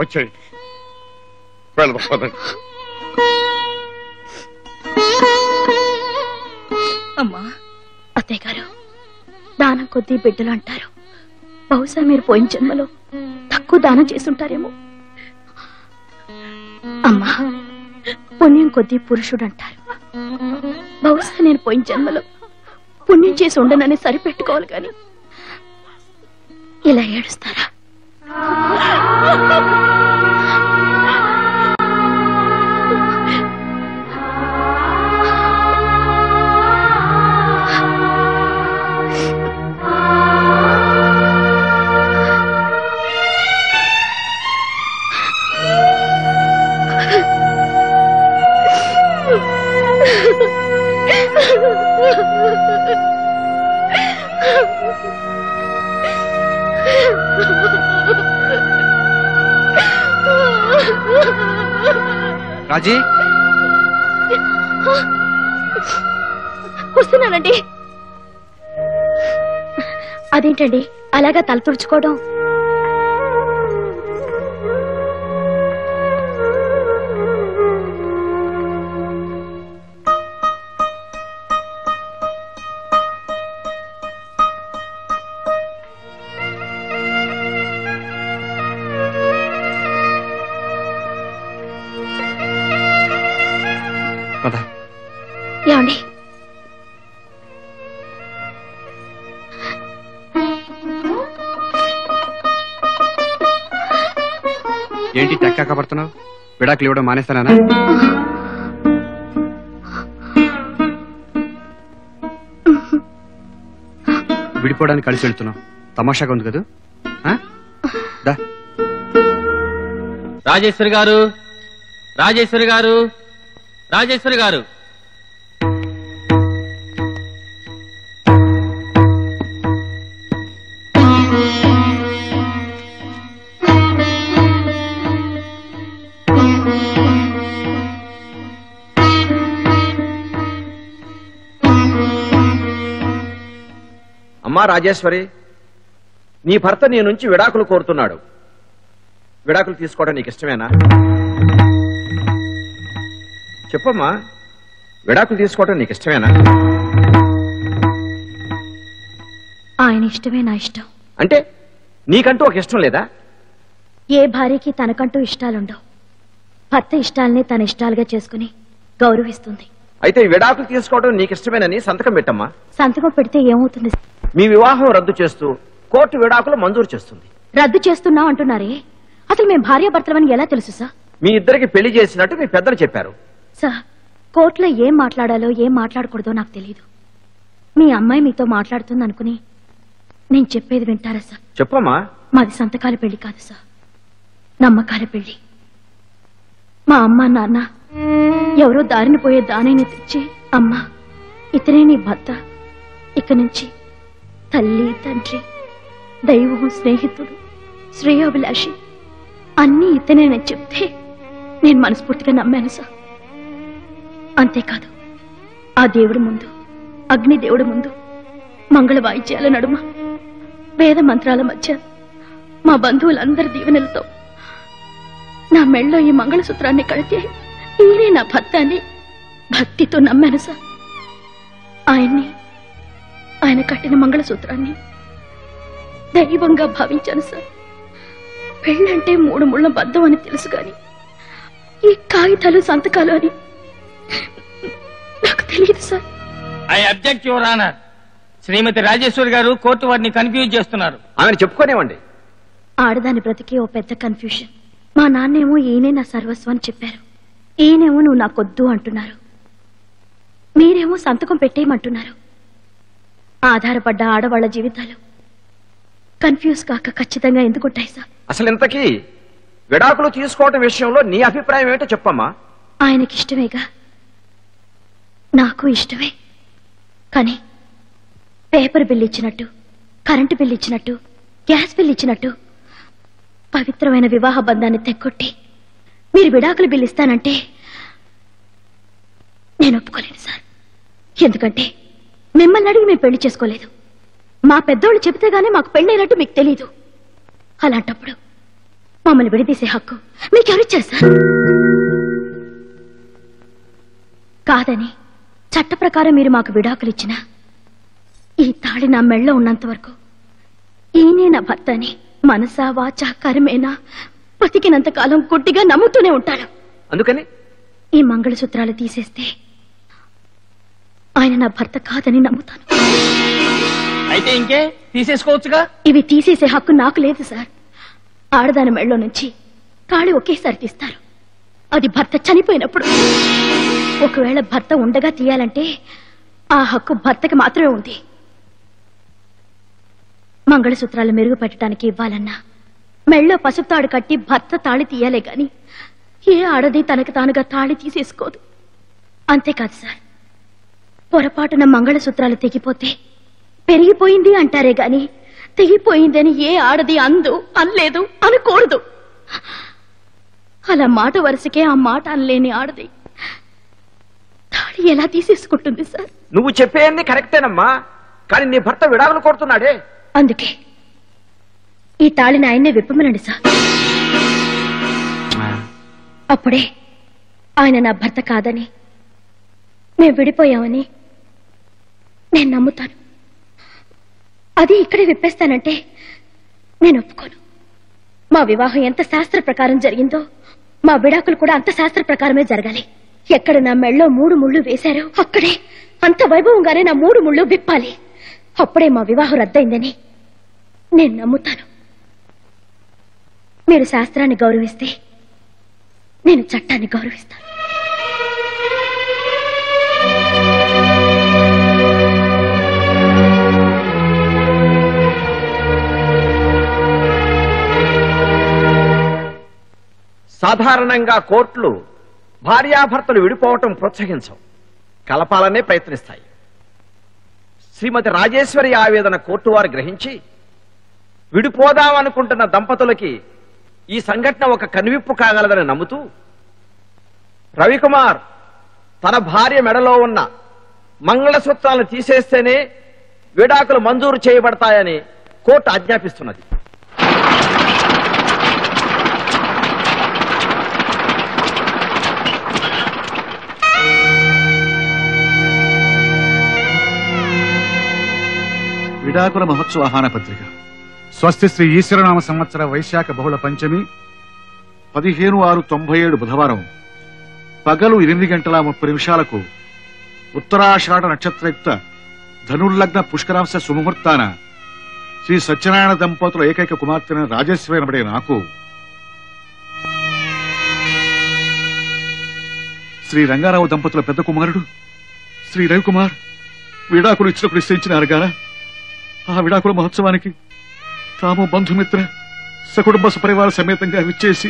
వచ్చేయండి, వెళ్దాం పదండి. అమ్మా, అత్తయ్య గారు, దానం కొద్దీ బిడ్డలు అంటారు. బహుశా మీరు పోయిన జన్మలో తక్కువ దానం చేసుంటారేమో. అమ్మా, పుణ్యం కొద్దీ పురుషుడు అంటారు. బహుశా నేను పోయిన జన్మలో పుణ్యం చేసి ఉండనని సరిపెట్టుకోవాలి గాని ఇలా ఏడుస్తారా? రాజీ, వస్తున్నానండి. అదేంటండి అలాగా తల తుడుచుకోవడం? ఏమండి ఏంటి తెక్కాక పడుతున్నావు? విడాకులు ఇవ్వడం మానేస్తానా? విడిపోవడానికి కలిసి వెళ్తున్నావు. తమాషాగా ఉంది కదా? రాజేశ్వరి గారు, రాజేశ్వరి గారు, రాజేశ్వరి గారు. అమ్మా రాజేశ్వరి, నీ భర్త నీ నుంచి విడాకులు కోరుతున్నాడు. విడాకులు తీసుకోవడం నీకు ఇష్టమేనా? చెప్పమ్మా, విడాకులు తీసుకోవడం నీకు ఇష్టమేనా? ఆయన ఇష్టమే నా ఇష్టం. అంటే నీకంటూ ఒక ఇష్టం లేదా? ఏ భార్యకి తనకంటూ ఇష్టాలుండవు. భర్త ఇష్టాలని తన ఇష్టాలుగా చేసుకుని గౌరవిస్తుంది. అయితే విడాకులు తీసుకోవడం నీకు ఇష్టమేనని సంతకం పెట్టమ్మా. సంతకం పెడితే ఏమవుతుంది? మీ వివాహం రద్దు చేస్తూ కోర్టు విడాకులు మంజూరు చేస్తుంది. రద్దు చేస్తున్నాం అంటున్నారే, అసలు మేము భార్యాభర్తలమని ఎలా తెలుసు సార్? మీ ఇద్దరికి పెళ్లి చేసినట్టు మీ పెద్దలు చెప్పారు. సార్, కోర్టులో ఏం మాట్లాడాలో ఏం మాట్లాడకూడదో నాకు తెలియదు. మీ అమ్మాయి మీతో మాట్లాడుతుంది అనుకుని నేను చెప్పేది వింటారా సార్? చెప్పమ్మా. మాది సంతకాల పెళ్లి కాదు సార్, నమ్మకాల పెళ్లి. మా అమ్మ నాన్న ఎవరో దారిని పోయే దానిని తెచ్చి, అమ్మా ఇతనే నీ భర్త, ఇక నుంచి తల్లి తండ్రి దైవం స్నేహితుడు శ్రేయోభిలాషి అన్నీ ఇతనేనని చెప్తే నేను మనస్ఫూర్తిగా నమ్మాను సార్. అంతేకాదు, ఆ దేవుడి ముందు, అగ్నిదేవుడి ముందు, మంగళ వాయిద్యాల నడుమ, వేద మంత్రాల మధ్య, మా బంధువులందరి దీవెనలతో నా మెళ్ళో ఈ మంగళసూత్రాన్ని కడితే ఈయనే నా భర్త అని భక్తితో నమ్మాను సార్. ఆయన కట్టిన మంగళసూత్రాన్ని దైవంగా భావించాను సార్. పెళ్ళంటే 3 ముళ్ళ బద్దం అని తెలుసు గాని ఈ కాగితాలు సంతకాలు అని నాకు తెలియదు sir. I object your honour. Shrimati Rajeshwari garu court వారిని కన్ఫ్యూజ్ చేస్తున్నారు. ఆమెను చెప్పుకోనివ్వండి. ఆడదాని బ్రతికే ఓ పెద్ద కన్ఫ్యూషన్. మా నాన్నేమో ఈయనే నా సర్వస్వం అని చెప్పారు, ఈయనేమో నువ్వు నాకొద్దు అంటున్నారు, మీరేమో సంతకం పెట్టేయమంటున్నారు. ఆధారపడ్డ ఆడవాళ్ల జీవితాలు కన్ఫ్యూజ్ కాక ఖచ్చితంగా ఎందుకుంటాయి సార్? అసలు ఇంతకీ విడాకులు తీసుకోవడం విషయంలో నీ అభిప్రాయం ఏంటో చెప్పమ్మా. ఆయనకిష్టమేగా, నాకు ఇష్టమే. కానీ పేపర్ బిల్ ఇచ్చినట్టు, కరెంటు బిల్ ఇచ్చినట్టు, గ్యాస్ బిల్ ఇచ్చినట్టు పవిత్రమైన వివాహ బంధాన్ని తెక్కొట్టి మీరు విడాకులు బిల్ ఇస్తానంటే నేను ఒప్పుకోలేను సార్. ఎందుకంటే మిమ్మల్ని అడిగి మేము పెళ్లి చేసుకోలేదు. మా పెద్దోళ్ళు చెబితే గానీ మాకు పెళ్ళైనట్టు మీకు తెలీదు. అలాంటప్పుడు మమ్మల్ని విడదీసే హక్కు మీకెవరిచ్చారు సార్? కాదని చట్ట ప్రకారం మీరు మాకు విడాకులు ఇచ్చినా ఈ తాళి నా మెళ్ళో ఉన్నంత వరకు ఈయనే నా భర్త అని మనసా వాచా కర్మేనా బతికినంత కాలం గుడ్డిగా నమ్ముతూనే ఉంటాడు. అందుకని ఈ మంగళసూత్రాలు తీసేస్తే ఆయన నా భర్త కాదని నమ్ముతాను. అయితే ఇంకే తీసేసుకోవచ్చుగా. ఇవి తీసేసే హక్కు నాకు లేదు సార్. ఆడదాని మెళ్ళో నుంచి తాళి ఒకేసారి తీస్తారు, అది భర్త చనిపోయినప్పుడు. ఒకవేళ భర్త ఉండగా తీయాలంటే ఆ హక్కు భర్తకి మాత్రమే ఉంది. మంగళసూత్రాలు మెరుగుపెట్టడానికి ఇవ్వాలన్నా మెళ్ళో పసుపు తాడు కట్టి భర్త తాళి తీయాలే గాని ఏ ఆడది తనకు తానుగా తాళి తీసేసుకోదు. అంతేకాదు సార్, పొరపాటున మంగళసూత్రాలు తెగిపోతే పెరిగిపోయింది అంటారే గాని తెగిపోయిందని ఏ ఆడది అందు, అనలేదు, అనకూడదు. అలా మాట వరుసకే ఆ మాట అనలేని ఆడది తాళి ఎలా తీసేసుకుంటుంది సార్? నువ్వు చెప్పేది కరెక్టేనమ్మా, కానీ నీ భర్త విడాకులు కోరుతున్నాడే. అందుకే ఈ తాళిని ఆయన్నే విప్పమనండి సార్. అప్పుడే ఆయన నా భర్త కాదని, మేము విడిపోయామని నేను నమ్ముతాను. అది ఇక్కడే విప్పేస్తానంటే నేను ఒప్పుకోను. మా వివాహం ఎంత శాస్త్ర ప్రకారం జరిగిందో మా విడాకులు కూడా అంత శాస్త్ర ప్రకారమే జరగాలి. ఎక్కడ నా మెళ్ళో 3 ముళ్ళు వేశారో అక్కడే అంత వైభవంగానే నా 3 ముళ్ళు విప్పాలి. అప్పుడే మా వివాహం రద్దయిందని నేను నమ్ముతాను. మీరు శాస్త్రాన్ని గౌరవిస్తే నేను చట్టాన్ని గౌరవిస్తాను. సాధారణంగా కోర్టులు భార్యాభర్తలు విడిపోవటం ప్రోత్సహించవు, కలపాలనే ప్రయత్నిస్తాయి. శ్రీమతి రాజేశ్వరి ఆవేదన కోర్టు వారు గ్రహించి విడిపోదామనుకుంటున్న దంపతులకి ఈ సంఘటన ఒక కనువిప్పు కాగలదని నమ్ముతూ రవికుమార్ తన భార్య మెడలో ఉన్న మంగళసూత్రాలను తీసేస్తేనే విడాకులు మంజూరు చేయబడతాయని కోర్టు ఆజ్ఞాపిస్తున్నది. విడాకుల మహోత్సవ ఆహ్వాన పత్రిక. స్వస్తి శ్రీ ఈశ్వరనామ సంవత్సర వైశాఖ బహుళ పంచమి 15/6/97 బుధవారం పగలు 8:30 ఉత్తరాషాఢ నక్షత్రయుక్త ధనుర్లగ్న పుష్కరాంశ సుముహూర్తాన శ్రీ సత్యనారాయణ దంపతుల ఏకైక కుమార్తెన రాజేశ్వరి అనబడే నాకు శ్రీ రంగారావు దంపతుల పెద్ద కుమారుడు శ్రీ రవికుమార్ విడాకులు ఇచ్చినప్పుడు నిశ్చయించినారు గారా ఆ విడాకుల మహోత్సవానికి తాము బంధుమిత్ర సకుటుంబ సపరివార సమేతంగా విచ్చేసి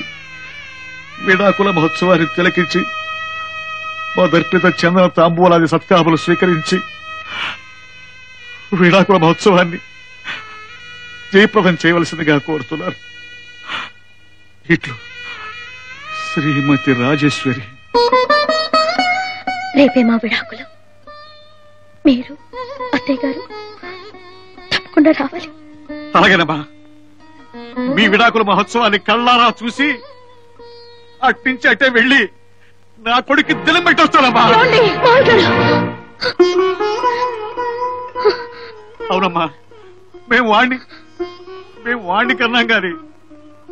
విడాకుల మహోత్సవాన్ని తిలకించి మా దర్పిత చందన తాంబూలాది సత్కాములు స్వీకరించి విడాకుల మహోత్సవాన్ని జయప్రదం చేయవలసిందిగా కోరుతున్నారు. ఇట్లు శ్రీమతి రాజేశ్వరి. రేపే మా విడాకులు. మీరు అత్తయ్య గారు తప్పకుండా రావాలి. అలాగేనమ్మా, మీ విడాకుల మహోత్సవాన్ని కళ్ళారా చూసి అట్నుంచి అట్టే వెళ్ళి నా కొడుకు దిలం పెట్టొస్తానమ్మా. అవునమ్మా, మేము వాణ్ణి కన్నాం గాని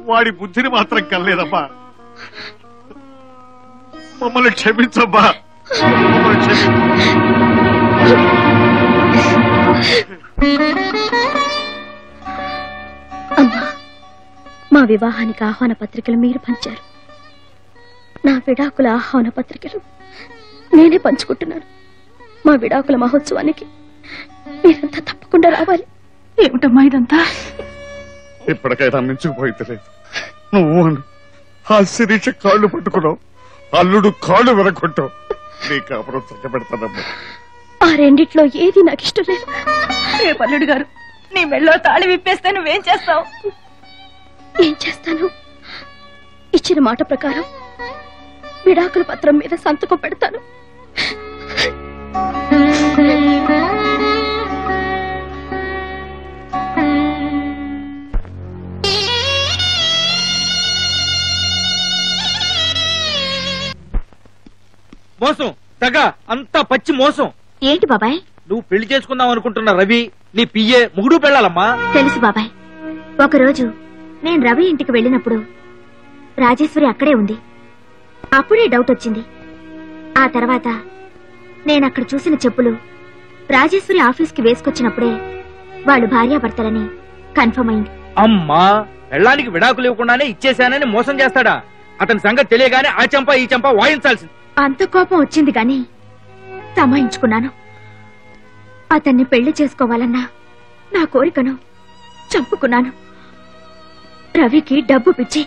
వాడి బుద్ధిని మాత్రం కనలేదమ్మా. మమ్మల్ని క్షమించమ్మా. అమ్మా, మా వివాహానికి ఆహ్వాన పత్రికలు మీరు పంచారు. నా విడాకుల ఆహ్వాన పత్రికలు నేనే పంచుకుంటున్నాను. మా విడాకుల మహోత్సవానికి మీరంతా తప్పకుండా రావాలి. ఏమిటమ్మా ఇదంతా? ఇప్పటికైనా మించుకుపోయితే నువ్వు ఆ శిరీష కాళ్ళు పట్టుకున్నావు, అల్లుడు కాళ్ళు విరగొట్టావు. నీ కాపురం చక్కబెడతానమ్మా. ఆ రెండిట్లో ఏది నాకు ఇష్టం లేదు. రేపు అల్లుడు గారు నీ మెళ్ళో తాళి విప్పేస్తే నువ్వేం చేస్తావు? ఏం చేస్తాను? ఇచ్చిన మాట ప్రకారం విడాకుల పత్రం మీద సంతకం పెడతాను. మోసం, తగ, అంతా పచ్చి మోసం. ఏంటి బాబాయ్? నువ్వు పెళ్లి చేసుకుందాం అనుకుంటున్న రవి నీ పియ్యే ముగుడు పెళ్ళాలమ్మా. తెలుసు బాబాయ్. ఒకరోజు నేను రవి ఇంటికి వెళ్ళినప్పుడు రాజేశ్వరి అక్కడే ఉంది. అప్పుడే డౌట్ వచ్చింది. ఆ తర్వాత నేనక్కడ చూసిన చెప్పులు రాజేశ్వరి ఆఫీస్కి వేసుకొచ్చినప్పుడే వాళ్ళు భార్యాభర్తలని కన్ఫర్మ్ అయింది. అమ్మా, పెళ్ళానికి విడాకులు ఇవ్వకుండానే ఇచ్చేశానని మోసం చేస్తాడా? అతని సంగతి తెలియగానే ఆ చంప ఈ చంప వాయించాల్సింది. అంత కోపం వచ్చింది గాని తమాయించుకున్నాను. అతన్ని పెళ్లి చేసుకోవాలన్నా నా కోరికను చంపుకున్నాను. రవికి డబ్బు పిచ్చి.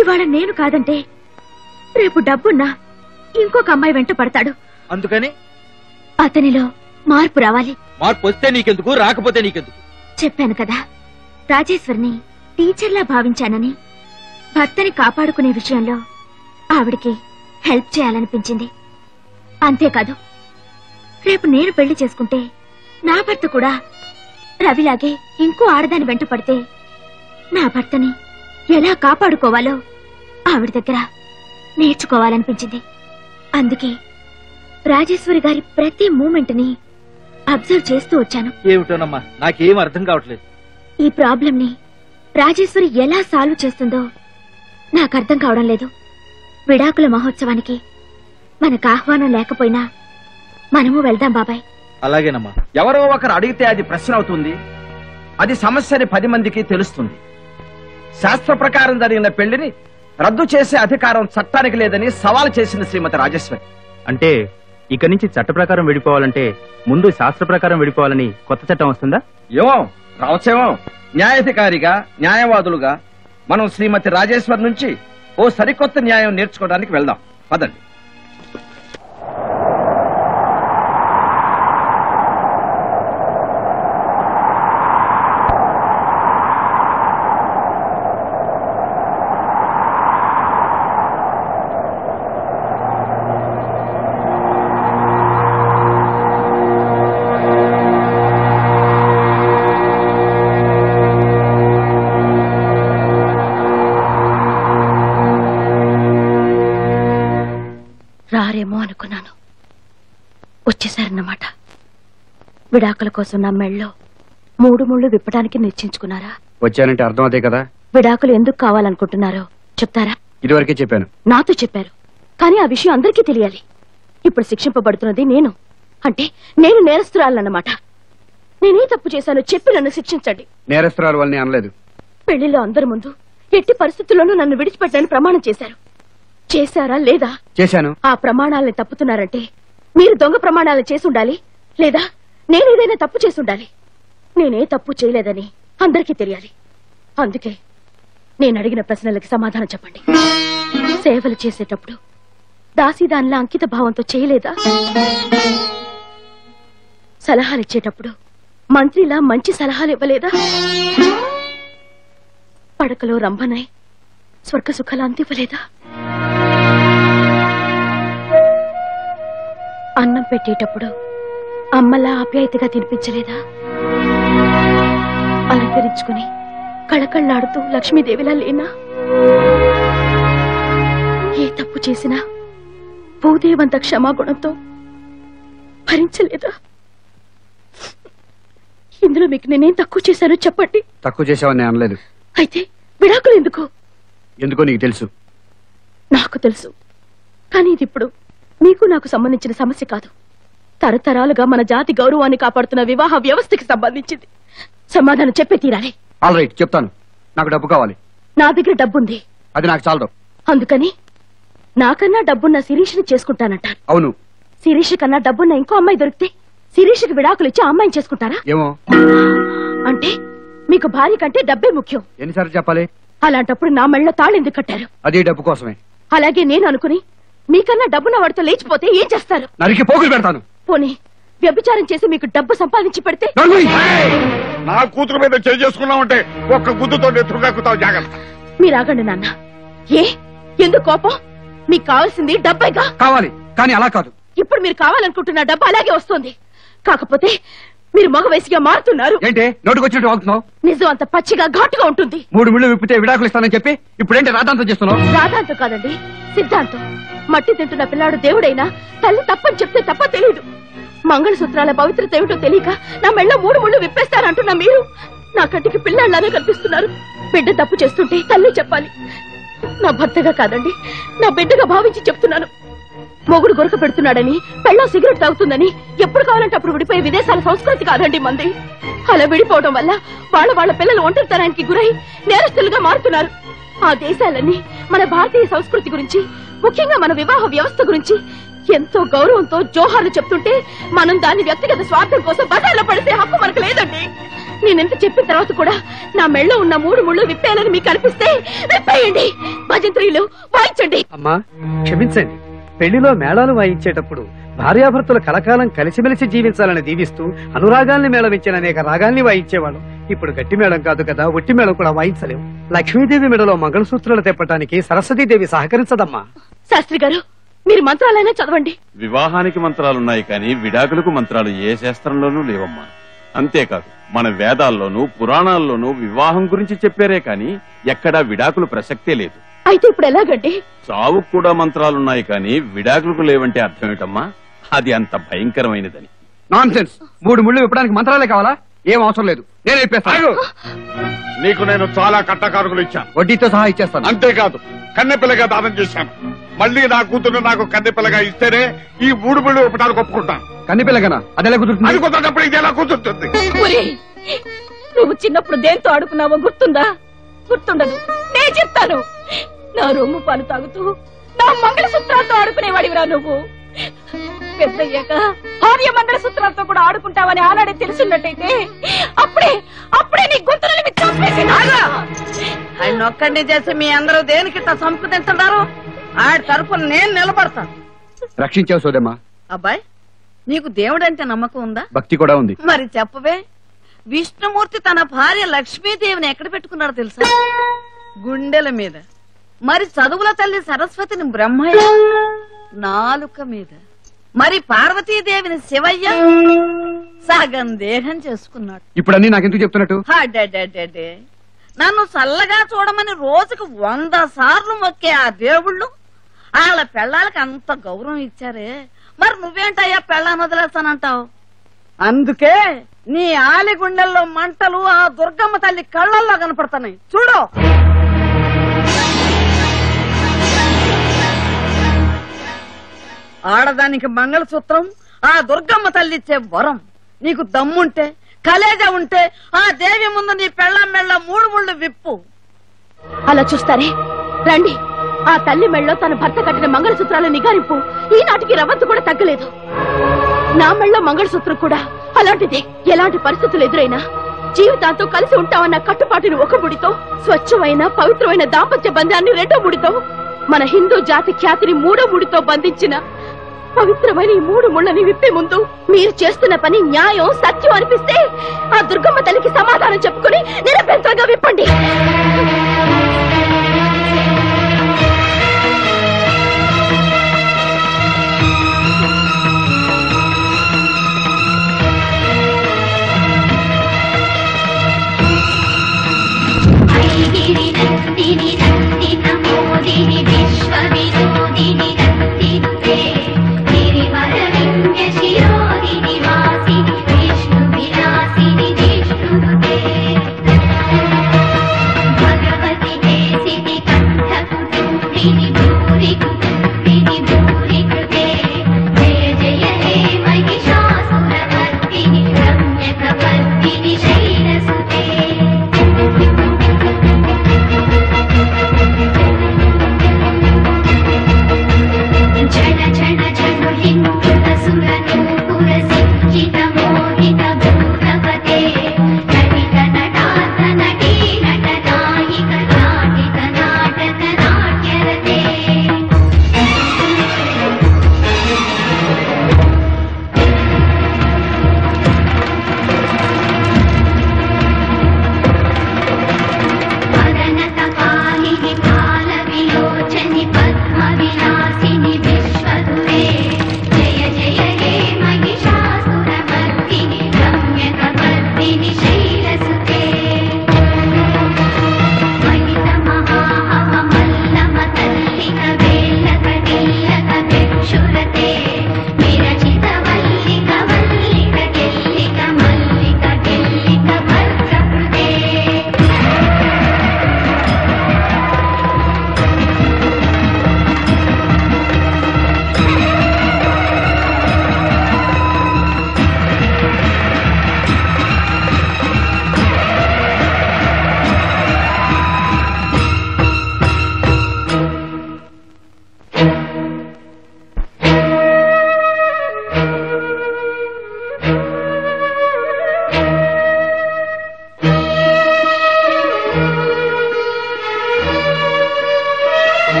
ఇవాళ నేను కాదంటే రేపు డబ్బున్నా ఇంకొక అమ్మాయి వెంట పడతాడు. అందుకని అతనిలో మార్పు రావాలి. మార్పు వస్తే నీకెందుకు, రాకపోతే నీకెందుకు? చెప్పాను కదా, రాజేశ్వరిని టీచర్లా భావించానని. భర్తని కాపాడుకునే విషయంలో ఆవిడికి హెల్ప్ చేయాలనిపించింది. అంతేకాదు, రేపు నేను పెళ్లి చేసుకుంటే నా భర్త కూడా రవిలాగే ఇంకో ఆడదాని వెంట పడితే నా భర్తని ఎలా కాపాడుకోవాలో ఆవిడ దగ్గర నేర్చుకోవాలనిపించింది. అందుకే రాజేశ్వరి గారి ప్రతి మూమెంట్ ని అబ్జర్వ్ చేస్తూ వచ్చాను. ఏమిటోనమ్మా, నాకేం అర్థం కావట్లేదు. ఈ ప్రాబ్లం ని రాజేశ్వరి ఎలా సాల్వ్ చేస్తుందో నాకు అర్థం కావడం లేదు. విడాకుల మహోత్సవానికి మనకు ఆహ్వానం లేకపోయినా మనము వెళ్దాం బాబాయ్. అలాగేనమ్మా. ఎవరో ఒకరు అడిగితే అది ప్రశ్న అవుతుంది, అది సమస్యని 10 మందికి తెలుస్తుంది. శాస్త్ర ప్రకారం జరిగిన పెళ్లిని రద్దు చేసే అధికారం చట్టానికి లేదని సవాల్ చేసింది శ్రీమతి రాజేశ్వరి. అంటే ఇక నుంచి చట్ట ప్రకారం విడిపోవాలంటే ముందు శాస్త్ర ప్రకారం విడిపోవాలని కొత్త చట్టం వస్తుందా? ఏమో రావచ్చేమో. న్యాయాధికారిగా, న్యాయవాదులుగా మనం శ్రీమతి రాజేశ్వరి నుంచి ఓ సరికొత్త న్యాయం నేర్చుకోవడానికి వెళ్దాం. పదండి. రారేమో అనుకున్నాను, వచ్చేసారన్నమాట. విడాకుల కోసం నా మెళ్ళలో 3 ముళ్ళు విప్పడానికి నిశ్చయించుకున్నారా? వచ్చానంటే అర్థం అదే కదా. విడాకులు ఎందుకు కావాలనుకుంటున్నారో చెప్తారా? ఇదివరకే చెప్పాను. నాతో చెప్పారు, కానీ ఆ విషయం అందరికీ తెలియాలి. ఇప్పుడు శిక్షింపబడుతున్నది నేను, అంటే నేను నేరస్తురాలన్నమాట. నేనే తప్పు చేశానో చెప్పి నన్ను శిక్షించండి. నేరస్తురాలు వాళ్ళని అనలేదు. పెళ్లిలో అందరి ముందు ఎట్టి పరిస్థితుల్లోనూ నన్ను విడిచిపెట్టని ప్రమాణం చేశారు. చేశారా లేదా? చేశాను. ఆ ప్రమాణాలను తప్పుతున్నారంటే మీరు దొంగ ప్రమాణాలు చేసి ఉండాలి, లేదా నేనేదైనా తప్పు చేసి ఉండాలి. నేనే తప్పు చేయలేదని అందరికీ తెలియాలి. అందుకే నేను అడిగిన ప్రశ్నలకి సమాధానం చెప్పండి. సేవలు చేసేటప్పుడు దాసీదానిలా అంకిత భావంతో చేయలేదా? సలహాలు ఇచ్చేటప్పుడు మంత్రిలా మంచి సలహాలు ఇవ్వలేదా? పడకలో రంభనై స్వర్గ సుఖాలు అందివ్వలేదా? అన్నం పెట్టేటప్పుడు అమ్మలా ఆప్యాయతగా తినిపించలేదా? అలంకరించుకుని కళకళ్ళాడుతూ లక్ష్మీదేవిలా లేనా? ఏ తప్పు చేసినా భూదేవంత క్షమాగుణంతో భరించలేదా? ఇందులో మీకు నేనేం తక్కువ చేశానో చెప్పండి. తక్కువ చేసావని అనలేదు. అయితే విడాకులు ఎందుకు? ఎందుకో నీకు తెలుసు. నాకు తెలుసు, కానీ ఇది ఇప్పుడు మీకు నాకు సంబంధించిన సమస్య కాదు. తరతరాలుగా మన జాతి గౌరవాన్ని కాపాడుతున్న వివాహ వ్యవస్థకి సంబంధించింది. సమాధానం చెప్పే తీరాలి. ఆల్ రైట్, చెప్తాను. నాకు డబ్బు కావాలి. నా దగ్గర డబ్బుంది. అది నాకు చాలదు. అందుకని నాకన్నా డబ్బున్న శిరీష్ని చేసుకుంటానంటారు. అవును. శిరీష్ కన్నా డబ్బున్న ఇంకో అమ్మాయి దొరికితే శిరీష్కి విడాకులు ఇచ్చి అమ్మాయిని చేసుకుంటారా? ఏమో. అంటే మీకు భార్య కంటే డబ్బే ముఖ్యం. ఎన్నిసార్లు చెప్పాలి? అలాంటప్పుడు నా మెళ్ళలో తాళి ఎందుకు కట్టారు? అదే డబ్బు కోసమే. అలాగే నేను అనుకుని మీకన్నా డబ్బున్న వాడితో లేచిపోతే ఏం చేస్తారు? నరికి పోగులు పెడతాను. పోనీ వ్యభిచారం చేసి మీకు డబ్బు సంపాదించి పెడితే? నా కూతురు మీద చేసుకున్నామంటే ఒక్క గుద్దుతో నెత్తుకుతావు. జాగ్రత్త. మీరు ఆగండి నాన్న. ఏ ఎందుకు కోపం? మీకు కావాల్సింది డబ్బేగా? కావాలి, కానీ అలా కాదు. ఇప్పుడు మీరు కావాలనుకుంటున్న డబ్బు అలాగే వస్తుంది. కాకపోతే మీరు మగ వయసుగా మారుతున్నారు. ఏంటి నోటుకొచ్చినట్టు వాగుతున్నావు? నిజం అంత పచ్చిగా ఘాటుగా ఉంటుంది. 3 ముళ్ళు విప్పితే విడాకులు ఇస్తానని చెప్పి ఇప్పుడేంటి రాధాంతం చేస్తున్నావు? రాధాంతం కాదండి, సిద్ధాంతం. మట్టి తింటున్న పిల్లాడు దేవుడైనా తల్లి తప్పని చెప్తే తప్ప తెలియదు. మంగళసూత్రాల పవిత్రత ఏమిటో తెలియక నా మెళ్ళ 3 ముళ్ళు విప్పేస్తారంటున్నా మీరు నా కంటికి పిల్లాళ్లానే కనిపిస్తున్నారు. బిడ్డ తప్పు చేస్తుంటే తల్లి చెప్పాలి. నా భర్తగా కాదండి, నా బిడ్డగా భావించి చెప్తున్నాను. మొగుడు గొరక పెడుతున్నాడని, పెళ్ళం సిగరెట్ తాగుతుందని ఎప్పుడు కావాలంటే అప్పుడు విడిపోయే విదేశాల సంస్కృతి కాదండి మంది. అలా విడిపోవడం వల్ల వాళ్ళ పిల్లలు ఒంటరితనానికి గురై నేరస్తులుగా మారుతున్నారు. ఆ దేశాలన్నీ మన భారతీయ సంస్కృతి గురించి, ముఖ్యంగా మన వివాహ వ్యవస్థ గురించి ఎంతో గౌరవంతో జోహార్లు చెప్తుంటే మనం దాన్ని వ్యక్తిగత స్వార్థం కోసం బజార్లో పడితే హక్కు మనకు లేదండి. నేనెంత చెప్పిన తర్వాత కూడా నా మెళ్ళో ఉన్న 3 ముళ్ళు విప్పేయాలని మీకు అనిపిస్తే విప్పేయండి. భజంత్రీలు వాయించండి. అమ్మా క్షమించండి. పెళ్లిలో మేళాలు వాయించేటప్పుడు భార్యాభర్తలు కలకాలం కలిసిమెలిసి జీవించాలని దీవిస్తూ అనురాగాల్ని మేళవించిన అనేక రాగాల్ని వాయించేవాళ్ళం. ఇప్పుడు గట్టి మేళం కాదు కదా, ఒట్టి మేళం కూడా వాయించలేము. లక్ష్మీదేవి మెడలో మంగళసూత్రాలు తెప్పటానికి సరస్వతీదేవి సహకరించదమ్మా. శాస్త్రి గారు, మీరు మంత్రాలైనా చదవండి. వివాహానికి మంత్రాలున్నాయి కానీ విడాకులకు మంత్రాలు ఏ శాస్త్రంలోనూ లేవమ్మా. అంతేకాదు మన వేదాల్లోనూ పురాణాల్లోనూ వివాహం గురించి చెప్పారే కాని ఎక్కడా విడాకులు ప్రసక్తే లేదు. అయితే ఇప్పుడు ఎలాగండి? చావుకు కూడా మంత్రాలున్నాయి కానీ విడాకులకు లేవంటే అర్థమేటమ్మా? అది అంత భయంకరమైనదని. నాన్సెన్స్. 3 ముళ్ళు విప్పడానికి మంత్రాలే కావాలా? ఏం అవసరం లేదు, నేను ఇప్పేస్తాను. నీకు నేను చాలా కట్టకారులు ఇచ్చాను, వడ్డీతో సహా ఇచ్చేస్తాను. అంతేకాదు కన్నెపిల్లగా దానం చేశాను. మళ్ళీ నా కూతురు నాకు కన్నెపిల్లగా ఇస్తేనే ఈ 3 ముళ్ళు విప్పడానికి ఒప్పుకుంటాను. కన్నెపిల్లగానా? అది ఎలా కుదురుతుంది? అది కుదరనప్పుడు ఇది ఎలా కుదురుతుంది? నువ్వు చిన్నప్పుడు దేంతో ఆడుకున్నావో గుర్తుందా? గుర్తుండదు. నేను చెప్తాను. నా రొమ్ము పాలు తాగుతూ నా మంగళసూత్రాలతో ఆడుకునేవాడివిరా నువ్వు. పెద్దయ్యాక భార్య మంగళసూత్రాలతో కూడా ఆడుకుంటావని ఆనాడే తెలుసున్నట్టయితే అప్పుడే నీ గొంతులని ఆయన ఒక్కడిని చేసి మీ అందరూ దేనికి సంపుదించున్నారు? ఆడి తరపున నేను నిలబడతాను. రక్షించావు సోదమ్మా. అబ్బాయి, నీకు దేవుడంటే నమ్మకం ఉందా? భక్తి కూడా ఉంది. మరి చెప్పవే. విష్ణుమూర్తి తన భార్య లక్ష్మీదేవిని ఎక్కడ పెట్టుకున్నాడో తెలుసా? గుండెల మీద. మరి చదువుల తల్లి సరస్వతిని బ్రహ్మయ్య నాలుక మీద. మరి పార్వతీదేవిని శివయ్య సగం దేహం చేసుకున్నాడు. ఇప్పుడు అన్ని నాకెందుకు చెప్తున్నట్టు? నన్ను చల్లగా చూడమని రోజుకు 100 సార్లు మొక్కే ఆ దేవుళ్ళు వాళ్ళ పెళ్ళాలకి అంత గౌరవం ఇచ్చారే, మరి నువ్వేంటయ్యా పెళ్ళాన్ని వదిలేస్తానంటావు? అందుకే నీ ఆలి గుండెల్లో మంటలు ఆ దుర్గమ్మ తల్లి కళ్ళల్లో కనపడుతున్నాయి చూడు. ఆడదానికి మంగళసూత్రం ఆ దుర్గమ్మ తల్లి ఇచ్చే వరం. నీకు దమ్ముంటే, కలేజ ఉంటే ఆ దేవి ముందు నీ పెళ్ళం మెళ్ళ 3 ముళ్ళు విప్పు. అలా చూస్తారే రండి. ఆ తల్లి మెళ్ళలో తన భర్త కట్టిన మంగళసూత్రాల నిగారింపు ఈనాటికి రవ్వంతు కూడా తగ్గలేదు. నా మెళ్ళలో మంగళసూత్రం కూడా అలాంటిదే. ఎలాంటి పరిస్థితులు ఎదురైనా జీవితాంతో కలిసి ఉంటామన్న కట్టుబాటుని 1 ముడితో, స్వచ్ఛమైన పవిత్రమైన దాంపత్య బంధాన్ని 2వ ముడితో, మన హిందూ జాతి ఖ్యాతిని 3వ ముడితో బంధించిన పవిత్రమైన ఈ 3 ముళ్ళని విప్పే ముందు మీరు చేస్తున్న పని న్యాయం, సత్యం అనిపిస్తే ఆ దుర్గమ్మ తల్లికి సమాధానం చెప్పుకుని నిరభ్యంతరంగా విప్పండి.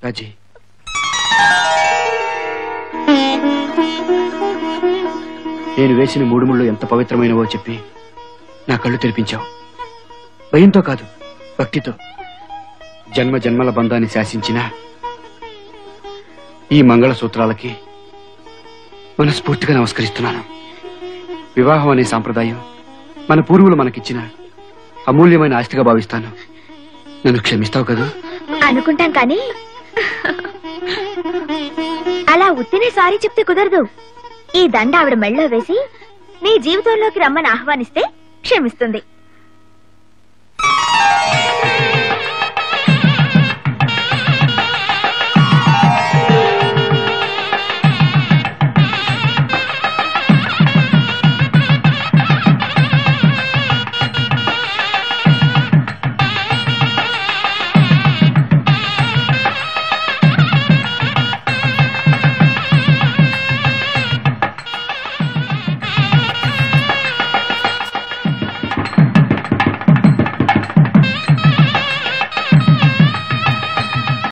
రాజీ, నేను వేసిన 3 ముళ్ళు ఎంత పవిత్రమైనవో చెప్పి నా కళ్ళు తెరిపించావు. భయంతో కాదు, భక్తితో. జన్మ జన్మల బంధాన్ని శాసించిన ఈ మంగళ సూత్రాలకి మనస్ఫూర్తిగా నమస్కరిస్తున్నాను. వివాహం అనే సాంప్రదాయం మన పూర్వులు మనకిచ్చిన అమూల్యమైన ఆస్తిగా భావిస్తాను. నన్ను క్షమిస్తావు కదా? అనుకుంటాం కానీ అలా ఉత్తినే సారీ చెప్తే కుదరదు. ఈ దండ ఆవిడ మెళ్ళో వేసి నీ జీవితంలోకి రమ్మని ఆహ్వానిస్తే క్షమిస్తుంది.